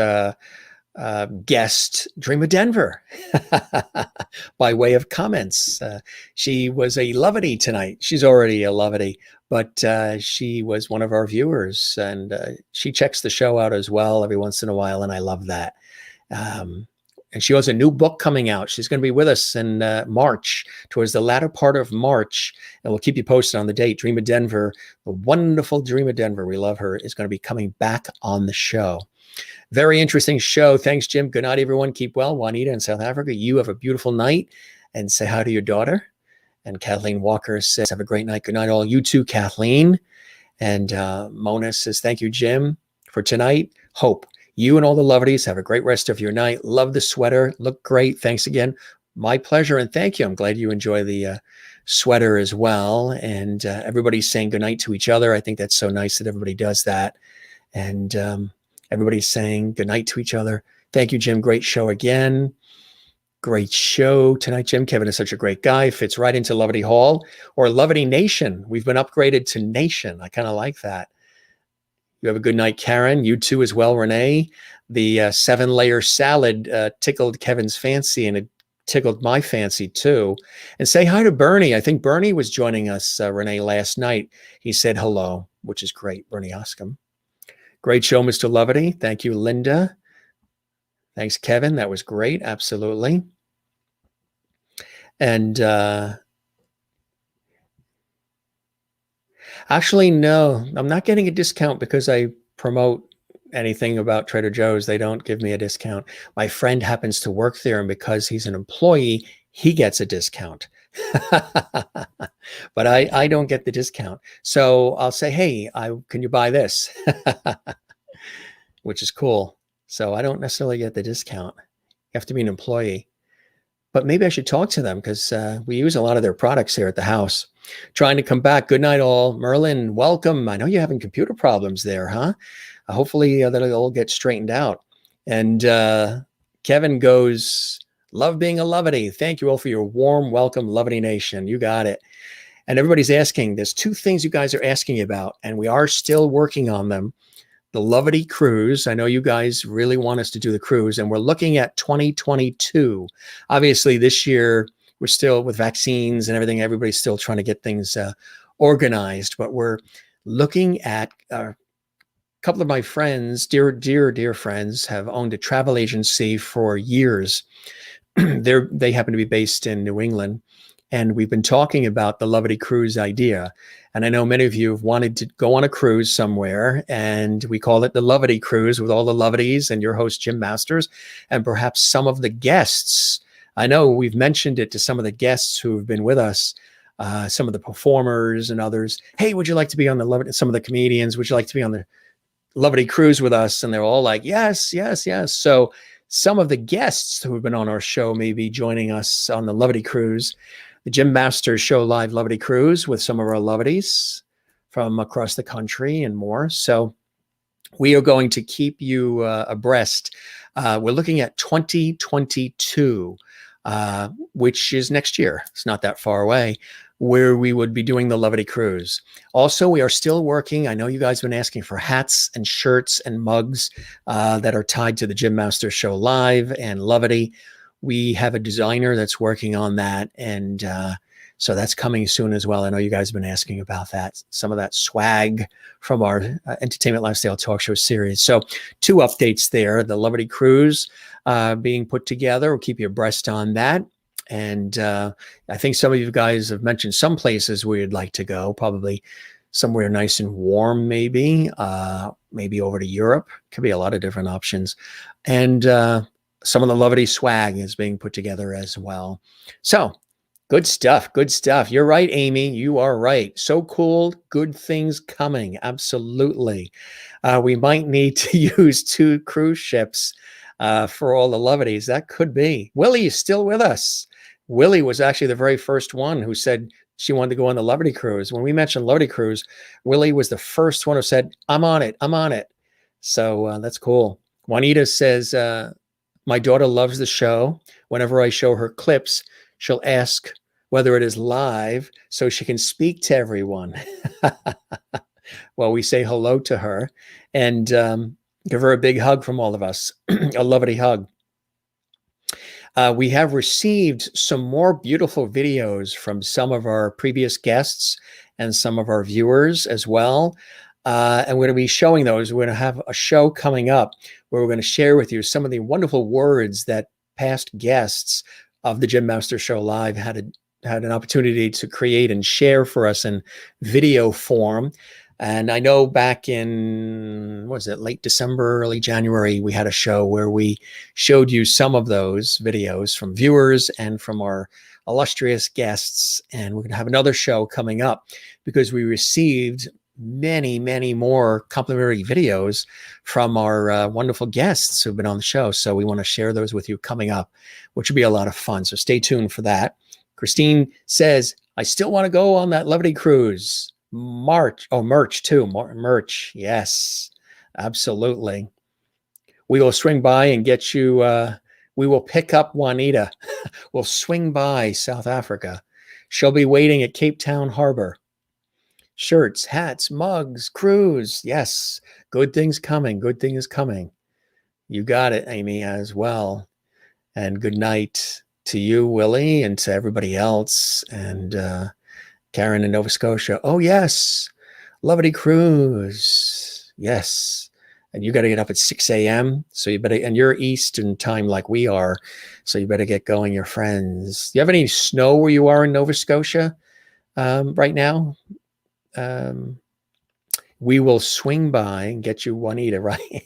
guest, Dream of Denver, by way of comments. She was a lovety tonight. She's already a lovety, but she was one of our viewers, and she checks the show out as well every once in a while, and I love that. And she has a new book coming out. She's going to be with us in March, towards the latter part of March, and we'll keep you posted on the date. Dream of Denver, the wonderful Dream of Denver, we love her, is going to be coming back on the show. Very interesting show. Thanks, Jim. Good night, everyone. Keep well. Juanita in South Africa, you have a beautiful night, and say hi to your daughter. And Kathleen Walker says, have a great night. Good night, all. You too, Kathleen. And Mona says, thank you, Jim, for tonight. Hope you and all the lovelies have a great rest of your night. Love the sweater. Look great. Thanks again. My pleasure. And thank you. I'm glad you enjoy the sweater as well. And everybody's saying goodnight to each other. I think that's so nice that everybody does that. And everybody's saying goodnight to each other. Thank you, Jim. Great show again. Great show tonight, Jim. Kevin is such a great guy. Fits right into Lovety Hall or Lovety Nation. We've been upgraded to Nation. I kind of like that. You have a good night, Karen. You too as well, Renee. The 7-layer salad tickled Kevin's fancy, and it tickled my fancy too. And say hi to Bernie. I think Bernie was joining us, Renee, last night. He said hello, which is great. Bernie Oscom. Great show, Mr. Lovety. Thank you, Linda. Thanks, Kevin. That was great. Absolutely. And actually, no, I'm not getting a discount because I promote anything about Trader Joe's. They don't give me a discount. My friend happens to work there, and because he's an employee, he gets a discount. But I don't get the discount. So I'll say, hey, can you buy this? Which is cool. So I don't necessarily get the discount. You have to be an employee. But maybe I should talk to them because we use a lot of their products here at the house. Trying to come back. Good night, all. Merlin, welcome. I know you're having computer problems there, huh? Hopefully that'll all get straightened out. And Kevin goes, love being a Lovety. Thank you all for your warm welcome, Lovety Nation. You got it. And everybody's asking, there's 2 things you guys are asking about, and we are still working on them. The Lovety Cruise. I know you guys really want us to do the cruise, and we're looking at 2022. Obviously, this year, we're still with vaccines and everything. Everybody's still trying to get things organized, but we're looking at a couple of my friends, dear friends, have owned a travel agency for years. They happen to be based in New England, and we've been talking about the Lovety Cruise idea. And I know many of you have wanted to go on a cruise somewhere, and we call it the Lovety Cruise with all the Loveties and your host, Jim Masters, and perhaps some of the guests. I know we've mentioned it to some of the guests who have been with us, some of the performers and others. Hey, would you like to be on the Lovety? Some of the comedians, would you like to be on the Lovety Cruise with us? And they're all like, yes, yes, yes. So some of the guests who have been on our show may be joining us on the Lovety Cruise, the Jim Masters Show Live Lovety Cruise with some of our Loveties from across the country and more. So we are going to keep you abreast. We're looking at 2022, which is next year. It's not that far away, where we would be doing the Lovety Cruise. Also, we are still working. I know you guys have been asking for hats and shirts and mugs that are tied to the Jim Masters Show Live and Lovety. We have a designer that's working on that, and so that's coming soon as well. I know you guys have been asking about that, some of that swag from our Entertainment Lifestyle Talk Show series. So 2 updates there, the Lovety Cruise being put together. We'll keep you abreast on that. And I think some of you guys have mentioned some places where you'd like to go, probably somewhere nice and warm, maybe over to Europe. Could be a lot of different options. And some of the Lovety swag is being put together as well. So good stuff. Good stuff. You're right, Amy. You are right. So cool. Good things coming. Absolutely. We might need to use 2 cruise ships for all the Loveties. That could be. Willie is still with us. Willie was actually the very first one who said she wanted to go on the Lovety Cruise. When we mentioned Lovety Cruise, Willie was the first one who said, I'm on it. I'm on it. So that's cool. Juanita says, my daughter loves the show. Whenever I show her clips, she'll ask whether it is live so she can speak to everyone. Well, we say hello to her. And Give her a big hug from all of us, a lovely hug. We have received some more beautiful videos from some of our previous guests and some of our viewers as well. And we're going to be showing those. We're going to have a show coming up where we're going to share with you some of the wonderful words that past guests of the Jim Master Show Live had an opportunity to create and share for us in video form. And I know back in, what was it, late December, early January, we had a show where we showed you some of those videos from viewers and from our illustrious guests. And we're going to have another show coming up because we received many, many more complimentary videos from our wonderful guests who've been on the show. So we want to share those with you coming up, which will be a lot of fun. So stay tuned for that. Christine says, I still want to go on that Levity cruise. Merch too. Merch. Yes, absolutely. We will swing by and get you. We will pick up Juanita. We'll swing by South Africa. She'll be waiting at Cape Town Harbor. Shirts, hats, mugs, cruise. Yes, good things coming. Good things coming. You got it, Amy, as well. And good night to you, Willie, and to everybody else. And Karen in Nova Scotia. Oh, yes. Levity cruise. Yes. And you got to get up at 6 a.m. So you better, and you're Eastern time like we are. So you better get going, your friends. Do you have any snow where you are in Nova Scotia right now? We will swing by and get you Juanita, right?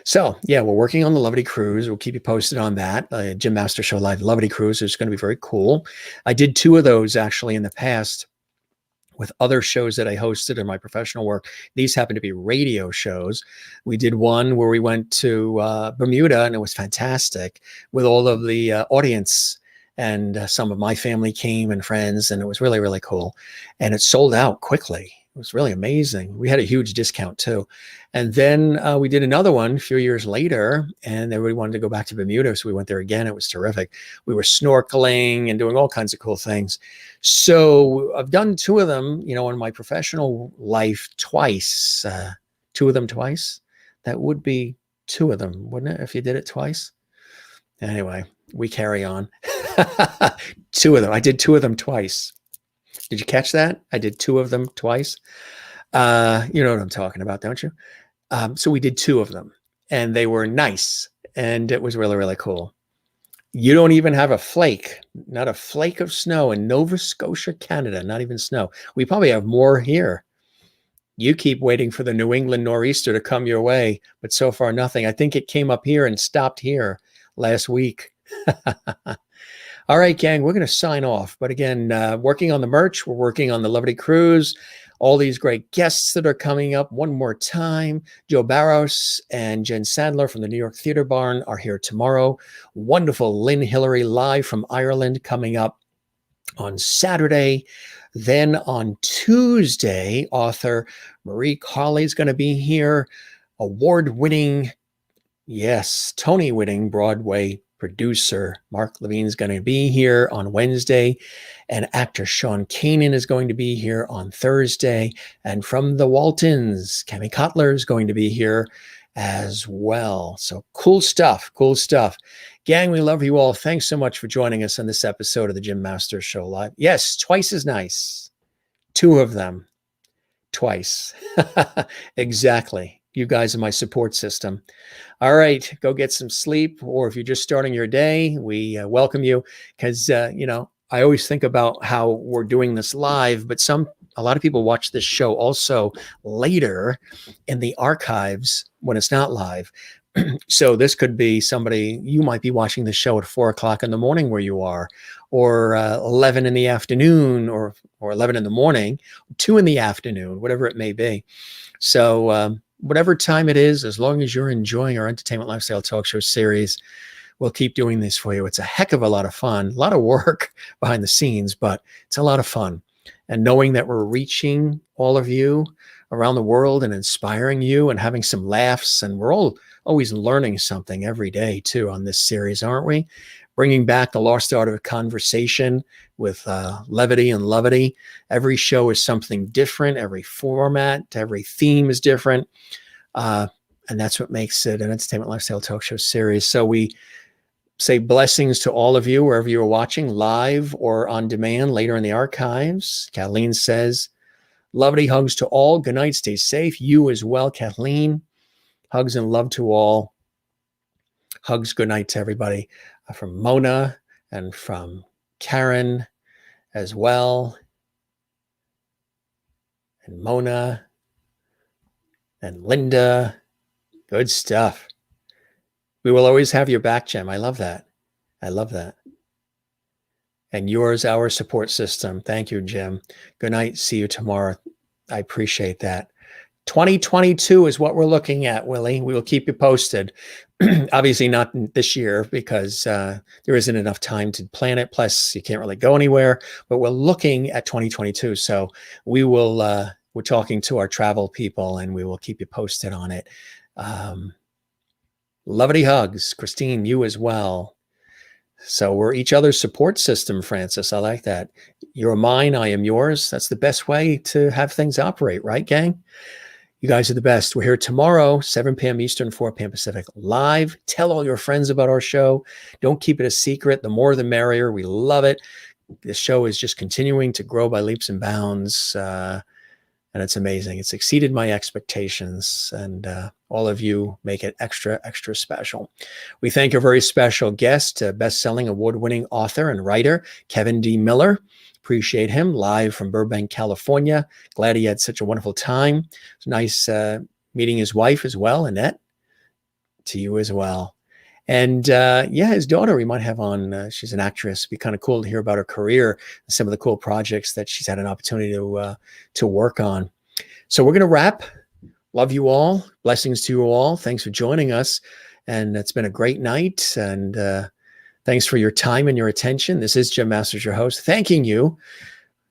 So, yeah, we're working on the Levity Cruise. We'll keep you posted on that. Jim Master Show Live Levity Cruise is going to be very cool. I did 2 of those actually in the past with other shows that I hosted in my professional work. These happen to be radio shows. We did one where we went to Bermuda, and it was fantastic with all of the audience. And some of my family came and friends, and it was really, really cool. And it sold out quickly. It was really amazing. We had a huge discount too. And then we did another one a few years later, and everybody wanted to go back to Bermuda. So we went there again. It was terrific. We were snorkeling and doing all kinds of cool things. So I've done 2 of them, in my professional life twice. 2 of them twice. That would be 2 of them, wouldn't it? If you did it twice. Anyway, we carry on. 2 of them. I did 2 of them twice. Did you catch that? I did 2 of them twice. You know what I'm talking about, don't you? So we did 2 of them, and they were nice, and it was really, really cool. You don't even have a flake, not a flake of snow in Nova Scotia, Canada, not even snow. We probably have more here. You keep waiting for the New England nor'easter to come your way, but so far nothing. I think it came up here and stopped here last week. All right, gang, we're going to sign off. But again, working on the merch, we're working on the Levity Cruise, all these great guests that are coming up. One more time, Joe Barros and Jen Sandler from the New York Theater Barn are here tomorrow. Wonderful Lynn Hillary live from Ireland coming up on Saturday. Then on Tuesday, author Marie Carley is going to be here. Award-winning, yes, Tony-winning Broadway producer Mark Levine's going to be here on Wednesday, and actor Sean Kanan is going to be here on Thursday. And from the Waltons, Cami Cotler is going to be here as well. So cool stuff, cool stuff. Gang, we love you all. Thanks so much for joining us on this episode of the Jim Master Show Live. Yes, twice as nice. 2 of them. Twice. Exactly. You guys are my support system. All right, go get some sleep. Or if you're just starting your day, we welcome you because, I always think about how we're doing this live, but a lot of people watch this show also later in the archives when it's not live. So this could be somebody, you might be watching the show at 4:00 in the morning where you are, or 11 in the afternoon, or 11 in the morning, 2 in the afternoon, whatever it may be. So whatever time it is, as long as you're enjoying our entertainment lifestyle talk show series, we'll keep doing this for you. It's a heck of a lot of fun, a lot of work behind the scenes, but it's a lot of fun. And knowing that we're reaching all of you around the world and inspiring you and having some laughs, and we're all always learning something every day too on this series, aren't we? Bringing back the lost art of conversation with levity and levity. Every show is something different. Every format, every theme is different. And that's what makes it an entertainment lifestyle talk show series. So we say blessings to all of you, wherever you are watching, live or on demand later in the archives. Kathleen says, lovely hugs to all. Good night. Stay safe. You as well, Kathleen. Hugs and love to all. Hugs. Good night to everybody. From Mona and from Karen as well. And Mona and Linda. Good stuff. We will always have your back, Jim. I love that. I love that. And yours, our support system. Thank you, Jim. Good night. See you tomorrow. I appreciate that. 2022 is what we're looking at, Willie. We will keep you posted. Obviously not this year because there isn't enough time to plan it. Plus, you can't really go anywhere. But we're looking at 2022. So we will, we're talking to our travel people and we will keep you posted on it. Lovely hugs. Christine, you as well. So we're each other's support system, Francis. I like that. You're mine, I am yours. That's the best way to have things operate, right, gang? You guys are the best. We're here tomorrow, 7 p.m. Eastern, 4 p.m. Pacific, live. Tell all your friends about our show. Don't keep it a secret. The more, the merrier. We love it. This show is just continuing to grow by leaps and bounds. And it's amazing. It's exceeded my expectations. And all of you make it extra, extra special. We thank a very special guest, best-selling award-winning author and writer, Kevin D. Miller. Appreciate him, live from Burbank, California. Glad he had such a wonderful time. It's nice meeting his wife as well, Annette. To you as well. And yeah, his daughter we might have on. She's an actress. It'd be kind of cool to hear about her career and some of the cool projects that she's had an opportunity to work on. So we're going to wrap. Love you all. Blessings to you all. Thanks for joining us. And it's been a great night. And thanks for your time and your attention. This is Jim Masters, your host, thanking you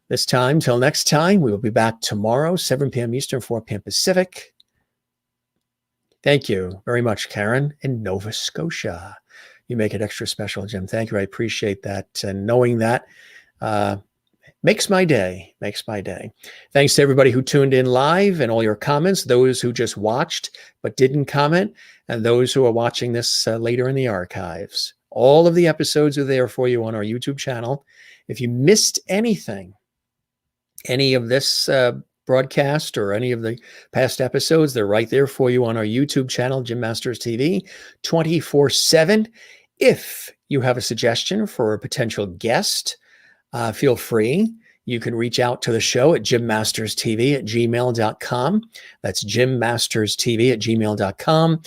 this time. Till next time, we will be back tomorrow, 7 p.m. Eastern, 4 p.m. Pacific. Thank you very much, Karen in Nova Scotia. You make it extra special, Jim. Thank you. I appreciate that. And knowing that makes my day, Thanks to everybody who tuned in live and all your comments, those who just watched but didn't comment, and those who are watching this later in the archives. All of the episodes are there for you on our YouTube channel. If you missed anything, any of this broadcast or any of the past episodes, they're right there for you on our YouTube channel, Jim Masters TV, 24/7. If you have a suggestion for a potential guest, feel free. You can reach out to the show at jimmasterstv@gmail.com. That's jimmasterstv@gmail.com.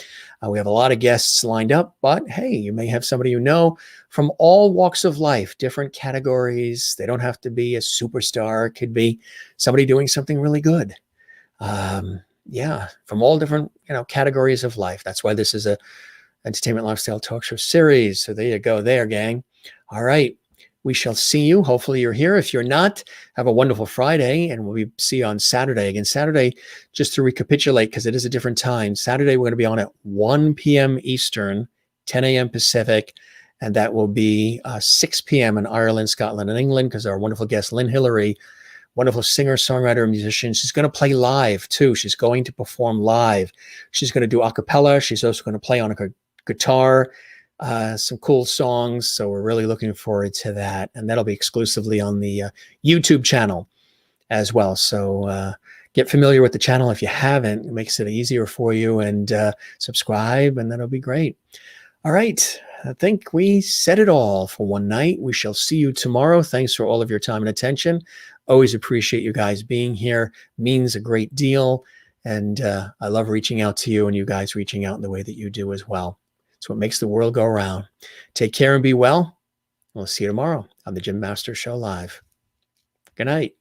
We have a lot of guests lined up, but hey, you may have somebody you know from all walks of life, different categories. They don't have to be a superstar. It could be somebody doing something really good. Yeah, from all different categories of life. That's why this is a entertainment lifestyle talk show series. So there you go there, gang. All right. We shall see you. Hopefully you're here. If you're not, have a wonderful Friday, and we'll see you on Saturday. Again, Saturday, just to recapitulate, because it is a different time. Saturday, we're going to be on at 1 p.m. Eastern, 10 a.m. Pacific, and that will be 6 p.m. in Ireland, Scotland, and England, because our wonderful guest, Lynn Hillary, wonderful singer, songwriter, musician, she's going to play live, too. She's going to perform live. She's going to do a cappella. She's also going to play on a guitar. Some cool songs. So we're really looking forward to that. And that'll be exclusively on the YouTube channel as well. So get familiar with the channel if you haven't. It makes it easier for you, and subscribe, and that'll be great. All right. I think we said it all for one night. We shall see you tomorrow. Thanks for all of your time and attention. Always appreciate you guys being here. Means a great deal. And I love reaching out to you and you guys reaching out in the way that you do as well. It's what makes the world go around. Take care and be well. We'll see you tomorrow on the Jim Masters Show Live. Good night.